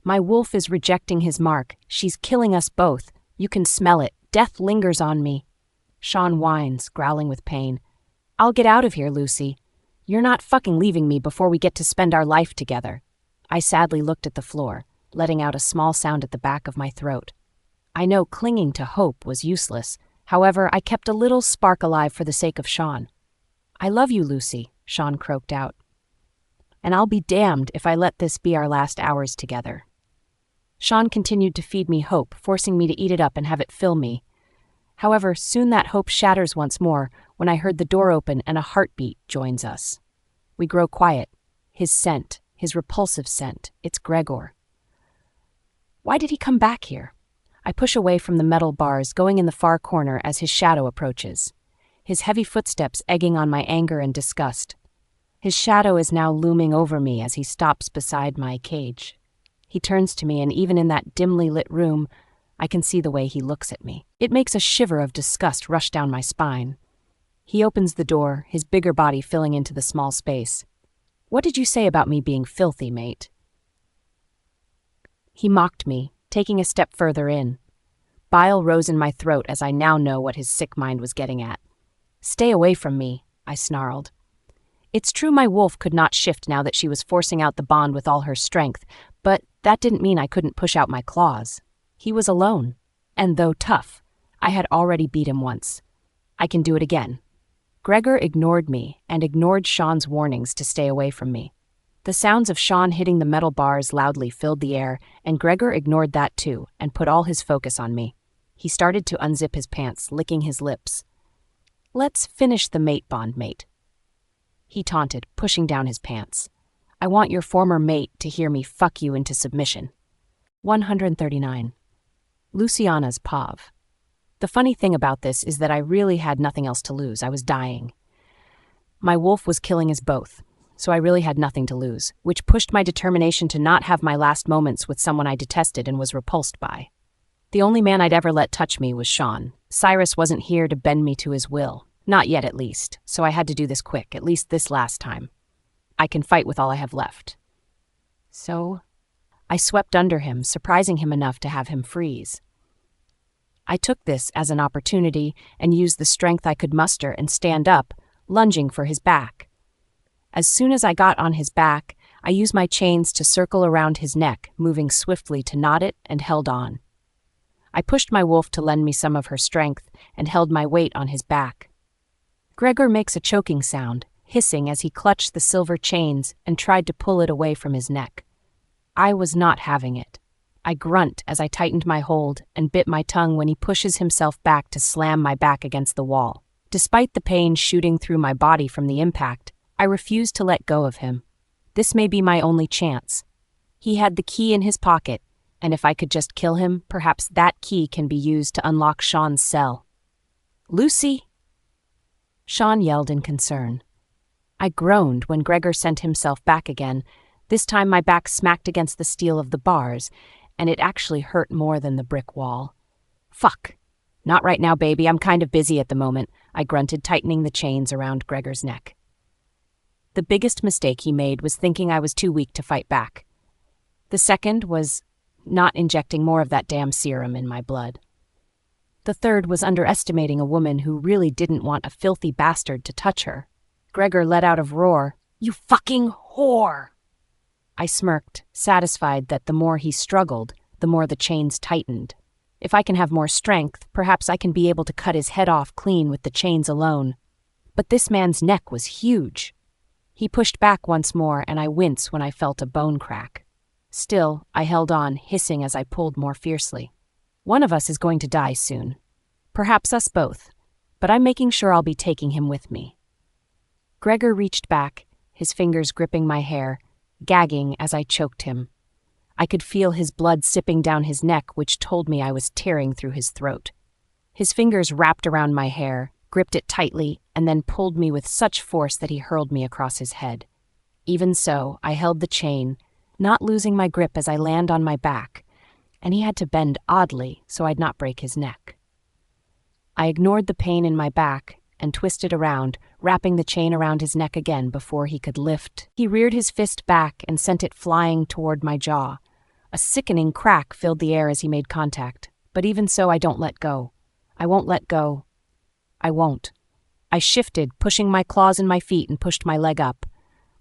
"My wolf is rejecting his mark. She's killing us both. You can smell it. Death lingers on me." Sean whines, growling with pain. "I'll get out of here, Lucy. You're not fucking leaving me before we get to spend our life together." I sadly looked at the floor, letting out a small sound at the back of my throat. I know clinging to hope was useless. However, I kept a little spark alive for the sake of Sean. "I love you, Lucy," Sean croaked out. "And I'll be damned if I let this be our last hours together." Sean continued to feed me hope, forcing me to eat it up and have it fill me. However, soon that hope shatters once more when I heard the door open and a heartbeat joins us. We grow quiet. His scent, his repulsive scent, it's Gregor. Why did he come back here? I push away from the metal bars, going in the far corner as his shadow approaches, his heavy footsteps egging on my anger and disgust. His shadow is now looming over me as he stops beside my cage. He turns to me, and even in that dimly lit room, I can see the way he looks at me. It makes a shiver of disgust rush down my spine. He opens the door, his bigger body filling into the small space. "What did you say about me being filthy, mate?" He mocked me, taking a step further in. Bile rose in my throat as I now know what his sick mind was getting at. "Stay away from me," I snarled. It's true my wolf could not shift now that she was forcing out the bond with all her strength, but that didn't mean I couldn't push out my claws. He was alone, and though tough, I had already beat him once. I can do it again. Gregor ignored me and ignored Sean's warnings to stay away from me. The sounds of Sean hitting the metal bars loudly filled the air, and Gregor ignored that too and put all his focus on me. He started to unzip his pants, licking his lips. "Let's finish the mate bond, mate," he taunted, pushing down his pants. "I want your former mate to hear me fuck you into submission." 139. Luciana's Pav. The funny thing about this is that I really had nothing else to lose. I was dying. My wolf was killing us both, so I really had nothing to lose, which pushed my determination to not have my last moments with someone I detested and was repulsed by. The only man I'd ever let touch me was Sean. Cyrus wasn't here to bend me to his will. Not yet, at least, so I had to do this quick, at least this last time. I can fight with all I have left. So I swept under him, surprising him enough to have him freeze. I took this as an opportunity and used the strength I could muster and stand up, lunging for his back. As soon as I got on his back, I used my chains to circle around his neck, moving swiftly to knot it, and held on. I pushed my wolf to lend me some of her strength and held my weight on his back. Gregor makes a choking sound, hissing as he clutched the silver chains and tried to pull it away from his neck. I was not having it. I grunt as I tightened my hold and bit my tongue when he pushes himself back to slam my back against the wall. Despite the pain shooting through my body from the impact, I refuse to let go of him. This may be my only chance. He had the key in his pocket, and if I could just kill him, perhaps that key can be used to unlock Sean's cell. "Lucy!" Sean yelled in concern. I groaned when Gregor sent himself back again. This time my back smacked against the steel of the bars, and it actually hurt more than the brick wall. "Fuck. Not right now, baby. I'm kind of busy at the moment," I grunted, tightening the chains around Gregor's neck. The biggest mistake he made was thinking I was too weak to fight back. The second was not injecting more of that damn serum in my blood. The third was underestimating a woman who really didn't want a filthy bastard to touch her. Gregor let out a roar. "You fucking whore!" I smirked, satisfied that the more he struggled, the more the chains tightened. If I can have more strength, perhaps I can be able to cut his head off clean with the chains alone. But this man's neck was huge. He pushed back once more, and I winced when I felt a bone crack. Still, I held on, hissing as I pulled more fiercely. One of us is going to die soon. Perhaps us both, but I'm making sure I'll be taking him with me. Gregor reached back, his fingers gripping my hair, gagging as I choked him. I could feel his blood sipping down his neck, which told me I was tearing through his throat. His fingers wrapped around my hair, gripped it tightly, and then pulled me with such force that he hurled me across his head. Even so, I held the chain, not losing my grip as I land on my back, and he had to bend oddly so I'd not break his neck. I ignored the pain in my back and twisted around, wrapping the chain around his neck again before he could lift. He reared his fist back and sent it flying toward my jaw. A sickening crack filled the air as he made contact, but even so, I don't let go. I won't let go. I won't. I shifted, pushing my claws in my feet, and pushed my leg up.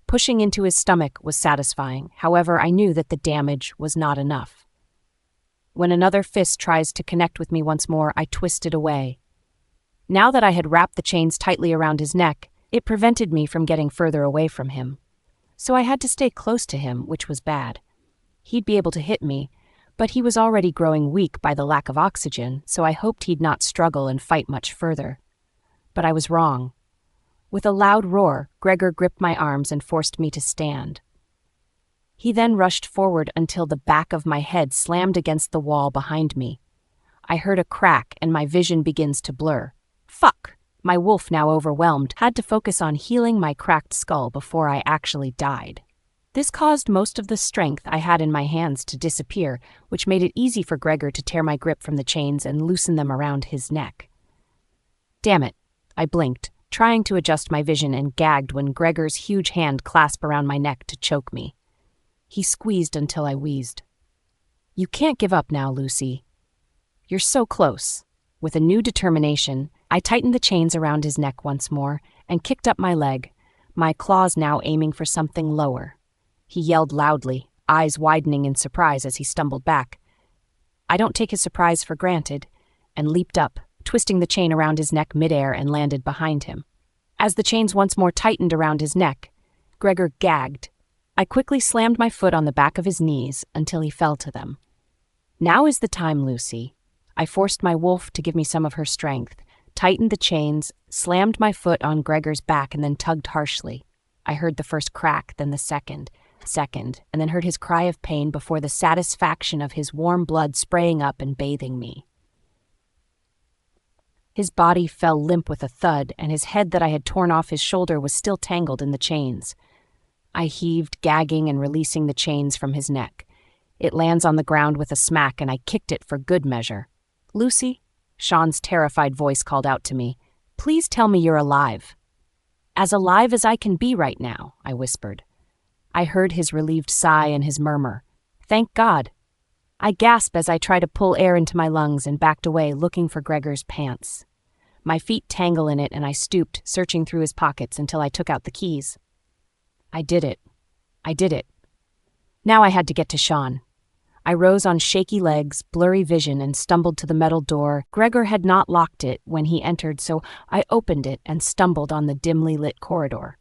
Pushing into his stomach was satisfying. However, I knew that the damage was not enough. When another fist tries to connect with me once more, I twisted away. Now that I had wrapped the chains tightly around his neck, it prevented me from getting further away from him. So I had to stay close to him, which was bad. He'd be able to hit me, but he was already growing weak by the lack of oxygen, so I hoped he'd not struggle and fight much further. But I was wrong. With a loud roar, Gregor gripped my arms and forced me to stand. He then rushed forward until the back of my head slammed against the wall behind me. I heard a crack and my vision begins to blur. Fuck! My wolf, now overwhelmed, had to focus on healing my cracked skull before I actually died. This caused most of the strength I had in my hands to disappear, which made it easy for Gregor to tear my grip from the chains and loosen them around his neck. Damn it! I blinked, trying to adjust my vision, and gagged when Gregor's huge hand clasped around my neck to choke me. He squeezed until I wheezed. "You can't give up now, Lucy. You're so close." With a new determination, I tightened the chains around his neck once more and kicked up my leg, my claws now aiming for something lower. He yelled loudly, eyes widening in surprise as he stumbled back. I don't take his surprise for granted, and leaped up, twisting the chain around his neck midair, and landed behind him. As the chains once more tightened around his neck, Gregor gagged. I quickly slammed my foot on the back of his knees until he fell to them. "Now is the time, Lucy." I forced my wolf to give me some of her strength, tightened the chains, slammed my foot on Gregor's back, and then tugged harshly. I heard the first crack, then the second, and then heard his cry of pain before the satisfaction of his warm blood spraying up and bathing me. His body fell limp with a thud, and his head that I had torn off his shoulder was still tangled in the chains. I heaved, gagging and releasing the chains from his neck. It lands on the ground with a smack, and I kicked it for good measure. "Lucy," Sean's terrified voice called out to me, "please tell me you're alive." "As alive as I can be right now," I whispered. I heard his relieved sigh and his murmur, "Thank God." I gasped as I tried to pull air into my lungs and backed away, looking for Gregor's pants. My feet tangle in it, and I stooped, searching through his pockets until I took out the keys. I did it. Now I had to get to Sean. I rose on shaky legs, blurry vision, and stumbled to the metal door. Gregor had not locked it when he entered, so I opened it and stumbled on the dimly lit corridor.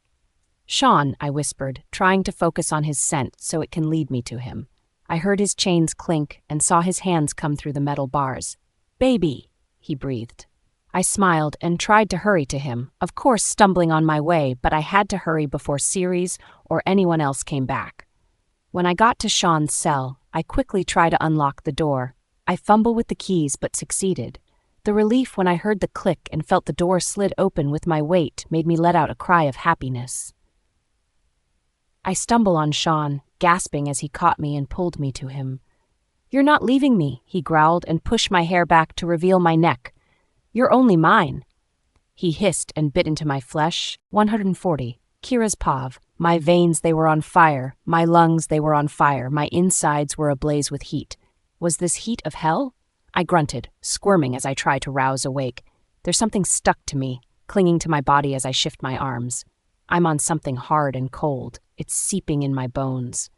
"Sean," I whispered, trying to focus on his scent so it can lead me to him. I heard his chains clink and saw his hands come through the metal bars. "Baby," he breathed. I smiled and tried to hurry to him, of course stumbling on my way, but I had to hurry before Ceres or anyone else came back. When I got to Sean's cell, I quickly tried to unlock the door. I fumbled with the keys but succeeded. The relief when I heard the click and felt the door slid open with my weight made me let out a cry of happiness. I stumbled on Sean, gasping as he caught me and pulled me to him. "You're not leaving me," he growled and pushed my hair back to reveal my neck. "You're only mine." He hissed and bit into my flesh. 140. Kira's Pav. My veins, they were on fire. My lungs, they were on fire. My insides were ablaze with heat. Was this heat of hell? I grunted, squirming as I tried to rouse awake. There's something stuck to me, clinging to my body as I shift my arms. I'm on something hard and cold. It's seeping in my bones.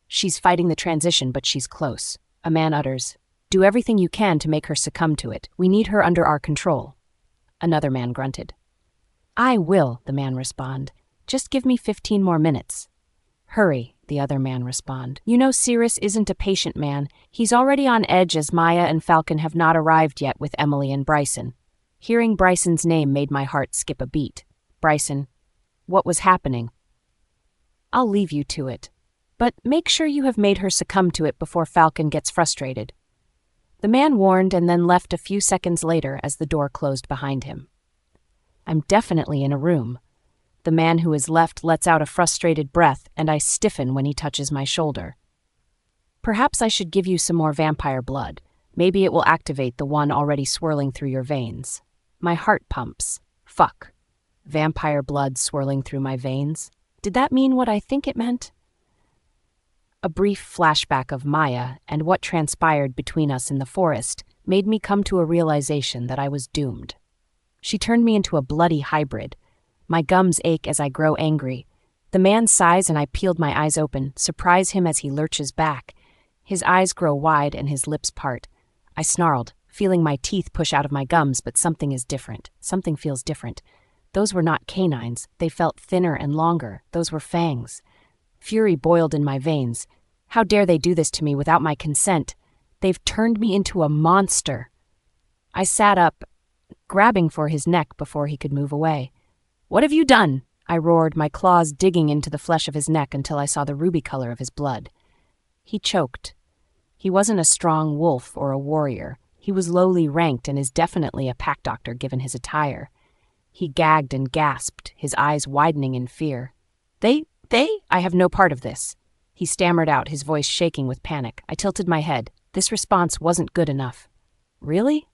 "She's fighting the transition, but she's close," a man utters. "Do everything you can to make her succumb to it. We need her under our control." Another man grunted. "I will," the man responded. "Just give me 15 more minutes." "Hurry," the other man responded. "You know Ceres isn't a patient man. He's already on edge as Maya and Falcon have not arrived yet with Emily and Bryson." Hearing Bryson's name made my heart skip a beat. Bryson. What was happening? "I'll leave you to it. But make sure you have made her succumb to it before Falcon gets frustrated." The man warned and then left a few seconds later as the door closed behind him. I'm definitely in a room. The man who is left lets out a frustrated breath, and I stiffen when he touches my shoulder. "Perhaps I should give you some more vampire blood. Maybe it will activate the one already swirling through your veins." My heart pumps. Fuck. Vampire blood swirling through my veins? Did that mean what I think it meant? A brief flashback of Maya and what transpired between us in the forest made me come to a realization that I was doomed. She turned me into a bloody hybrid. My gums ache as I grow angry. The man sighs and I peeled my eyes open, surprise him as he lurches back. His eyes grow wide and his lips part. I snarled, feeling my teeth push out of my gums, but something is different. Something feels different. Those were not canines. They felt thinner and longer. Those were fangs. Fury boiled in my veins. How dare they do this to me without my consent? They've turned me into a monster. I sat up, grabbing for his neck before he could move away. "What have you done?" I roared, my claws digging into the flesh of his neck until I saw the ruby color of his blood. He choked. He wasn't a strong wolf or a warrior. He was lowly ranked and is definitely a pack doctor given his attire. He gagged and gasped, his eyes widening in fear. They? I have no part of this." He stammered out, his voice shaking with panic. I tilted my head. This response wasn't good enough. "Really?"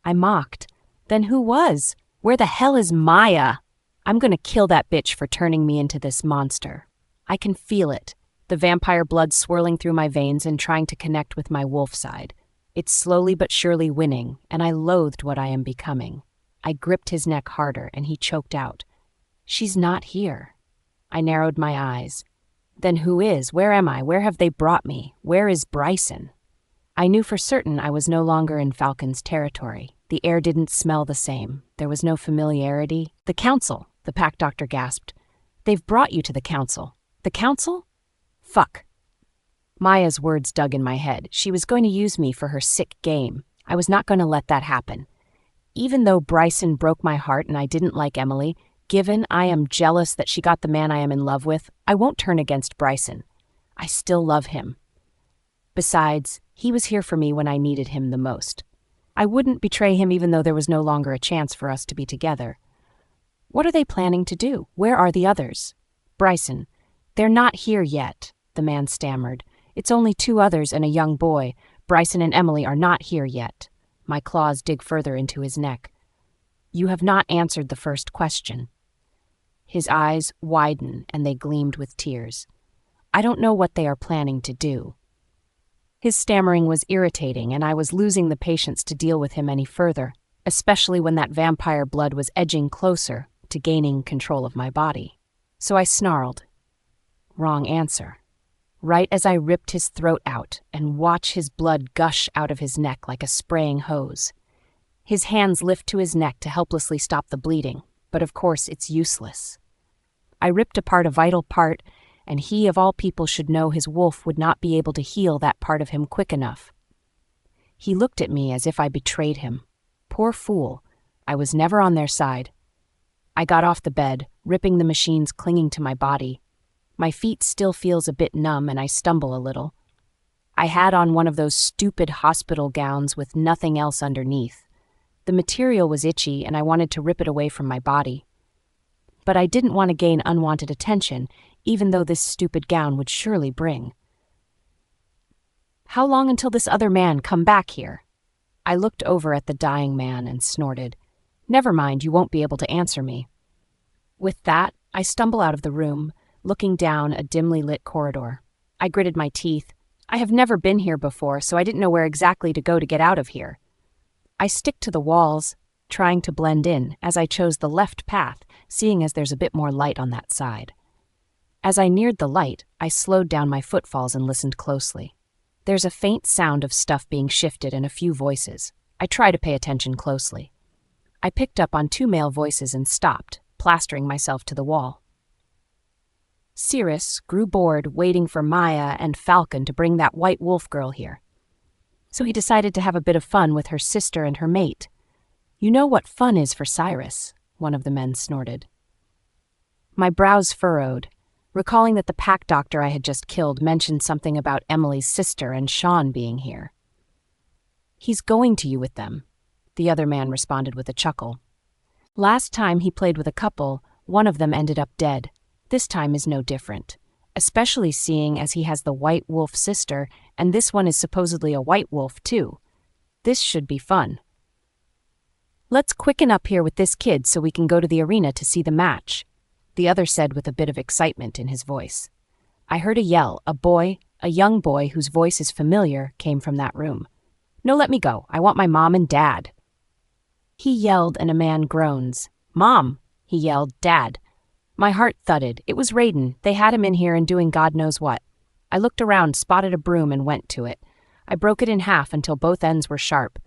I mocked. "Then who was? Where the hell is Maya? I'm gonna kill that bitch for turning me into this monster. I can feel it, the vampire blood swirling through my veins and trying to connect with my wolf side. It's slowly but surely winning, and I loathed what I am becoming." I gripped his neck harder, and he choked out. "She's not here." I narrowed my eyes. "Then who is? Where am I? Where have they brought me? Where is Bryson?" I knew for certain I was no longer in Falcon's territory. The air didn't smell the same. There was no familiarity. "The council," the pack doctor gasped. "They've brought you to the council." "The council?" Fuck. Maya's words dug in my head. She was going to use me for her sick game. I was not going to let that happen. Even though Bryson broke my heart and I didn't like Emily, given I am jealous that she got the man I am in love with, I won't turn against Bryson. I still love him. Besides, he was here for me when I needed him the most. I wouldn't betray him even though there was no longer a chance for us to be together. What are they planning to do? Where are the others? "Bryson, they're not here yet," the man stammered. "It's only 2 others and a young boy. Bryson and Emily are not here yet." My claws dig further into his neck. "You have not answered the first question." His eyes widened and they gleamed with tears. "I don't know what they are planning to do." His stammering was irritating, and I was losing the patience to deal with him any further, especially when that vampire blood was edging closer to gaining control of my body. So I snarled. Wrong answer. Right as I ripped his throat out and watched his blood gush out of his neck like a spraying hose. His hands lift to his neck to helplessly stop the bleeding, but of course it's useless. I ripped apart a vital part and he of all people should know his wolf would not be able to heal that part of him quick enough. He looked at me as if I betrayed him. Poor fool, I was never on their side. I got off the bed, ripping the machines clinging to my body. My feet still feels a bit numb and I stumble a little. I had on one of those stupid hospital gowns with nothing else underneath. The material was itchy and I wanted to rip it away from my body. But I didn't want to gain unwanted attention, even though this stupid gown would surely bring. How long until this other man come back here? I looked over at the dying man and snorted. Never mind, you won't be able to answer me. With that, I stumble out of the room, looking down a dimly lit corridor. I gritted my teeth. I have never been here before, so I didn't know where exactly to go to get out of here. I stick to the walls, trying to blend in, as I chose the left path, seeing as there's a bit more light on that side. As I neared the light, I slowed down my footfalls and listened closely. There's a faint sound of stuff being shifted and a few voices. I try to pay attention closely. I picked up on 2 male voices and stopped, plastering myself to the wall. Cirrus grew bored waiting for Maya and Falcon to bring that white wolf girl here. So he decided to have a bit of fun with her sister and her mate. You know what fun is for Cyrus, one of the men snorted. My brows furrowed, recalling that the pack doctor I had just killed mentioned something about Emily's sister and Sean being here. He's going to you with them, the other man responded with a chuckle. Last time he played with a couple, one of them ended up dead. This time is no different, especially seeing as he has the white wolf sister, and this one is supposedly a white wolf too. This should be fun. Let's quicken up here with this kid so we can go to the arena to see the match, the other said with a bit of excitement in his voice. I heard a yell. A young boy whose voice is familiar, came from that room. No, let me go. I want my mom and dad. He yelled and a man groans. Mom, he yelled. Dad. My heart thudded. It was Raiden. They had him in here and doing God knows what. I looked around, spotted a broom, and went to it. I broke it in half until both ends were sharp.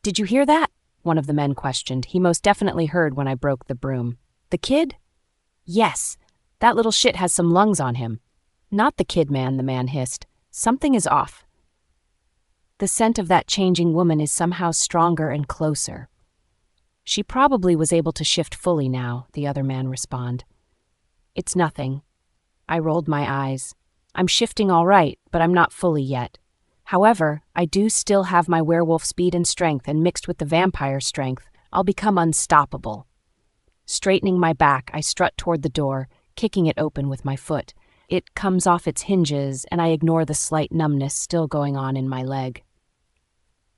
Did you hear that? One of the men questioned. He most definitely heard when I broke the broom. The kid? Yes. That little shit has some lungs on him. Not the kid, man, the man hissed. Something is off. The scent of that changing woman is somehow stronger and closer. She probably was able to shift fully now, the other man responded. It's nothing. I rolled my eyes. I'm shifting all right, but I'm not fully yet. However, I do still have my werewolf speed and strength, and mixed with the vampire strength, I'll become unstoppable. Straightening my back, I strut toward the door, kicking it open with my foot. It comes off its hinges, and I ignore the slight numbness still going on in my leg.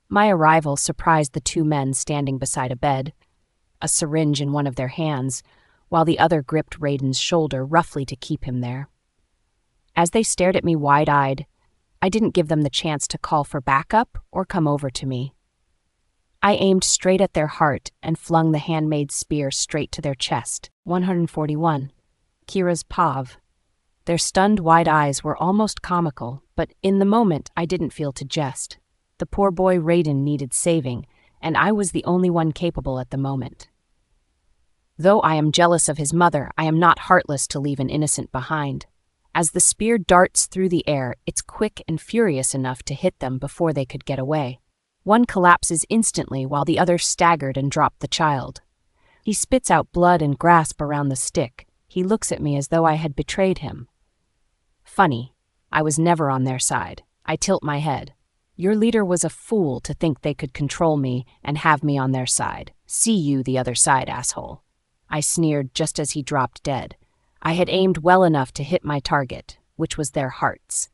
My arrival surprised the 2 men standing beside a bed, a syringe in one of their hands, while the other gripped Raiden's shoulder roughly to keep him there. As they stared at me wide-eyed, I didn't give them the chance to call for backup or come over to me. I aimed straight at their heart and flung the handmade spear straight to their chest. 141. Kira's Pav. Their stunned wide eyes were almost comical, but in the moment I didn't feel to jest. The poor boy Raiden needed saving, and I was the only one capable at the moment. Though I am jealous of his mother, I am not heartless to leave an innocent behind. As the spear darts through the air, it's quick and furious enough to hit them before they could get away. One collapses instantly while the other staggered and dropped the child. He spits out blood and grasp around the stick. He looks at me as though I had betrayed him. Funny, I was never on their side. I tilt my head. Your leader was a fool to think they could control me and have me on their side. See you the other side, asshole. I sneered just as he dropped dead. I had aimed well enough to hit my target, which was their hearts.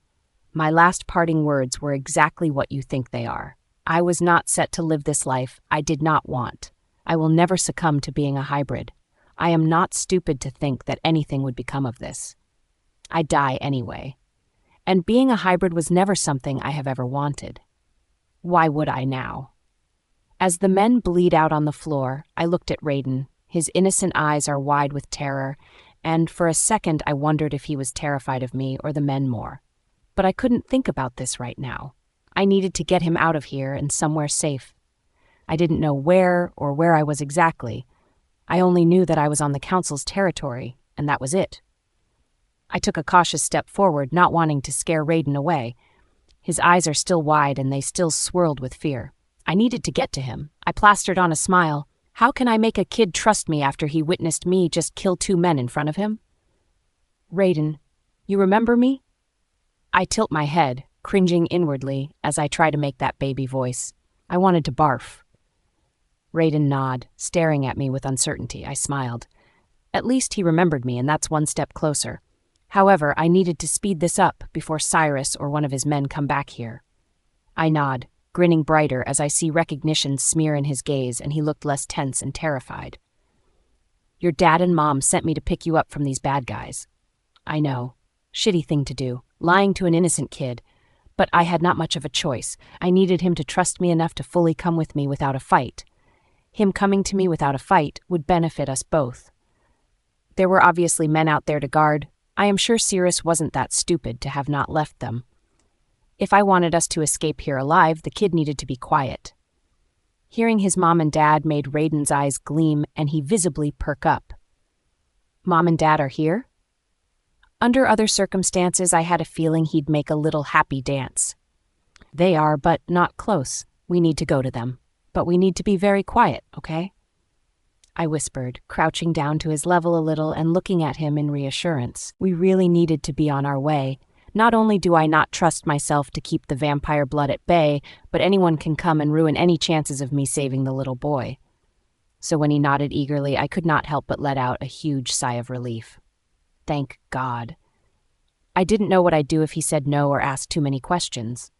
My last parting words were exactly what you think they are. I was not set to live this life I did not want. I will never succumb to being a hybrid. I am not stupid to think that anything would become of this. I die anyway. And being a hybrid was never something I have ever wanted. Why would I now? As the men bleed out on the floor, I looked at Raiden. His innocent eyes are wide with terror, and for a second I wondered if he was terrified of me or the men more. But I couldn't think about this right now. I needed to get him out of here and somewhere safe. I didn't know where or where I was exactly. I only knew that I was on the council's territory, and that was it. I took a cautious step forward, not wanting to scare Raiden away. His eyes are still wide and they still swirled with fear. I needed to get to him. I plastered on a smile. How can I make a kid trust me after he witnessed me just kill 2 men in front of him? Raiden, you remember me? I tilt my head, cringing inwardly as I try to make that baby voice. I wanted to barf. Raiden nodded, staring at me with uncertainty. I smiled. At least he remembered me, and that's one step closer. However, I needed to speed this up before Cyrus or one of his men come back here. I nod, grinning brighter as I see recognition smear in his gaze, and he looked less tense and terrified. Your dad and mom sent me to pick you up from these bad guys. I know. Shitty thing to do, lying to an innocent kid. But I had not much of a choice. I needed him to trust me enough to fully come with me without a fight. Him coming to me without a fight would benefit us both. There were obviously men out there to guard. I am sure Cyrus wasn't that stupid to have not left them. If I wanted us to escape here alive, the kid needed to be quiet. Hearing his mom and dad made Raiden's eyes gleam, and he visibly perk up. Mom and dad are here? Under other circumstances, I had a feeling he'd make a little happy dance. They are, but not close. We need to go to them. But we need to be very quiet, okay? I whispered, crouching down to his level a little and looking at him in reassurance. We really needed to be on our way. Not only do I not trust myself to keep the vampire blood at bay, but anyone can come and ruin any chances of me saving the little boy. So when he nodded eagerly, I could not help but let out a huge sigh of relief. Thank God. I didn't know what I'd do if he said no or asked too many questions.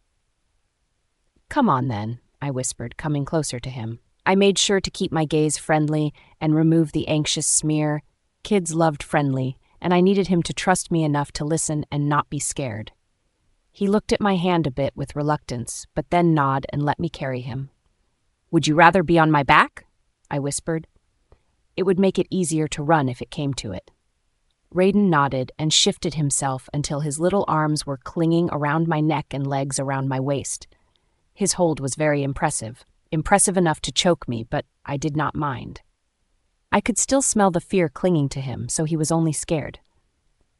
Come on then, I whispered, coming closer to him. I made sure to keep my gaze friendly and remove the anxious smear. Kids loved friendly, and I needed him to trust me enough to listen and not be scared. He looked at my hand a bit with reluctance, but then nodded and let me carry him. Would you rather be on my back? I whispered. It would make it easier to run if it came to it. Raiden nodded and shifted himself until his little arms were clinging around my neck and legs around my waist. His hold was very impressive enough to choke me, but I did not mind. I could still smell the fear clinging to him, so he was only scared.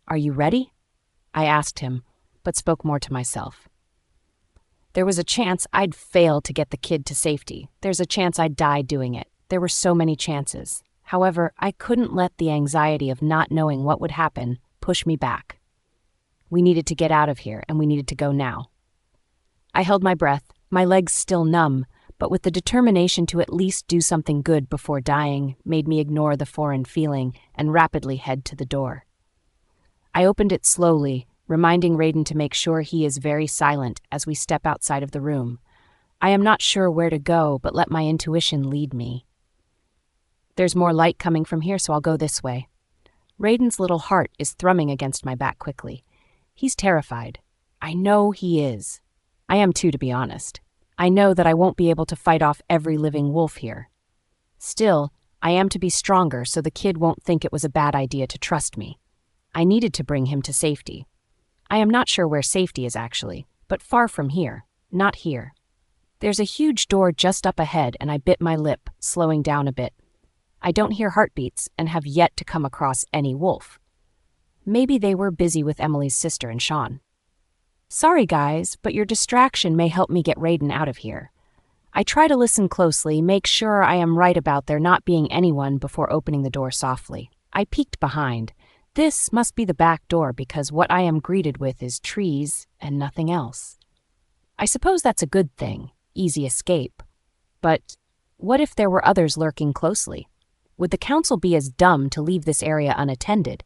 Are you ready? I asked him, but spoke more to myself. There was a chance I'd fail to get the kid to safety. There's a chance I'd die doing it. There were so many chances. However, I couldn't let the anxiety of not knowing what would happen push me back. We needed to get out of here, and we needed to go now. I held my breath, my legs still numb, but with the determination to at least do something good before dying made me ignore the foreign feeling and rapidly head to the door. I opened it slowly, reminding Raiden to make sure he is very silent as we step outside of the room. I am not sure where to go, but let my intuition lead me. There's more light coming from here, so I'll go this way. Raiden's little heart is thrumming against my back quickly. He's terrified. I know he is. I am too, to be honest. I know that I won't be able to fight off every living wolf here. Still, I am to be stronger so the kid won't think it was a bad idea to trust me. I needed to bring him to safety. I am not sure where safety is actually, but far from here, not here. There's a huge door just up ahead and I bit my lip, slowing down a bit. I don't hear heartbeats and have yet to come across any wolf. Maybe they were busy with Emily's sister and Sean. Sorry guys, but your distraction may help me get Raiden out of here. I try to listen closely, make sure I am right about there not being anyone before opening the door softly. I peeked behind. This must be the back door because what I am greeted with is trees and nothing else. I suppose that's a good thing, easy escape. But what if there were others lurking closely? Would the council be as dumb to leave this area unattended?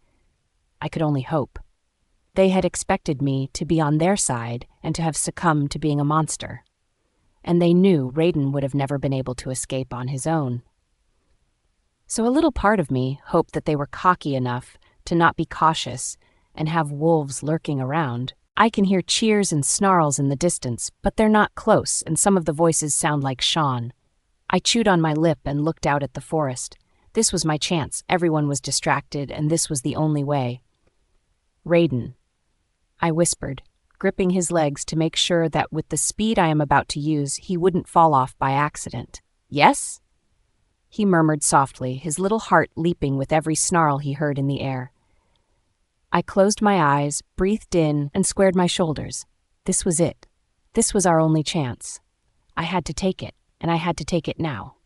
I could only hope. They had expected me to be on their side and to have succumbed to being a monster. And they knew Raiden would have never been able to escape on his own. So a little part of me hoped that they were cocky enough to not be cautious and have wolves lurking around. I can hear cheers and snarls in the distance, but they're not close, and some of the voices sound like Sean. I chewed on my lip and looked out at the forest. This was my chance. Everyone was distracted, and this was the only way. Raiden, I whispered, gripping his legs to make sure that with the speed I am about to use, he wouldn't fall off by accident. Yes? He murmured softly, his little heart leaping with every snarl he heard in the air. I closed my eyes, breathed in, and squared my shoulders. This was it. This was our only chance. I had to take it, and I had to take it now.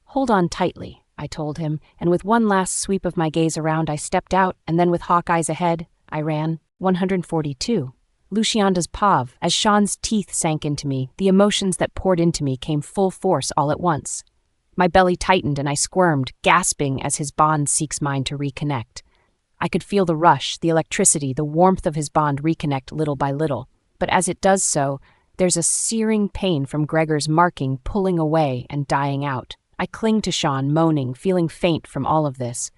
Hold on tightly, I told him, and with one last sweep of my gaze around, I stepped out, and then with hawk eyes ahead, I ran. 142. Lucianda's Pav. As Sean's teeth sank into me, the emotions that poured into me came full force all at once. My belly tightened and I squirmed, gasping as his bond seeks mine to reconnect. I could feel the rush, the electricity, the warmth of his bond reconnect little by little. But as it does so, there's a searing pain from Gregor's marking pulling away and dying out. I cling to Sean, moaning, feeling faint from all of this.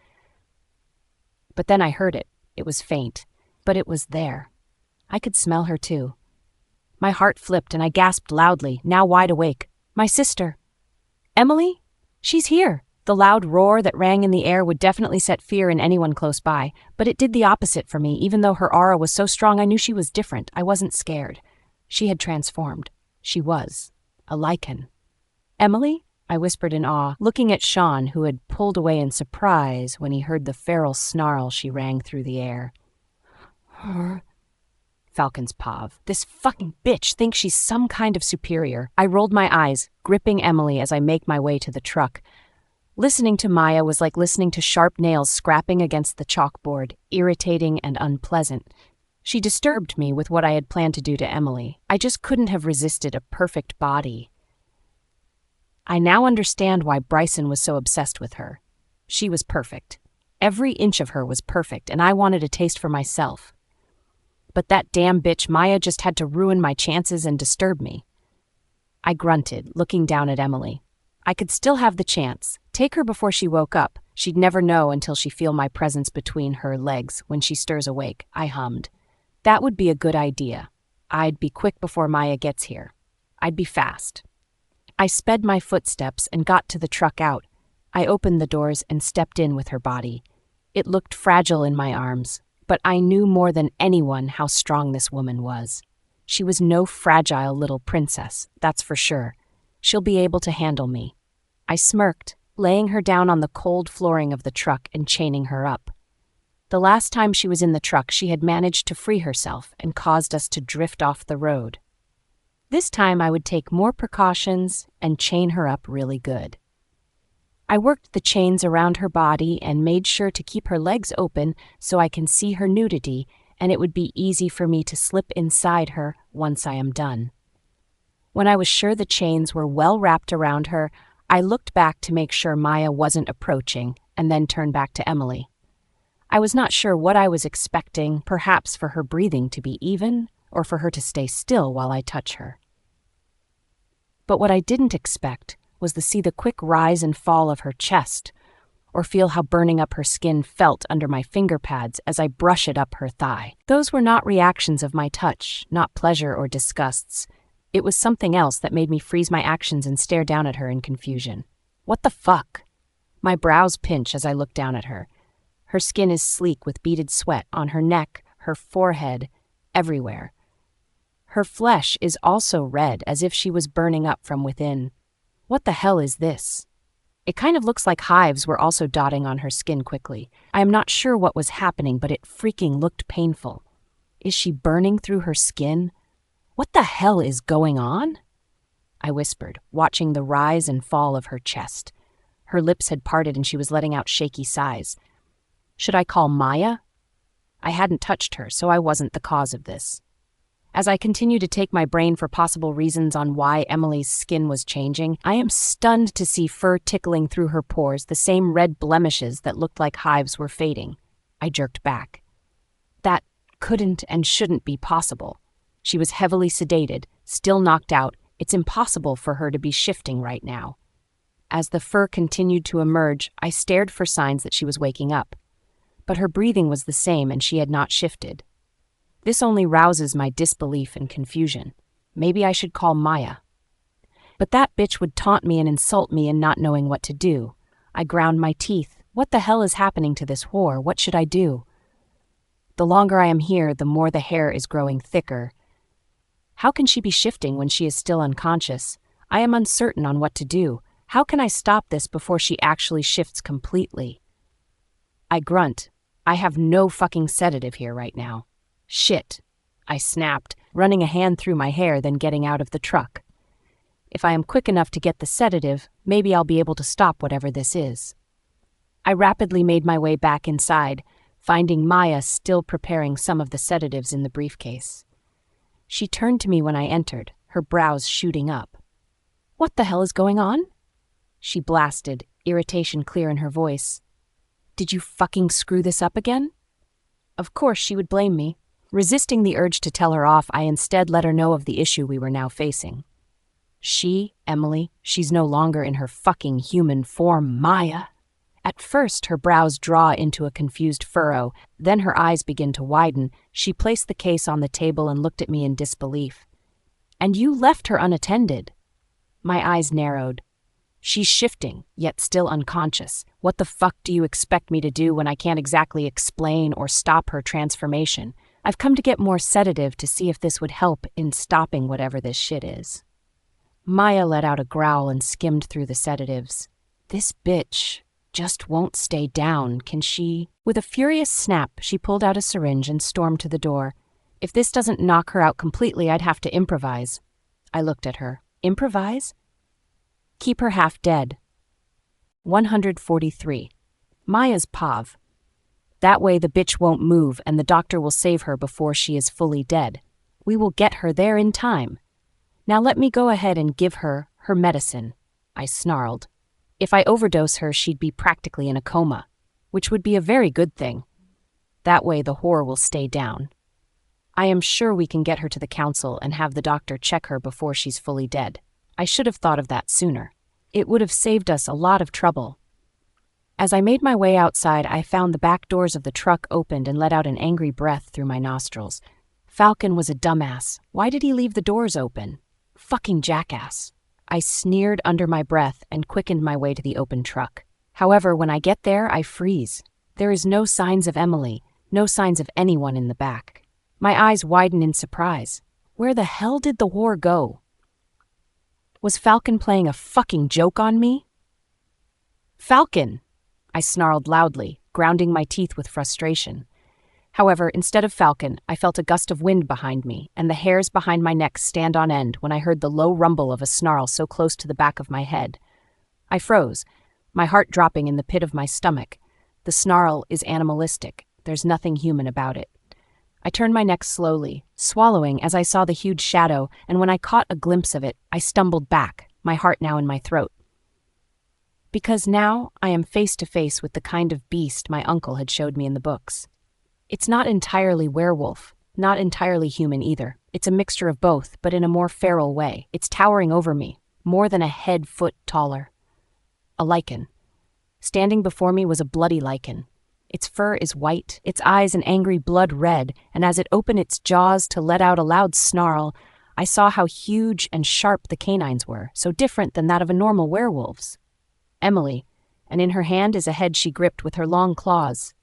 But then I heard it. It was faint, but it was there. I could smell her too. My heart flipped and I gasped loudly, now wide awake. My sister. Emily? She's here. The loud roar that rang in the air would definitely set fear in anyone close by, but it did the opposite for me. Even though her aura was so strong, I knew she was different. I wasn't scared. She had transformed. She was a lichen. Emily? I whispered in awe, looking at Sean, who had pulled away in surprise when he heard the feral snarl she rang through the air. Her? Falcon's Pav. This fucking bitch thinks she's some kind of superior. I rolled my eyes, gripping Emily as I make my way to the truck. Listening to Maya was like listening to sharp nails scrapping against the chalkboard, irritating and unpleasant. She disturbed me with what I had planned to do to Emily. I just couldn't have resisted a perfect body. I now understand why Bryson was so obsessed with her. She was perfect. Every inch of her was perfect, and I wanted a taste for myself. But that damn bitch Maya just had to ruin my chances and disturb me. I grunted, looking down at Emily. I could still have the chance. Take her before she woke up. She'd never know until she feel my presence between her legs when she stirs awake, I hummed. That would be a good idea. I'd be quick before Maya gets here. I'd be fast. I sped my footsteps and got to the truck out. I opened the doors and stepped in with her body. It looked fragile in my arms, but I knew more than anyone how strong this woman was. She was no fragile little princess, that's for sure. She'll be able to handle me. I smirked, laying her down on the cold flooring of the truck and chaining her up. The last time she was in the truck, she had managed to free herself and caused us to drift off the road. This time I would take more precautions and chain her up really good. I worked the chains around her body and made sure to keep her legs open so I can see her nudity, and it would be easy for me to slip inside her once I am done. When I was sure the chains were well wrapped around her, I looked back to make sure Maya wasn't approaching, and then turned back to Emily. I was not sure what I was expecting, perhaps for her breathing to be even, or for her to stay still while I touch her. But what I didn't expect was to see the quick rise and fall of her chest, or feel how burning up her skin felt under my finger pads as I brush it up her thigh. Those were not reactions of my touch, not pleasure or disgusts. It was something else that made me freeze my actions and stare down at her in confusion. What the fuck? My brows pinch as I look down at her. Her skin is sleek with beaded sweat on her neck, her forehead, everywhere. Her flesh is also red, as if she was burning up from within. What the hell is this? It kind of looks like hives were also dotting on her skin quickly. I am not sure what was happening, but it freaking looked painful. Is she burning through her skin? What the hell is going on? I whispered, watching the rise and fall of her chest. Her lips had parted and she was letting out shaky sighs. Should I call Maya? I hadn't touched her, so I wasn't the cause of this. As I continue to take my brain for possible reasons on why Emily's skin was changing, I am stunned to see fur tickling through her pores, the same red blemishes that looked like hives were fading. I jerked back. That couldn't and shouldn't be possible. She was heavily sedated, still knocked out. It's impossible for her to be shifting right now. As the fur continued to emerge, I stared for signs that she was waking up. But her breathing was the same and she had not shifted. This only rouses my disbelief and confusion. Maybe I should call Maya. But that bitch would taunt me and insult me in not knowing what to do. I ground my teeth. What the hell is happening to this whore? What should I do? The longer I am here, the more the hair is growing thicker. How can she be shifting when she is still unconscious? I am uncertain on what to do. How can I stop this before she actually shifts completely? I grunt, I have no fucking sedative here right now. Shit, I snapped, running a hand through my hair, then getting out of the truck. If I am quick enough to get the sedative, maybe I'll be able to stop whatever this is. I rapidly made my way back inside, finding Maya still preparing some of the sedatives in the briefcase. She turned to me when I entered, her brows shooting up. "What the hell is going on?" she blasted, irritation clear in her voice. "Did you fucking screw this up again?" Of course she would blame me. Resisting the urge to tell her off, I instead let her know of the issue we were now facing. Emily, she's no longer in her fucking human form, Maya. At first, her brows draw into a confused furrow, then her eyes begin to widen. She placed the case on the table and looked at me in disbelief. "And you left her unattended?" My eyes narrowed. "She's shifting, yet still unconscious. What the fuck do you expect me to do when I can't exactly explain or stop her transformation? I've come to get more sedative to see if this would help in stopping whatever this shit is." Maya let out a growl and skimmed through the sedatives. "This bitch just won't stay down, can she?" With a furious snap, she pulled out a syringe and stormed to the door. "If this doesn't knock her out completely, I'd have to improvise." I looked at her. "Improvise?" "Keep her half dead." 143. Maya's POV. "That way the bitch won't move and the doctor will save her before she is fully dead. We will get her there in time. Now let me go ahead and give her medicine," I snarled. "If I overdose her, she'd be practically in a coma, which would be a very good thing. That way the whore will stay down. I am sure we can get her to the council and have the doctor check her before she's fully dead. I should have thought of that sooner. It would have saved us a lot of trouble." As I made my way outside, I found the back doors of the truck opened and let out an angry breath through my nostrils. Falcon was a dumbass. Why did he leave the doors open? Fucking jackass. I sneered under my breath and quickened my way to the open truck. However, when I get there, I freeze. There is no signs of Emily, no signs of anyone in the back. My eyes widen in surprise. Where the hell did the whore go? Was Falcon playing a fucking joke on me? "Falcon!" I snarled loudly, grounding my teeth with frustration. However, instead of Falcon, I felt a gust of wind behind me, and the hairs behind my neck stand on end when I heard the low rumble of a snarl so close to the back of my head. I froze, my heart dropping in the pit of my stomach. The snarl is animalistic. There's nothing human about it. I turned my neck slowly, swallowing as I saw the huge shadow, and when I caught a glimpse of it, I stumbled back, my heart now in my throat. Because now I am face to face with the kind of beast my uncle had showed me in the books. It's not entirely werewolf, not entirely human either. It's a mixture of both, but in a more feral way. It's towering over me, more than a head-foot taller. A lichen. Standing before me was a bloody lichen. Its fur is white, its eyes an angry blood red, and as it opened its jaws to let out a loud snarl, I saw how huge and sharp the canines were, so different than that of a normal werewolf's. Emily, and in her hand is a head she gripped with her long claws.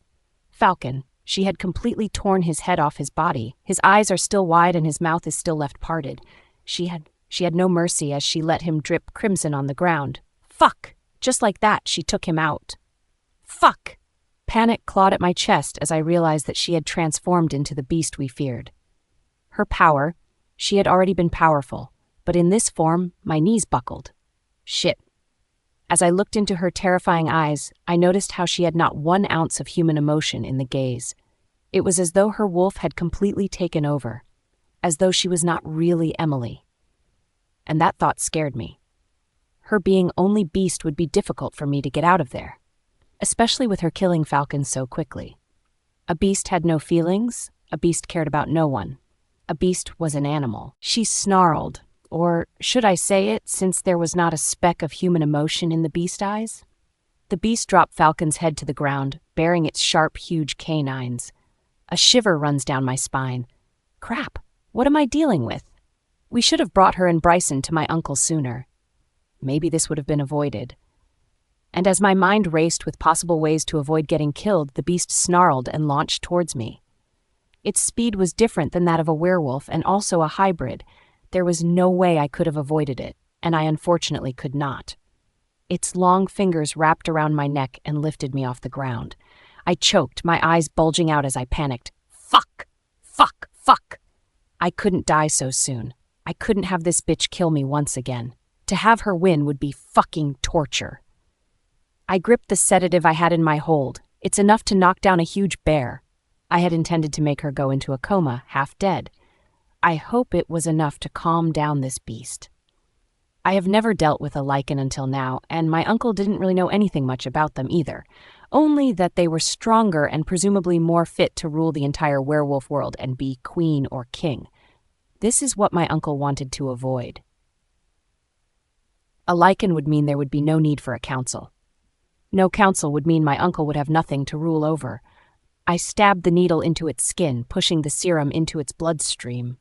Falcon. She had completely torn his head off his body. His eyes are still wide and his mouth is still left parted. She had no mercy as she let him drip crimson on the ground. Fuck! Just like that, she took him out. Fuck! Panic clawed at my chest as I realized that she had transformed into the beast we feared. Her power, she had already been powerful, but in this form, my knees buckled. Shit. As I looked into her terrifying eyes, I noticed how she had not 1 ounce of human emotion in the gaze. It was as though her wolf had completely taken over, as though she was not really Emily. And that thought scared me. Her being only beast would be difficult for me to get out of there, especially with her killing Falcon so quickly. A beast had no feelings, a beast cared about no one. A beast was an animal. She snarled. Or should I say it, since there was not a speck of human emotion in the beast eyes? The beast dropped Falcon's head to the ground, baring its sharp, huge canines. A shiver runs down my spine. Crap, what am I dealing with? We should have brought her and Bryson to my uncle sooner. Maybe this would have been avoided. And as my mind raced with possible ways to avoid getting killed, the beast snarled and launched towards me. Its speed was different than that of a werewolf and also a hybrid. There was no way I could have avoided it, and I unfortunately could not. Its long fingers wrapped around my neck and lifted me off the ground. I choked, my eyes bulging out as I panicked. Fuck! Fuck! Fuck! I couldn't die so soon. I couldn't have this bitch kill me once again. To have her win would be fucking torture. I gripped the sedative I had in my hold. It's enough to knock down a huge bear. I had intended to make her go into a coma, half dead. I hope it was enough to calm down this beast. I have never dealt with a lichen until now, and my uncle didn't really know anything much about them either, only that they were stronger and presumably more fit to rule the entire werewolf world and be queen or king. This is what my uncle wanted to avoid. A lichen would mean there would be no need for a council. No council would mean my uncle would have nothing to rule over. I stabbed the needle into its skin, pushing the serum into its bloodstream.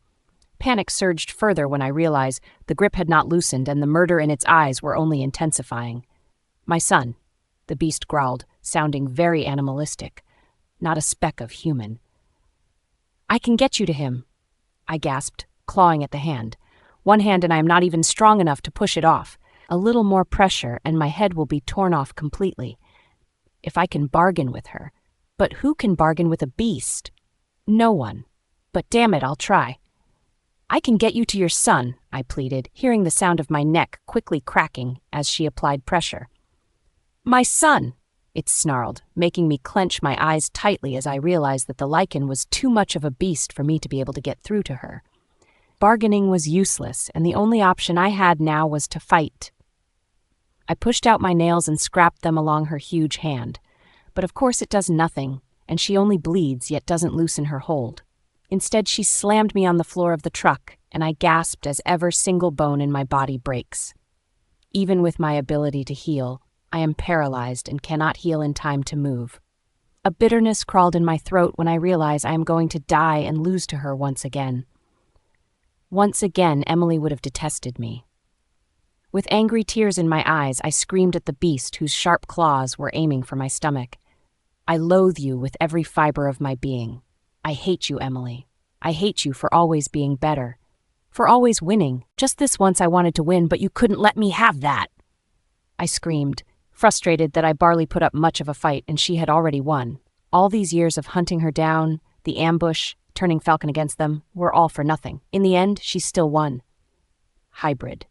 Panic surged further when I realized the grip had not loosened and the murder in its eyes were only intensifying. My son, the beast growled, sounding very animalistic, not a speck of human. I can get you to him, I gasped, clawing at the hand. One hand and I am not even strong enough to push it off. A little more pressure and my head will be torn off completely. If I can bargain with her. But who can bargain with a beast? No one. But damn it, I'll try. I can get you to your son, I pleaded, hearing the sound of my neck quickly cracking as she applied pressure. My son, it snarled, making me clench my eyes tightly as I realized that the lichen was too much of a beast for me to be able to get through to her. Bargaining was useless, and the only option I had now was to fight. I pushed out my nails and scrapped them along her huge hand. But of course it does nothing, and she only bleeds yet doesn't loosen her hold. Instead, she slammed me on the floor of the truck, and I gasped as every single bone in my body breaks. Even with my ability to heal, I am paralyzed and cannot heal in time to move. A bitterness crawled in my throat when I realized I am going to die and lose to her once again. Once again, Emily would have detested me. With angry tears in my eyes, I screamed at the beast whose sharp claws were aiming for my stomach. I loathe you with every fiber of my being. I hate you, Emily. I hate you for always being better. For always winning. Just this once I wanted to win, but you couldn't let me have that. I screamed, frustrated that I barely put up much of a fight and she had already won. All these years of hunting her down, the ambush, turning Falcon against them, were all for nothing. In the end, she still won. Hybrid.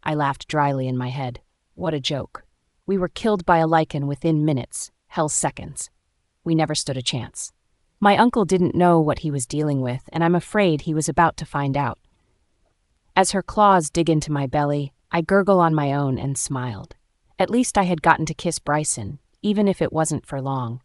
I laughed dryly in my head. What a joke. We were killed by a lichen within minutes, hell seconds. We never stood a chance. My uncle didn't know what he was dealing with, and I'm afraid he was about to find out. As her claws dig into my belly, I gurgle on my own and smiled. At least I had gotten to kiss Bryson, even if it wasn't for long.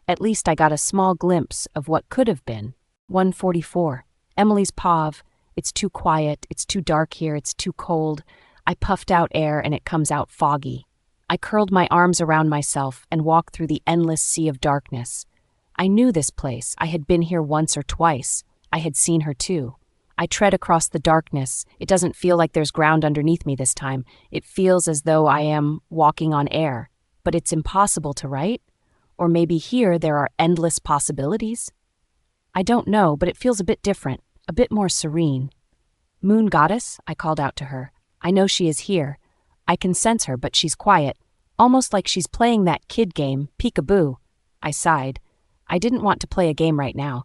At least I got a small glimpse of what could have been. 144. Emily's pav. It's too quiet, it's too dark here, it's too cold. I puffed out air and it comes out foggy. I curled my arms around myself and walked through the endless sea of darkness. I knew this place. I had been here once or twice. I had seen her too. I tread across the darkness. It doesn't feel like there's ground underneath me this time. It feels as though I am walking on air. But it's impossible to, right? Or maybe here there are endless possibilities? I don't know, but it feels a bit different, a bit more serene. Moon Goddess, I called out to her. I know she is here. I can sense her, but she's quiet, almost like she's playing that kid game, peekaboo. I sighed. I didn't want to play a game right now.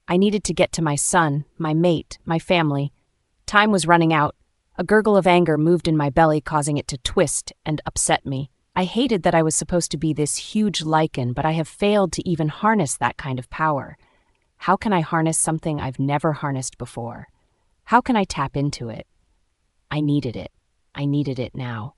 I needed to get to my son, my mate, my family. Time was running out. A gurgle of anger moved in my belly, causing it to twist and upset me. I hated that I was supposed to be this huge lichen, but I have failed to even harness that kind of power. How can I harness something I've never harnessed before? How can I tap into it? I needed it. I needed it now.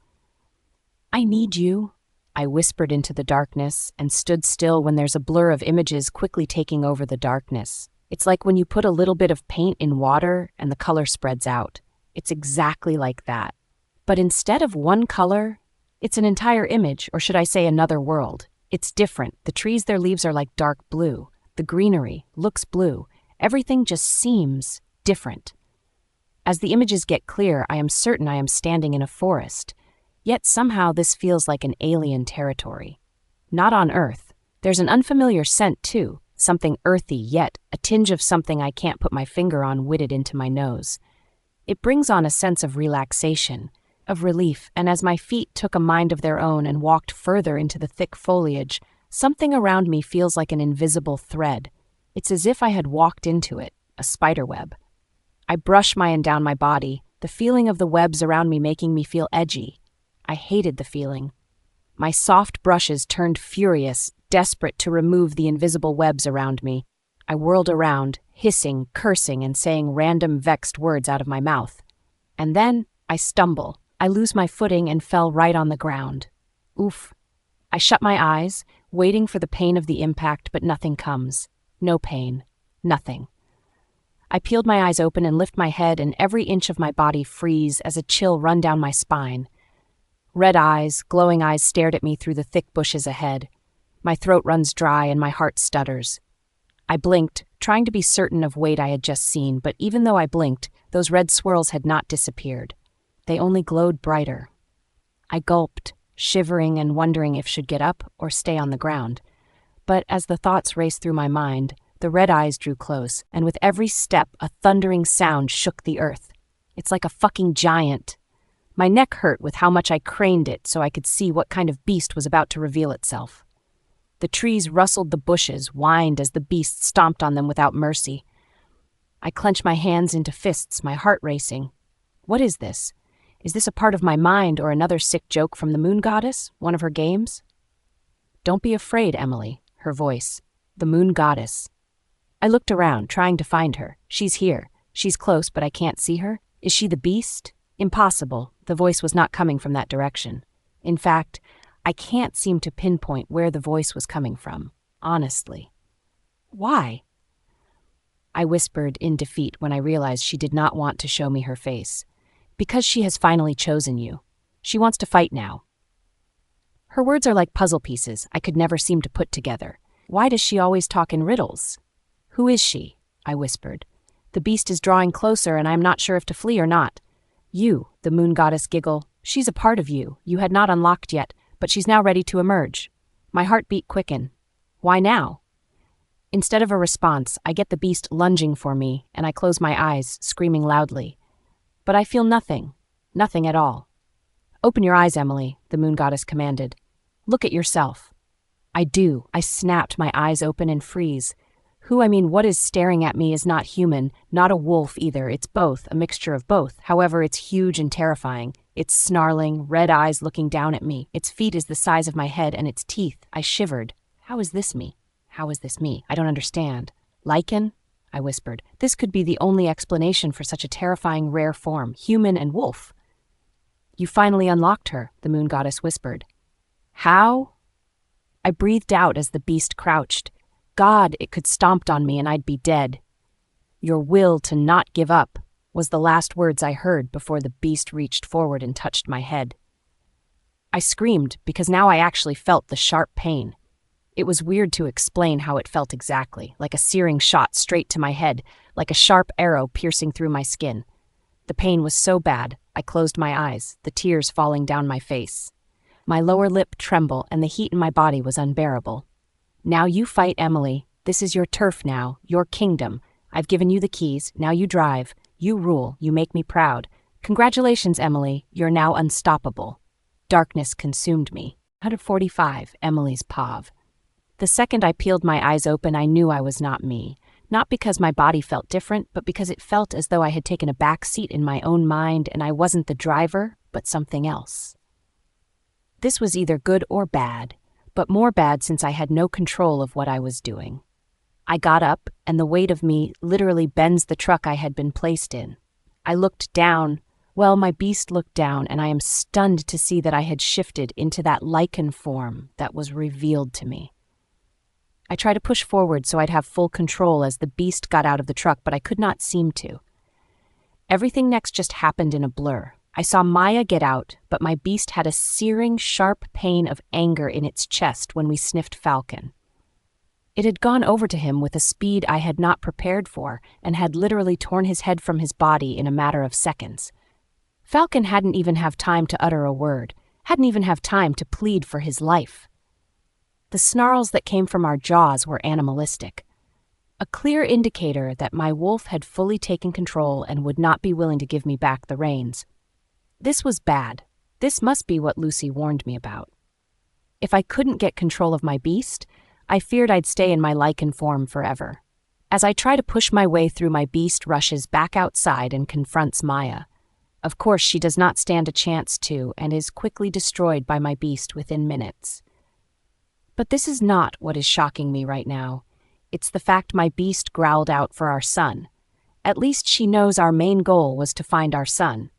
I need you, I whispered into the darkness and stood still when there's a blur of images quickly taking over the darkness. It's like when you put a little bit of paint in water and the color spreads out. It's exactly like that. But instead of one color, it's an entire image, or should I say another world. It's different. The trees, their leaves are like dark blue. The greenery looks blue. Everything just seems different. As the images get clear, I am certain I am standing in a forest. Yet somehow this feels like an alien territory. Not on Earth. There's an unfamiliar scent too, something earthy, yet a tinge of something I can't put my finger on whitted into my nose. It brings on a sense of relaxation, of relief, and as my feet took a mind of their own and walked further into the thick foliage, Something around me feels like an invisible thread. It's as if I had walked into it, a spiderweb. I brush mine down my body, the feeling of the webs around me making me feel edgy. I hated the feeling. My soft brushes turned furious, desperate to remove the invisible webs around me. I whirled around, hissing, cursing, and saying random vexed words out of my mouth. And then I stumble. I lose my footing and fell right on the ground. Oof. I shut my eyes, waiting for the pain of the impact, but nothing comes. No pain. Nothing. I peeled my eyes open and lift my head, and every inch of my body freeze as a chill run down my spine. Red eyes, glowing eyes stared at me through the thick bushes ahead. My throat runs dry and my heart stutters. I blinked, trying to be certain of what I had just seen, but even though I blinked, those red swirls had not disappeared. They only glowed brighter. I gulped, shivering and wondering if I should get up or stay on the ground. But as the thoughts raced through my mind, the red eyes drew close, and with every step, a thundering sound shook the earth. It's like a fucking giant. My neck hurt with how much I craned it so I could see what kind of beast was about to reveal itself. The trees rustled, the bushes whined as the beast stomped on them without mercy. I clenched my hands into fists, my heart racing. What is this? Is this a part of my mind or another sick joke from the moon goddess, one of her games? Don't be afraid, Emily, her voice. The moon goddess. I looked around, trying to find her. She's here. She's close, but I can't see her. Is she the beast? Impossible. The voice was not coming from that direction. In fact, I can't seem to pinpoint where the voice was coming from, honestly. Why? I whispered in defeat when I realized she did not want to show me her face. Because she has finally chosen you. She wants to fight now. Her words are like puzzle pieces I could never seem to put together. Why does she always talk in riddles? Who is she? I whispered. The beast is drawing closer and I am not sure if to flee or not. You, the moon goddess giggle. She's a part of you. You had not unlocked yet, but she's now ready to emerge. My heartbeat quicken. Why now? Instead of a response, I get the beast lunging for me, and I close my eyes, screaming loudly. But I feel nothing. Nothing at all. Open your eyes, Emily, the moon goddess commanded. Look at yourself. I do. I snapped, my eyes open and freeze. What is staring at me is not human, not a wolf either. It's both, a mixture of both. However, it's huge and terrifying. Its snarling, red eyes looking down at me. Its feet is the size of my head and its teeth. I shivered. How is this me? How is this me? I don't understand. Lichen? I whispered. This could be the only explanation for such a terrifying rare form, human and wolf. You finally unlocked her, the moon goddess whispered. How? I breathed out as the beast crouched. God, it could stomped on me and I'd be dead. Your will to not give up was the last words I heard before the beast reached forward and touched my head. I screamed because now I actually felt the sharp pain. It was weird to explain how it felt exactly, like a searing shot straight to my head, like a sharp arrow piercing through my skin. The pain was so bad, I closed my eyes, the tears falling down my face. My lower lip trembled and the heat in my body was unbearable. Now you fight, Emily. This is your turf now, your kingdom. I've given you the keys, now you drive. You rule, you make me proud. Congratulations, Emily, you're now unstoppable. Darkness consumed me. 145, Emily's Pav. The second I peeled my eyes open, I knew I was not me. Not because my body felt different, but because it felt as though I had taken a back seat in my own mind and I wasn't the driver, but something else. This was either good or bad, but more bad since I had no control of what I was doing. I got up, and the weight of me literally bends the truck I had been placed in. I looked down. Well, my beast looked down, and I am stunned to see that I had shifted into that lichen form that was revealed to me. I tried to push forward so I'd have full control as the beast got out of the truck, but I could not seem to. Everything next just happened in a blur. I saw Maya get out, but my beast had a searing, sharp pain of anger in its chest when we sniffed Falcon. It had gone over to him with a speed I had not prepared for and had literally torn his head from his body in a matter of seconds. Falcon hadn't even have time to utter a word, hadn't even have time to plead for his life. The snarls that came from our jaws were animalistic, a clear indicator that my wolf had fully taken control and would not be willing to give me back the reins. This was bad. This must be what Lucy warned me about. If I couldn't get control of my beast, I feared I'd stay in my lichen form forever. As I try to push my way through, my beast rushes back outside and confronts Maya. Of course, she does not stand a chance to, and is quickly destroyed by my beast within minutes. But this is not what is shocking me right now. It's the fact my beast growled out for our son. At least she knows our main goal was to find our son.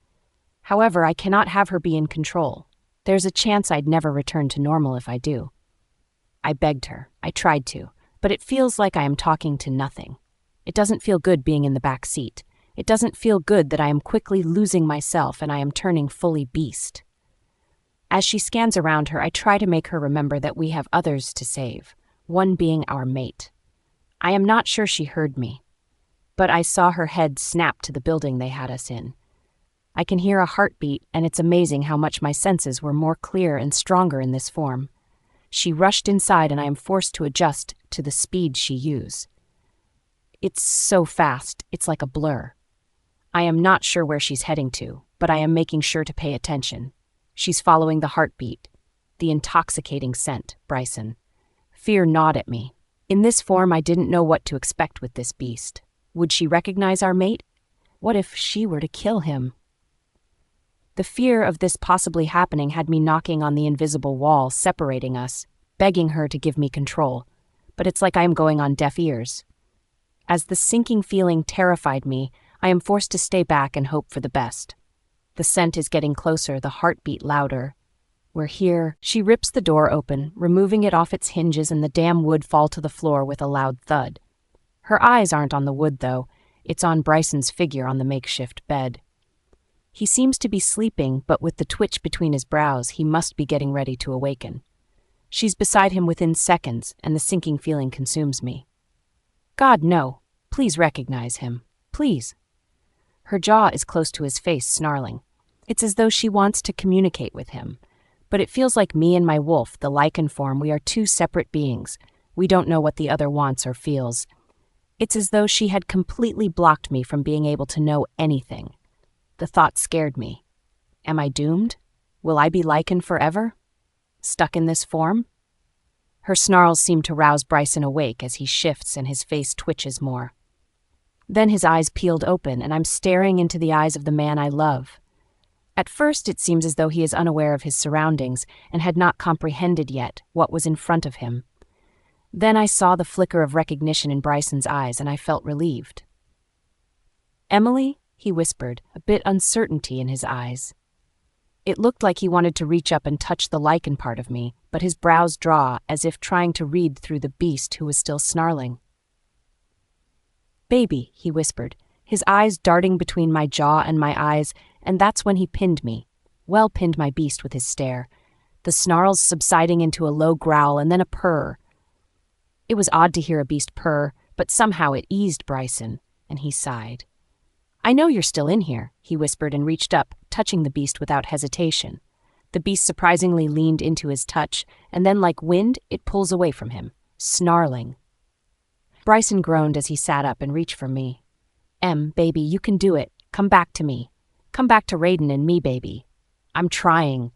However, I cannot have her be in control. There's a chance I'd never return to normal if I do. I begged her. I tried to. But it feels like I am talking to nothing. It doesn't feel good being in the back seat. It doesn't feel good that I am quickly losing myself and I am turning fully beast. As she scans around her, I try to make her remember that we have others to save, one being our mate. I am not sure she heard me, but I saw her head snap to the building they had us in. I can hear a heartbeat, and it's amazing how much my senses were more clear and stronger in this form. She rushed inside, and I am forced to adjust to the speed she used. It's so fast, it's like a blur. I am not sure where she's heading to, but I am making sure to pay attention. She's following the heartbeat, the intoxicating scent, Bryson. Fear gnawed at me. In this form, I didn't know what to expect with this beast. Would she recognize our mate? What if she were to kill him? The fear of this possibly happening had me knocking on the invisible wall separating us, begging her to give me control. But it's like I am going on deaf ears. As the sinking feeling terrified me, I am forced to stay back and hope for the best. The scent is getting closer, the heartbeat louder. We're here. She rips the door open, removing it off its hinges, and the damn wood fall to the floor with a loud thud. Her eyes aren't on the wood, though. It's on Bryson's figure on the makeshift bed. He seems to be sleeping, but with the twitch between his brows, he must be getting ready to awaken. She's beside him within seconds, and the sinking feeling consumes me. God, no. Please recognize him. Please. Her jaw is close to his face, snarling. It's as though she wants to communicate with him. But it feels like me and my wolf, the lichen form, we are two separate beings. We don't know what the other wants or feels. It's as though she had completely blocked me from being able to know anything. The thought scared me. Am I doomed? Will I be lichen forever? Stuck in this form? Her snarls seem to rouse Bryson awake as he shifts and his face twitches more. Then his eyes peeled open, and I'm staring into the eyes of the man I love. At first, it seems as though he is unaware of his surroundings and had not comprehended yet what was in front of him. Then I saw the flicker of recognition in Bryson's eyes, and I felt relieved. "Emily?" he whispered, a bit uncertainty in his eyes. It looked like he wanted to reach up and touch the lichen part of me, but his brows draw as if trying to read through the beast who was still snarling. "Baby," he whispered, his eyes darting between my jaw and my eyes, and that's when he pinned me. Well pinned my beast with his stare, the snarls subsiding into a low growl and then a purr. It was odd to hear a beast purr, but somehow it eased Bryson, and he sighed. "I know you're still in here," he whispered and reached up, touching the beast without hesitation. The beast surprisingly leaned into his touch, and then like wind, it pulls away from him, snarling. Bryson groaned as he sat up and reached for me. Baby, you can do it. Come back to me. Come back to Raiden and me, baby. I'm trying.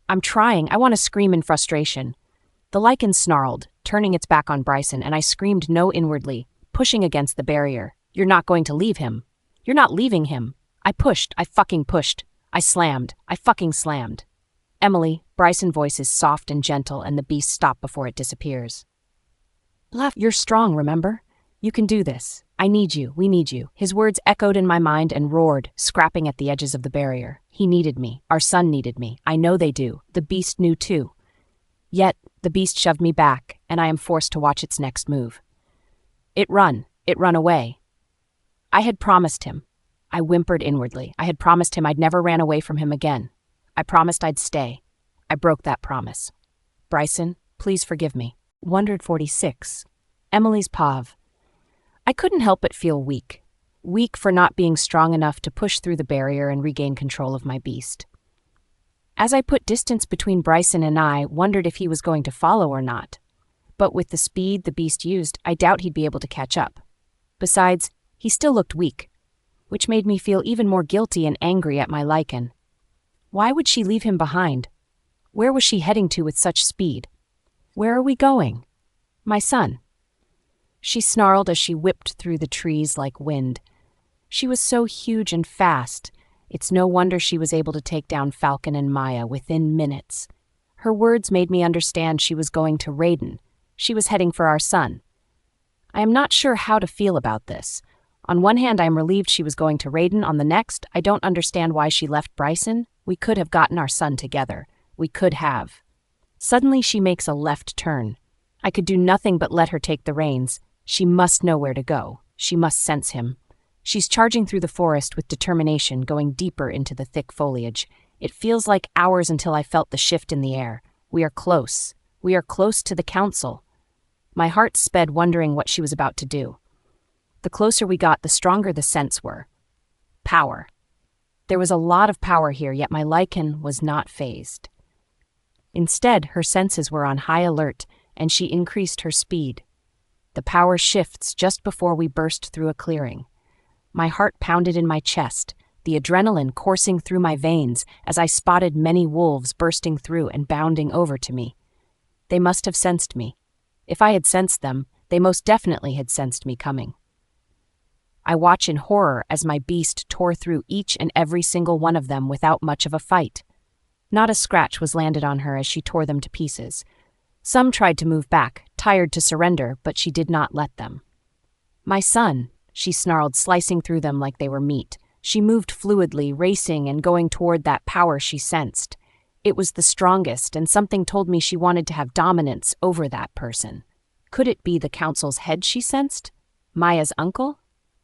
I want to scream in frustration. The lichen snarled, turning its back on Bryson, and I screamed no inwardly, pushing against the barrier. "You're not going to leave him. You're not leaving him." I fucking pushed. I fucking slammed. "Emily," Bryson's voice is soft and gentle, and the beast stopped before it disappears. "You're strong, remember? You can do this. I need you. We need you." His words echoed in my mind and roared, scrapping at the edges of the barrier. He needed me. Our son needed me. I know they do. The beast knew too. Yet, the beast shoved me back, and I am forced to watch its next move. It run away. I had promised him. I whimpered inwardly. I had promised him I'd never ran away from him again. I promised I'd stay. I broke that promise. Bryson, please forgive me. 146. Emily's Pav. I couldn't help but feel weak. Weak for not being strong enough to push through the barrier and regain control of my beast. As I put distance between Bryson and I, wondered if he was going to follow or not. But with the speed the beast used, I doubt he'd be able to catch up. Besides, he still looked weak, which made me feel even more guilty and angry at my lichen. Why would she leave him behind? Where was she heading to with such speed? Where are we going? My son. She snarled as she whipped through the trees like wind. She was so huge and fast. It's no wonder she was able to take down Falcon and Maya within minutes. Her words made me understand she was going to Raiden. She was heading for our son. I am not sure how to feel about this. On one hand, I am relieved she was going to Raiden. On the next, I don't understand why she left Bryson. We could have gotten our son together. We could have. Suddenly, she makes a left turn. I could do nothing but let her take the reins. She must know where to go. She must sense him. She's charging through the forest with determination, going deeper into the thick foliage. It feels like hours until I felt the shift in the air. We are close. We are close to the council. My heart sped, wondering what she was about to do. The closer we got, the stronger the scents were. Power. There was a lot of power here, yet my lichen was not fazed. Instead, her senses were on high alert, and she increased her speed. The power shifts just before we burst through a clearing. My heart pounded in my chest, the adrenaline coursing through my veins as I spotted many wolves bursting through and bounding over to me. They must have sensed me. If I had sensed them, they most definitely had sensed me coming. I watch in horror as my beast tore through each and every single one of them without much of a fight. Not a scratch was landed on her as she tore them to pieces. Some tried to move back, tired to surrender, but she did not let them. My son, she snarled, slicing through them like they were meat. She moved fluidly, racing and going toward that power she sensed. It was the strongest, and something told me she wanted to have dominance over that person. Could it be the council's head she sensed? Maya's uncle?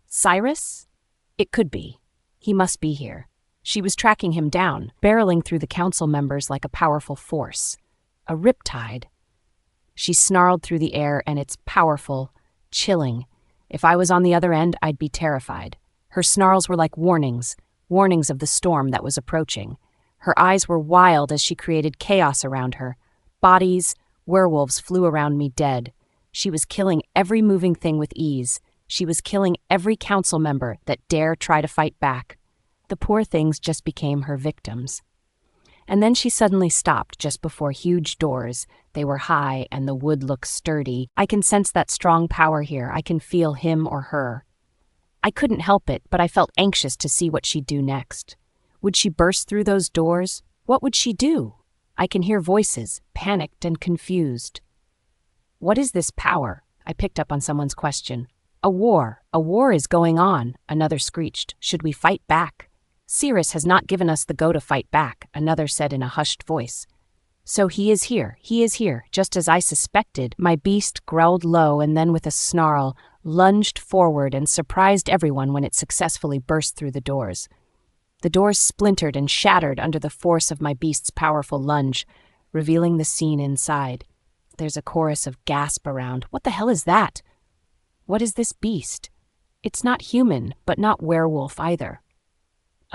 Cyrus? It could be. He must be here. She was tracking him down, barreling through the council members like a powerful force. A riptide. She snarled through the air, and it's powerful, chilling. If I was on the other end, I'd be terrified. Her snarls were like warnings, warnings of the storm that was approaching. Her eyes were wild as she created chaos around her. Bodies, werewolves flew around me dead. She was killing every moving thing with ease. She was killing every council member that dare try to fight back. The poor things just became her victims. And then she suddenly stopped just before huge doors. They were high and the wood looked sturdy. I can sense that strong power here. I can feel him or her. I couldn't help it, but I felt anxious to see what she'd do next. Would she burst through those doors? What would she do? I can hear voices, panicked and confused. What is this power? I picked up on someone's question. A war is going on, another screeched. Should we fight back? Cyrus has not given us the go to fight back, another said in a hushed voice. So he is here, just as I suspected. My beast growled low and then with a snarl, lunged forward and surprised everyone when it successfully burst through the doors. The doors splintered and shattered under the force of my beast's powerful lunge, revealing the scene inside. There's a chorus of gasp around. What the hell is that? What is this beast? It's not human, but not werewolf either.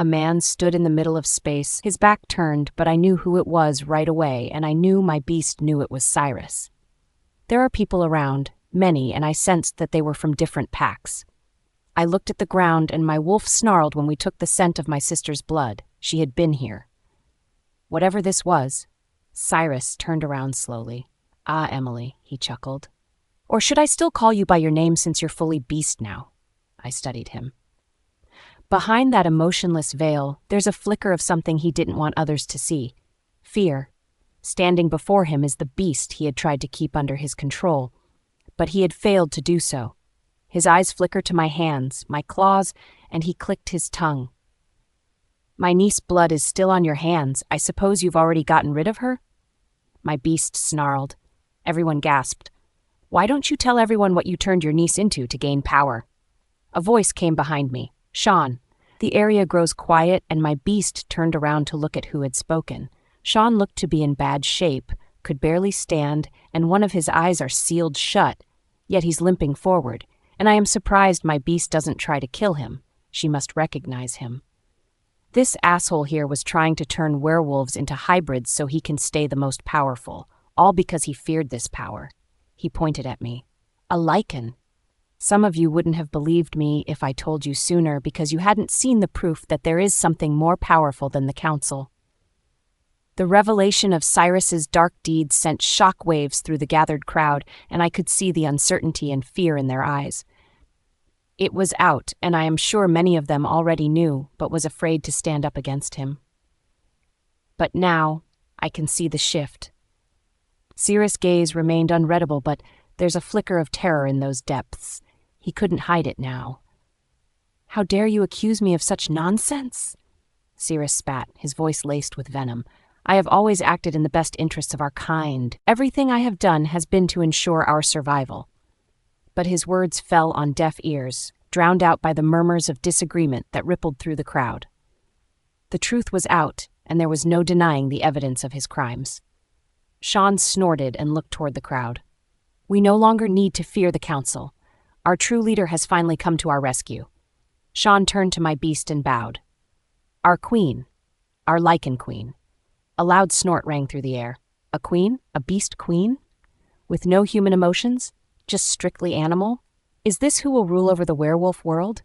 A man stood in the middle of space, his back turned, but I knew who it was right away, and I knew my beast knew it was Cyrus. There are people around, many, and I sensed that they were from different packs. I looked at the ground, and my wolf snarled when we took the scent of my sister's blood. She had been here. Whatever this was, Cyrus turned around slowly. Ah, Emily, he chuckled. Or should I still call you by your name since you're fully beast now? I studied him. Behind that emotionless veil, there's a flicker of something he didn't want others to see. Fear. Standing before him is the beast he had tried to keep under his control. But he had failed to do so. His eyes flickered to my hands, my claws, and he clicked his tongue. My niece's blood is still on your hands. I suppose you've already gotten rid of her? My beast snarled. Everyone gasped. Why don't you tell everyone what you turned your niece into to gain power? A voice came behind me. Sean. The area grows quiet, and my beast turned around to look at who had spoken. Sean looked to be in bad shape, could barely stand, and one of his eyes are sealed shut, yet he's limping forward, and I am surprised my beast doesn't try to kill him. She must recognize him. This asshole here was trying to turn werewolves into hybrids so he can stay the most powerful, all because he feared this power. He pointed at me. A lichen. Some of you wouldn't have believed me if I told you sooner because you hadn't seen the proof that there is something more powerful than the council. The revelation of Cyrus's dark deeds sent shock waves through the gathered crowd, and I could see the uncertainty and fear in their eyes. It was out, and I am sure many of them already knew, but was afraid to stand up against him. But now, I can see the shift. Cyrus' gaze remained unreadable, but there's a flicker of terror in those depths. He couldn't hide it now. "How dare you accuse me of such nonsense?" Cyrus spat, his voice laced with venom. "I have always acted in the best interests of our kind. Everything I have done has been to ensure our survival." But his words fell on deaf ears, drowned out by the murmurs of disagreement that rippled through the crowd. The truth was out, and there was no denying the evidence of his crimes. Sean snorted and looked toward the crowd. "We no longer need to fear the council. Our true leader has finally come to our rescue." Sean turned to my beast and bowed. "Our queen. Our lichen queen." A loud snort rang through the air. A queen? A beast queen? With no human emotions? Just strictly animal? Is this who will rule over the werewolf world?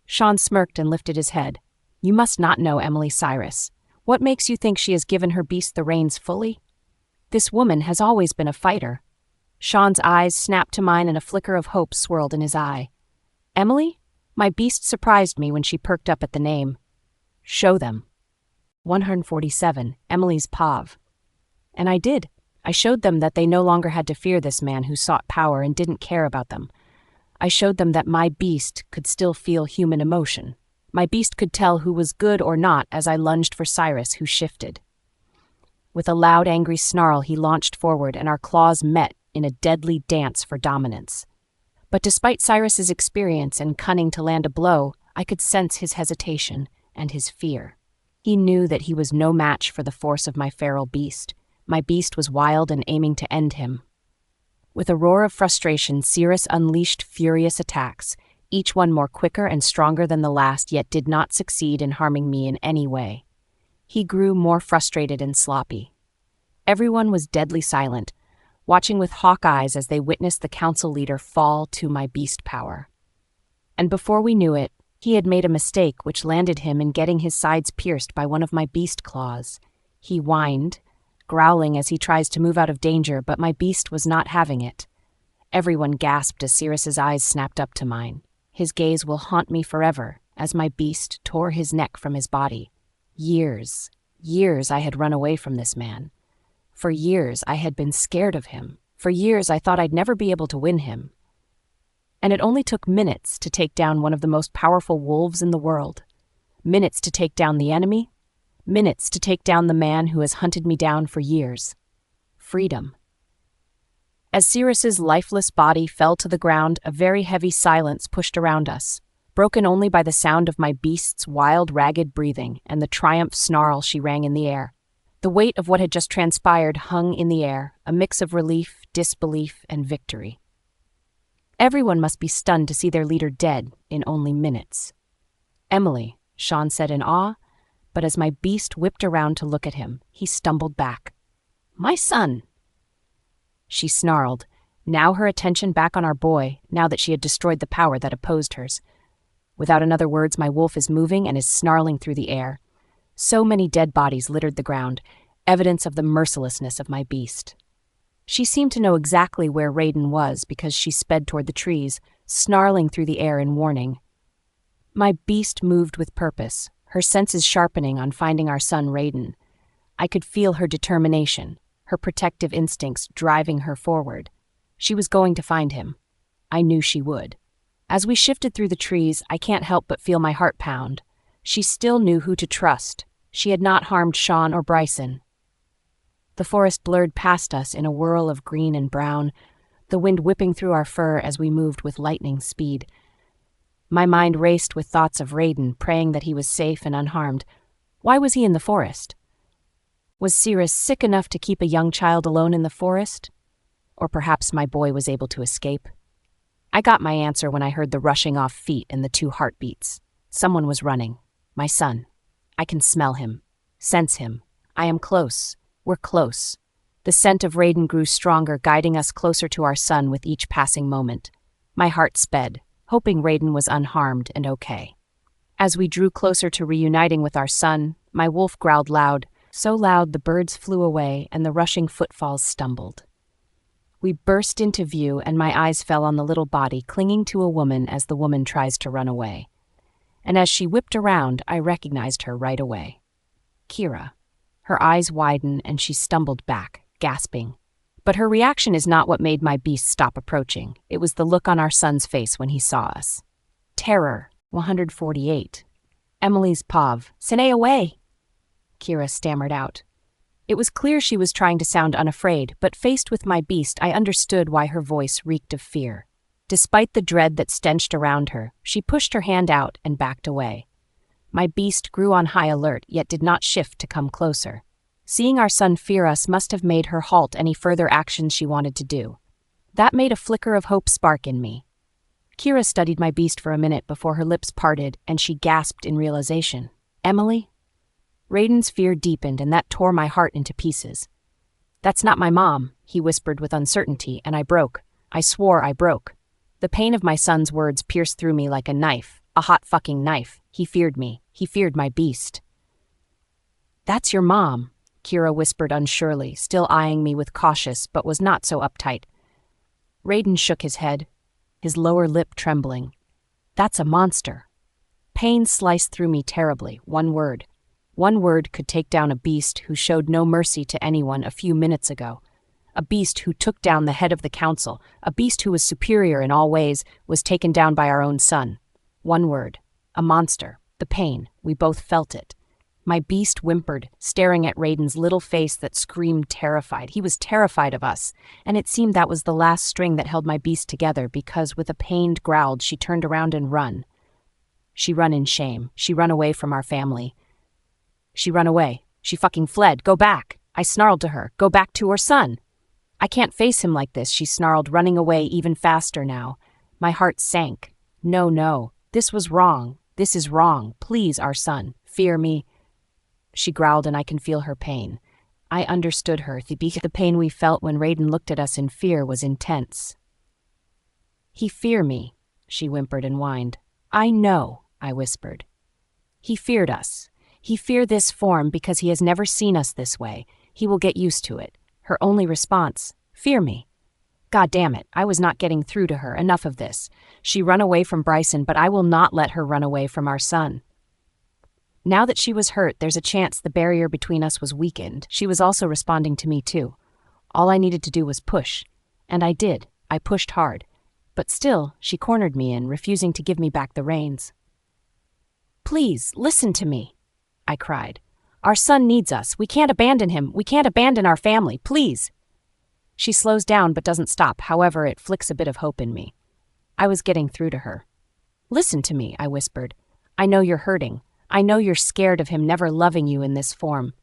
Sean smirked and lifted his head. "You must not know Emily Cyrus. What makes you think she has given her beast the reins fully? This woman has always been a fighter." Sean's eyes snapped to mine and a flicker of hope swirled in his eye. "Emily?" My beast surprised me when she perked up at the name. "Show them." 147, Emily's Pav. And I did. I showed them that they no longer had to fear this man who sought power and didn't care about them. I showed them that my beast could still feel human emotion. My beast could tell who was good or not as I lunged for Cyrus, who shifted. With a loud, angry snarl, he launched forward, and our claws met in a deadly dance for dominance. But despite Cyrus's experience and cunning to land a blow, I could sense his hesitation and his fear. He knew that he was no match for the force of my feral beast. My beast was wild and aiming to end him. With a roar of frustration, Cyrus unleashed furious attacks, each one more quicker and stronger than the last, yet did not succeed in harming me in any way. He grew more frustrated and sloppy. Everyone was deadly silent, watching with hawk eyes as they witnessed the council leader fall to my beast power. And before we knew it, he had made a mistake which landed him in getting his sides pierced by one of my beast claws. He whined, growling as he tries to move out of danger, but my beast was not having it. Everyone gasped as Cyrus's eyes snapped up to mine. His gaze will haunt me forever as my beast tore his neck from his body. Years I had run away from this man. For years I had been scared of him. For years I thought I'd never be able to win him. And it only took minutes to take down one of the most powerful wolves in the world. Minutes to take down the enemy. Minutes to take down the man who has hunted me down for years. Freedom. As Cyrus's lifeless body fell to the ground, a very heavy silence pushed around us, broken only by the sound of my beast's wild, ragged breathing and the triumph snarl she rang in the air. The weight of what had just transpired hung in the air, a mix of relief, disbelief, and victory. Everyone must be stunned to see their leader dead in only minutes. "Emily," Sean said in awe, but as my beast whipped around to look at him, he stumbled back. "My son!" She snarled, now her attention back on our boy, now that she had destroyed the power that opposed hers. Without another words, my wolf is moving and is snarling through the air. So many dead bodies littered the ground, evidence of the mercilessness of my beast. She seemed to know exactly where Raiden was because she sped toward the trees, snarling through the air in warning. My beast moved with purpose, her senses sharpening on finding our son Raiden. I could feel her determination, her protective instincts driving her forward. She was going to find him. I knew she would. As we shifted through the trees, I can't help but feel my heart pound. She still knew who to trust. She had not harmed Sean or Bryson. The forest blurred past us in a whirl of green and brown, the wind whipping through our fur as we moved with lightning speed. My mind raced with thoughts of Raiden, praying that he was safe and unharmed. Why was he in the forest? Was Cyrus sick enough to keep a young child alone in the forest? Or perhaps my boy was able to escape? I got my answer when I heard the rushing off feet and the 2 heartbeats. Someone was running. My son. I can smell him. Sense him. I am close. We're close. The scent of Raiden grew stronger, guiding us closer to our son with each passing moment. My heart sped, hoping Raiden was unharmed and okay. As we drew closer to reuniting with our son, my wolf growled loud, So loud the birds flew away and the rushing footfalls stumbled. We burst into view and my eyes fell on the little body clinging to a woman as the woman tries to run away. And as she whipped around, I recognized her right away. Kira. Her eyes widen and she stumbled back, gasping. But her reaction is not what made my beast stop approaching. It was the look on our son's face when he saw us. Terror. 148. Emily's Pav. Sine away! Kira stammered out. It was clear she was trying to sound unafraid, but faced with my beast, I understood why her voice reeked of fear. Despite the dread that stenched around her, she pushed her hand out and backed away. My beast grew on high alert, yet did not shift to come closer. Seeing our son fear us must have made her halt any further actions she wanted to do. That made a flicker of hope spark in me. Kira studied my beast for a minute before her lips parted and she gasped in realization. Emily? Raiden's fear deepened and that tore my heart into pieces. That's not my mom, he whispered with uncertainty, and I broke. I swore I broke. The pain of my son's words pierced through me like a knife, a hot fucking knife. He feared me. He feared my beast. That's your mom, Kira whispered unsurely, still eyeing me with cautious but was not so uptight. Raiden shook his head, his lower lip trembling. That's a monster. Pain sliced through me terribly. One word. One word could take down a beast who showed no mercy to anyone a few minutes ago. A beast who took down the head of the council, a beast who was superior in all ways, was taken down by our own son. One word. A monster. The pain. We both felt it. My beast whimpered, staring at Raiden's little face that screamed terrified. He was terrified of us, and it seemed that was the last string that held my beast together because, with a pained growl, she turned around and run. She run in shame. She run away from our family. She run away. She fucking fled. Go back. I snarled to her. Go back to her son. I can't face him like this, she snarled, running away even faster now. My heart sank. No. This was wrong. This is wrong. Please, our son. Fear me. She growled and I can feel her pain. I understood her. The pain we felt when Raiden looked at us in fear was intense. He fear me, she whimpered and whined. I know, I whispered. He feared us. He fear this form because he has never seen us this way. He will get used to it. Her only response, fear me. God damn it, I was not getting through to her. Enough of this. She run away from Bryson, but I will not let her run away from our son. Now that she was hurt, there's a chance the barrier between us was weakened. She was also responding to me too. All I needed to do was push. And I did. I pushed hard. But still, she cornered me in, refusing to give me back the reins. Please, listen to me, I cried. Our son needs us. We can't abandon him. We can't abandon our family. Please. She slows down but doesn't stop. However, it flicks a bit of hope in me. I was getting through to her. Listen to me, I whispered. I know you're hurting. I know you're scared of him never loving you in this form.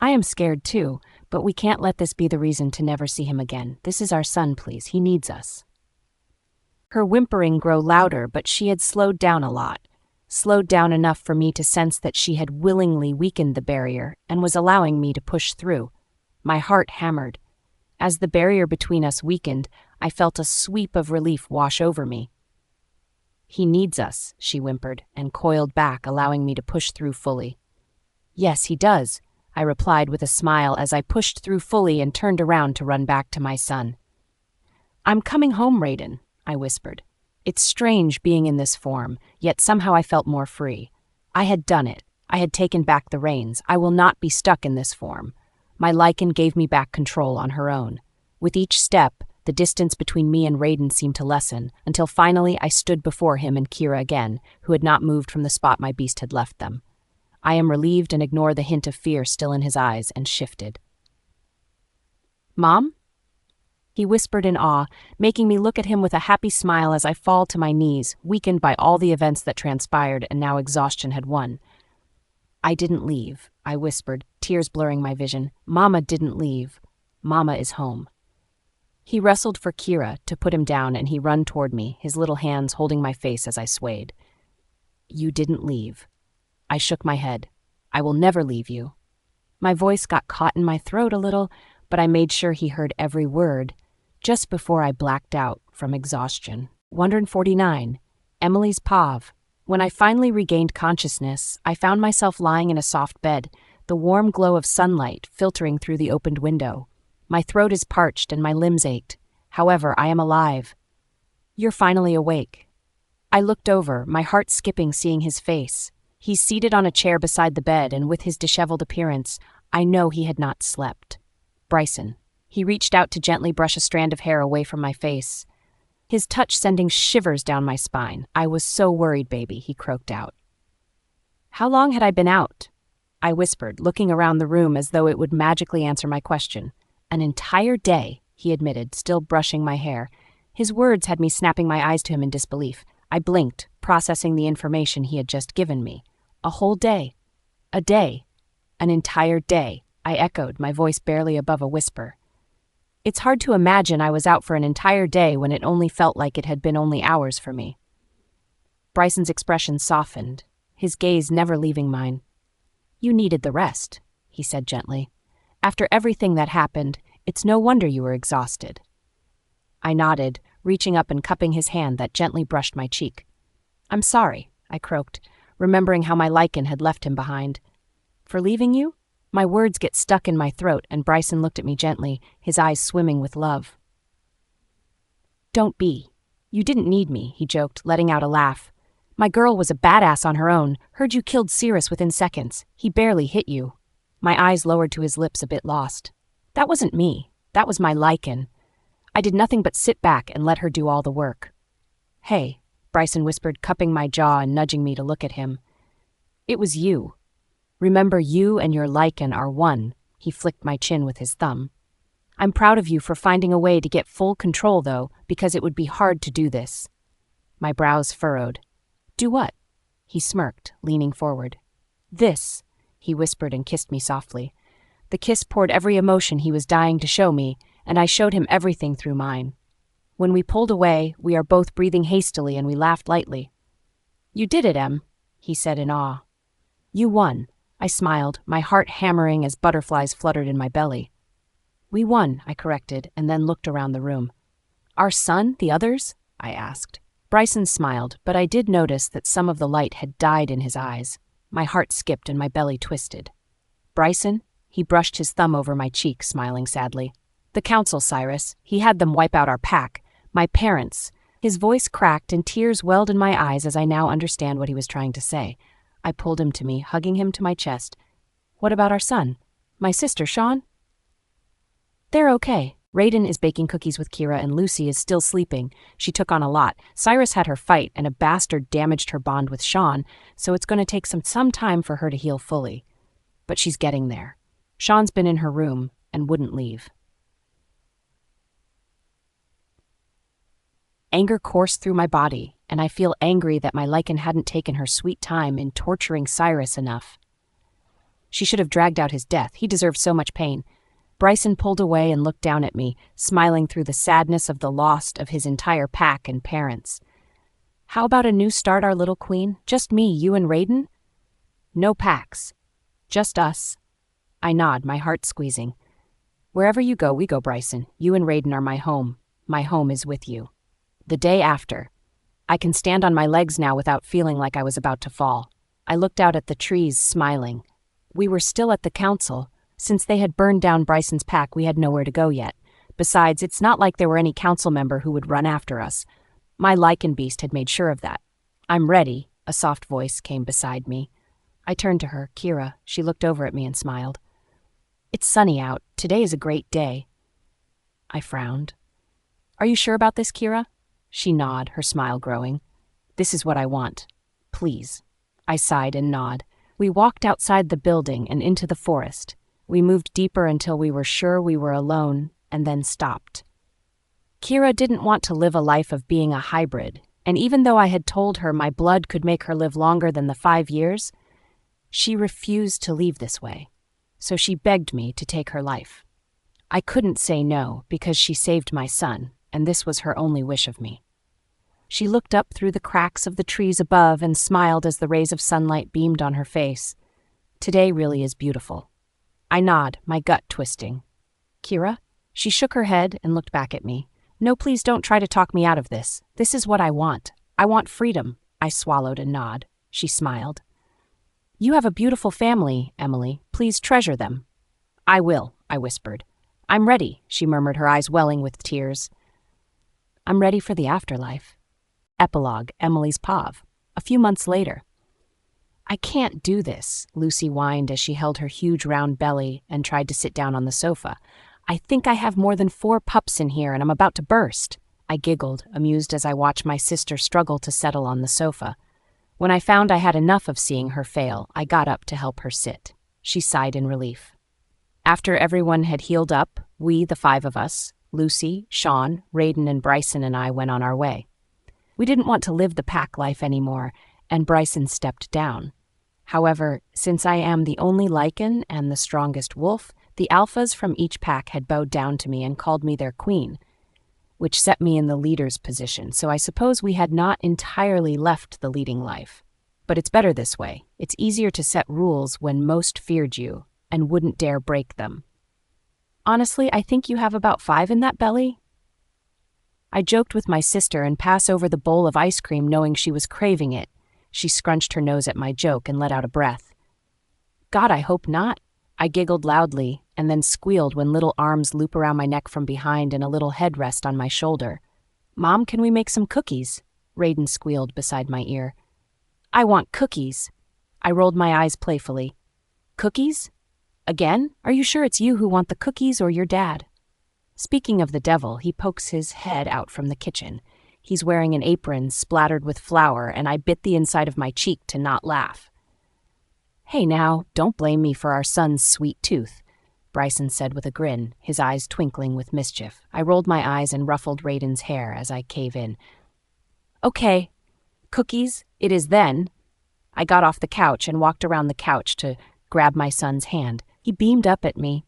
I am scared too, but we can't let this be the reason to never see him again. This is our son, please. He needs us. Her whimpering grew louder, but she had slowed down a lot. Slowed down enough for me to sense that she had willingly weakened the barrier and was allowing me to push through. My heart hammered. As the barrier between us weakened, I felt a sweep of relief wash over me. He needs us, she whimpered, and coiled back, allowing me to push through fully. Yes, he does, I replied with a smile as I pushed through fully and turned around to run back to my son. I'm coming home, Raiden, I whispered. It's strange being in this form, yet somehow I felt more free. I had done it. I had taken back the reins. I will not be stuck in this form. My lichen gave me back control on her own. With each step, the distance between me and Raiden seemed to lessen, until finally I stood before him and Kira again, who had not moved from the spot my beast had left them. I am relieved and ignore the hint of fear still in his eyes and shifted. Mom? He whispered in awe, making me look at him with a happy smile as I fall to my knees, weakened by all the events that transpired and now exhaustion had won. I didn't leave, I whispered, tears blurring my vision. Mama didn't leave. Mama is home. He wrestled for Kira to put him down and he ran toward me, his little hands holding my face as I swayed. You didn't leave. I shook my head. I will never leave you. My voice got caught in my throat a little, but I made sure he heard every word, just before I blacked out from exhaustion. 149. Emily's Pav. When I finally regained consciousness, I found myself lying in a soft bed, the warm glow of sunlight filtering through the opened window. My throat is parched and my limbs ached. However, I am alive. You're finally awake. I looked over, my heart skipping seeing his face. He's seated on a chair beside the bed, and with his disheveled appearance, I know he had not slept. Bryson. He reached out to gently brush a strand of hair away from my face, his touch sending shivers down my spine. I was so worried, baby, he croaked out. How long had I been out? I whispered, looking around the room as though it would magically answer my question. An entire day, he admitted, still brushing my hair. His words had me snapping my eyes to him in disbelief. I blinked, processing the information he had just given me. A whole day. A day. An entire day, I echoed, my voice barely above a whisper. It's hard to imagine I was out for an entire day when it only felt like it had been only hours for me. Bryson's expression softened, his gaze never leaving mine. You needed the rest, he said gently. After everything that happened, it's no wonder you were exhausted. I nodded, reaching up and cupping his hand that gently brushed my cheek. I'm sorry, I croaked, remembering how my lichen had left him behind. For leaving you? My words get stuck in my throat, and Bryson looked at me gently, his eyes swimming with love. Don't be. You didn't need me, he joked, letting out a laugh. My girl was a badass on her own, heard you killed Cirrus within seconds. He barely hit you. My eyes lowered to his lips, a bit lost. That wasn't me. That was my lichen. I did nothing but sit back and let her do all the work. Hey, Bryson whispered, cupping my jaw and nudging me to look at him. It was you. Remember, you and your lichen are one. He flicked my chin with his thumb. I'm proud of you for finding a way to get full control, though, because it would be hard to do this. My brows furrowed. Do what? He smirked, leaning forward. This, he whispered and kissed me softly. The kiss poured every emotion he was dying to show me, and I showed him everything through mine. When we pulled away, we are both breathing hastily and we laughed lightly. You did it, Em, he said in awe. You won. I smiled, my heart hammering as butterflies fluttered in my belly. We won, I corrected, and then looked around the room. Our son, the others? I asked. Bryson smiled, but I did notice that some of the light had died in his eyes. My heart skipped and my belly twisted. Bryson? He brushed his thumb over my cheek, smiling sadly. The council, Cyrus. He had them wipe out our pack. My parents. His voice cracked and tears welled in my eyes as I now understand what he was trying to say. I pulled him to me, hugging him to my chest. What about our son? My sister, Sean? They're okay. Raiden is baking cookies with Kira and Lucy is still sleeping. She took on a lot. Cyrus had her fight and a bastard damaged her bond with Sean, so it's going to take some time for her to heal fully. But she's getting there. Sean's been in her room and wouldn't leave. Anger coursed through my body, and I feel angry that my lichen hadn't taken her sweet time in torturing Cyrus enough. She should have dragged out his death. He deserved so much pain. Bryson pulled away and looked down at me, smiling through the sadness of the loss of his entire pack and parents. How about a new start, our little queen? Just me, you and Raiden? No packs. Just us. I nod, my heart squeezing. Wherever you go, we go, Bryson. You and Raiden are my home. My home is with you. The day after. I can stand on my legs now without feeling like I was about to fall. I looked out at the trees, smiling. We were still at the council. Since they had burned down Bryson's pack, we had nowhere to go yet. Besides, it's not like there were any council member who would run after us. My lichen beast had made sure of that. I'm ready, a soft voice came beside me. I turned to her, Kira. She looked over at me and smiled. It's sunny out. Today is a great day. I frowned. Are you sure about this, Kira? She nodded, her smile growing. This is what I want. Please. I sighed and nodded. We walked outside the building and into the forest. We moved deeper until we were sure we were alone, and then stopped. Kira didn't want to live a life of being a hybrid, and even though I had told her my blood could make her live longer than the 5 years, she refused to leave this way. So she begged me to take her life. I couldn't say no because she saved my son, and this was her only wish of me. She looked up through the cracks of the trees above and smiled as the rays of sunlight beamed on her face. Today really is beautiful. I nod, my gut twisting. Kira? She shook her head and looked back at me. No, please don't try to talk me out of this. This is what I want. I want freedom. I swallowed a nod. She smiled. You have a beautiful family, Emily. Please treasure them. I will, I whispered. I'm ready, she murmured, her eyes welling with tears. I'm ready for the afterlife. Epilogue, Emily's Pav. A few months later. I can't do this, Lucy whined as she held her huge round belly and tried to sit down on the sofa. I think I have more than 4 pups in here and I'm about to burst. I giggled, amused as I watched my sister struggle to settle on the sofa. When I found I had enough of seeing her fail, I got up to help her sit. She sighed in relief. After everyone had healed up, we, the 5 of us, Lucy, Sean, Raiden, and Bryson and I went on our way. We didn't want to live the pack life anymore, and Bryson stepped down. However, since I am the only lichen and the strongest wolf, the alphas from each pack had bowed down to me and called me their queen, which set me in the leader's position, so I suppose we had not entirely left the leading life. But it's better this way. It's easier to set rules when most feared you and wouldn't dare break them. Honestly, I think you have about 5 in that belly. I joked with my sister and passed over the bowl of ice cream knowing she was craving it. She scrunched her nose at my joke and let out a breath. God, I hope not. I giggled loudly and then squealed when little arms loop around my neck from behind and a little head rest on my shoulder. Mom, can we make some cookies? Raiden squealed beside my ear. I want cookies. I rolled my eyes playfully. Cookies? Again? Are you sure it's you who want the cookies or your dad? Speaking of the devil, he pokes his head out from the kitchen. He's wearing an apron splattered with flour, and I bit the inside of my cheek to not laugh. Hey now, don't blame me for our son's sweet tooth, Bryson said with a grin, his eyes twinkling with mischief. I rolled my eyes and ruffled Raiden's hair as I cave in. Okay, cookies, it is then. I got off the couch and walked around the couch to grab my son's hand. He beamed up at me.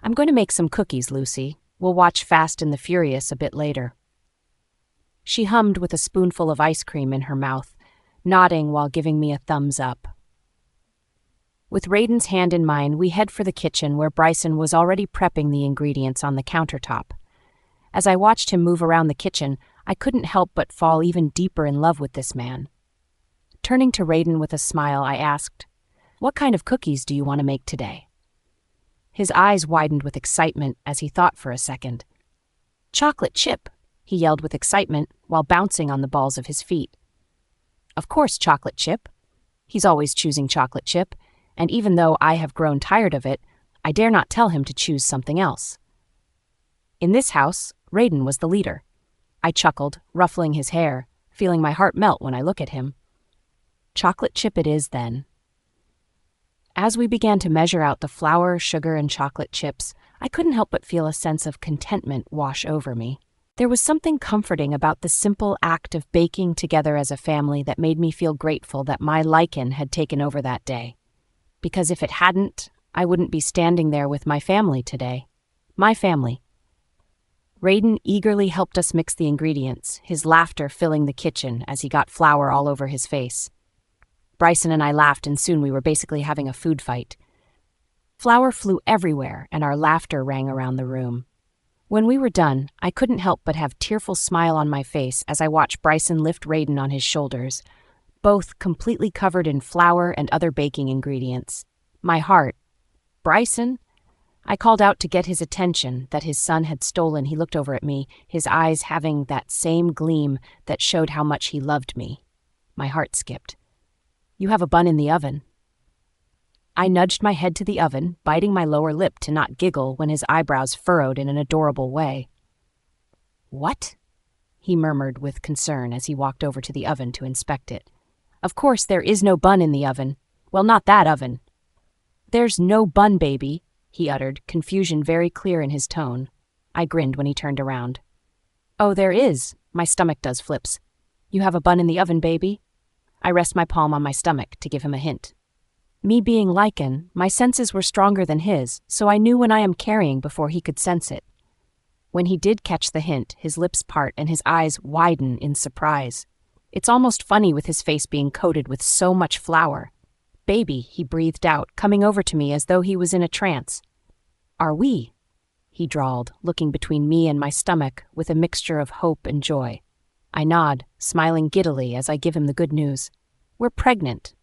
I'm going to make some cookies, Lucy. We'll watch Fast and the Furious a bit later. She hummed with a spoonful of ice cream in her mouth, nodding while giving me a thumbs up. With Raiden's hand in mine, we head for the kitchen where Bryson was already prepping the ingredients on the countertop. As I watched him move around the kitchen, I couldn't help but fall even deeper in love with this man. Turning to Raiden with a smile, I asked, What kind of cookies do you want to make today? His eyes widened with excitement as he thought for a second. Chocolate chip, he yelled with excitement while bouncing on the balls of his feet. Of course, chocolate chip. He's always choosing chocolate chip, and even though I have grown tired of it, I dare not tell him to choose something else. In this house, Raiden was the leader. I chuckled, ruffling his hair, feeling my heart melt when I look at him. Chocolate chip it is, then. As we began to measure out the flour, sugar, and chocolate chips, I couldn't help but feel a sense of contentment wash over me. There was something comforting about the simple act of baking together as a family that made me feel grateful that my lichen had taken over that day. Because if it hadn't, I wouldn't be standing there with my family today. My family. Raiden eagerly helped us mix the ingredients, his laughter filling the kitchen as he got flour all over his face. Bryson and I laughed, and soon we were basically having a food fight. Flour flew everywhere, and our laughter rang around the room. When we were done, I couldn't help but have a tearful smile on my face as I watched Bryson lift Raiden on his shoulders, both completely covered in flour and other baking ingredients. My heart. Bryson? I called out to get his attention that his son had stolen. He looked over at me, his eyes having that same gleam that showed how much he loved me. My heart skipped. You have a bun in the oven. I nudged my head to the oven, biting my lower lip to not giggle when his eyebrows furrowed in an adorable way. What? He murmured with concern as he walked over to the oven to inspect it. Of course, there is no bun in the oven. Well, not that oven. There's no bun, baby, he uttered, confusion very clear in his tone. I grinned when he turned around. Oh, there is. My stomach does flips. You have a bun in the oven, baby? I rest my palm on my stomach to give him a hint. Me being lichen, my senses were stronger than his, so I knew when I am carrying before he could sense it. When he did catch the hint, his lips part and his eyes widen in surprise. It's almost funny with his face being coated with so much flour. Baby, he breathed out, coming over to me as though he was in a trance. Are we? He drawled, looking between me and my stomach with a mixture of hope and joy. I nod, smiling giddily as I give him the good news. We're pregnant.